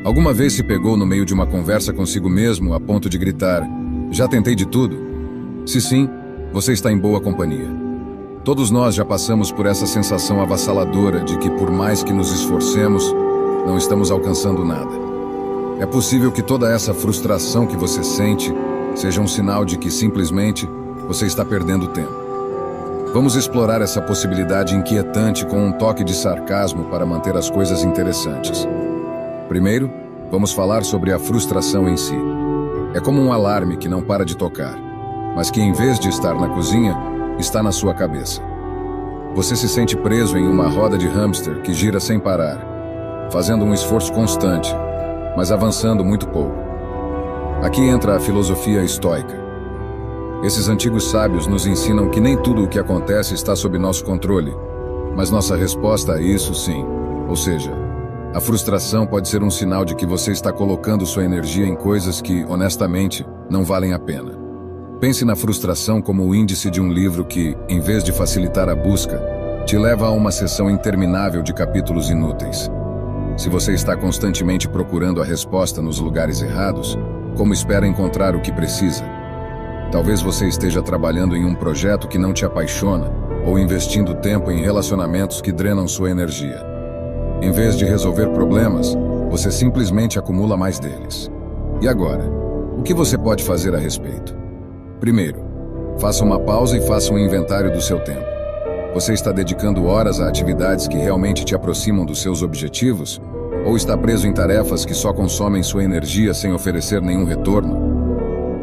Alguma vez se pegou no meio de uma conversa consigo mesmo a ponto de gritar, "Já tentei de tudo"? Se sim, você está em boa companhia. Todos nós já passamos por essa sensação avassaladora de que, por mais que nos esforcemos, não estamos alcançando nada. É possível que toda essa frustração que você sente seja um sinal de que, simplesmente, você está perdendo tempo. Vamos explorar essa possibilidade inquietante com um toque de sarcasmo para manter as coisas interessantes. Primeiro, vamos falar sobre a frustração em si. É como um alarme que não para de tocar, mas que, em vez de estar na cozinha, está na sua cabeça. Você se sente preso em uma roda de hamster que gira sem parar, fazendo um esforço constante, mas avançando muito pouco. Aqui entra a filosofia estoica. Esses antigos sábios nos ensinam que nem tudo o que acontece está sob nosso controle, mas nossa resposta a isso, sim. Ou seja, a frustração pode ser um sinal de que você está colocando sua energia em coisas que, honestamente, não valem a pena. Pense na frustração como o índice de um livro que, em vez de facilitar a busca, te leva a uma seção interminável de capítulos inúteis. Se você está constantemente procurando a resposta nos lugares errados, como espera encontrar o que precisa? Talvez você esteja trabalhando em um projeto que não te apaixona ou investindo tempo em relacionamentos que drenam sua energia. Em vez de resolver problemas, você simplesmente acumula mais deles. E agora, o que você pode fazer a respeito? Primeiro, faça uma pausa e faça um inventário do seu tempo. Você está dedicando horas a atividades que realmente te aproximam dos seus objetivos? Ou está preso em tarefas que só consomem sua energia sem oferecer nenhum retorno?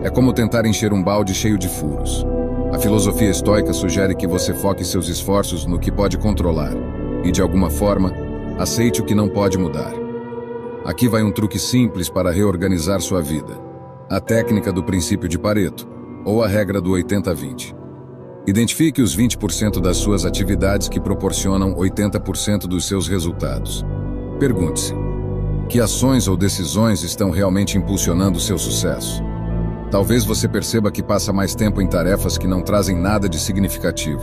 É como tentar encher um balde cheio de furos. A filosofia estoica sugere que você foque seus esforços no que pode controlar e, de alguma forma, aceite o que não pode mudar. Aqui vai um truque simples para reorganizar sua vida. A técnica do princípio de Pareto, ou a regra do 80-20. Identifique os 20% das suas atividades que proporcionam 80% dos seus resultados. Pergunte-se: que ações ou decisões estão realmente impulsionando seu sucesso? Talvez você perceba que passa mais tempo em tarefas que não trazem nada de significativo.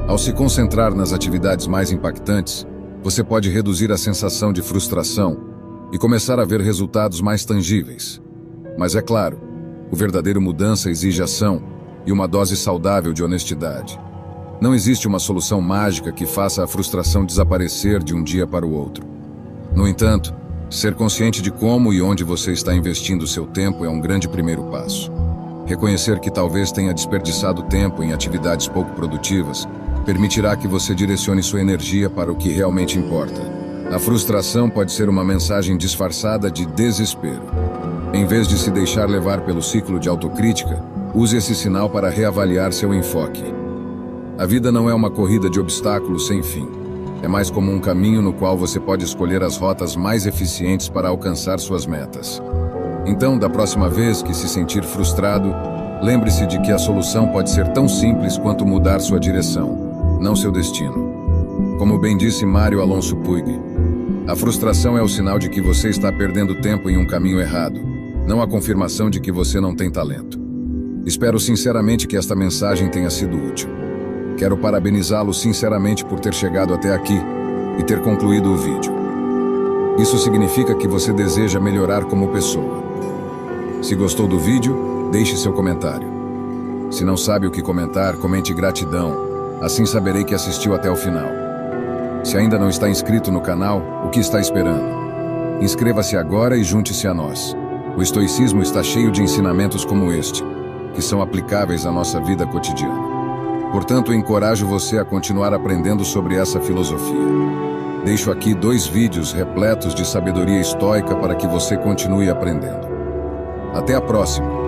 Ao se concentrar nas atividades mais impactantes, você pode reduzir a sensação de frustração e começar a ver resultados mais tangíveis. Mas é claro, o verdadeiro mudança exige ação e uma dose saudável de honestidade. Não existe uma solução mágica que faça a frustração desaparecer de um dia para o outro. No entanto, ser consciente de como e onde você está investindo seu tempo é um grande primeiro passo. Reconhecer que talvez tenha desperdiçado tempo em atividades pouco produtivas permitirá que você direcione sua energia para o que realmente importa. A frustração pode ser uma mensagem disfarçada de desespero. Em vez de se deixar levar pelo ciclo de autocrítica, use esse sinal para reavaliar seu enfoque. A vida não é uma corrida de obstáculos sem fim. É mais como um caminho no qual você pode escolher as rotas mais eficientes para alcançar suas metas. Então, da próxima vez que se sentir frustrado, lembre-se de que a solução pode ser tão simples quanto mudar sua direção, não seu destino. Como bem disse Mário Alonso Puig, a frustração é o sinal de que você está perdendo tempo em um caminho errado, não a confirmação de que você não tem talento. Espero sinceramente que esta mensagem tenha sido útil. Quero parabenizá-lo sinceramente por ter chegado até aqui e ter concluído o vídeo. Isso significa que você deseja melhorar como pessoa. Se gostou do vídeo, deixe seu comentário. Se não sabe o que comentar, comente gratidão, assim saberei que assistiu até o final. Se ainda não está inscrito no canal, o que está esperando? Inscreva-se agora e junte-se a nós. O estoicismo está cheio de ensinamentos como este, que são aplicáveis à nossa vida cotidiana. Portanto, encorajo você a continuar aprendendo sobre essa filosofia. Deixo aqui 2 vídeos repletos de sabedoria estoica para que você continue aprendendo. Até a próxima!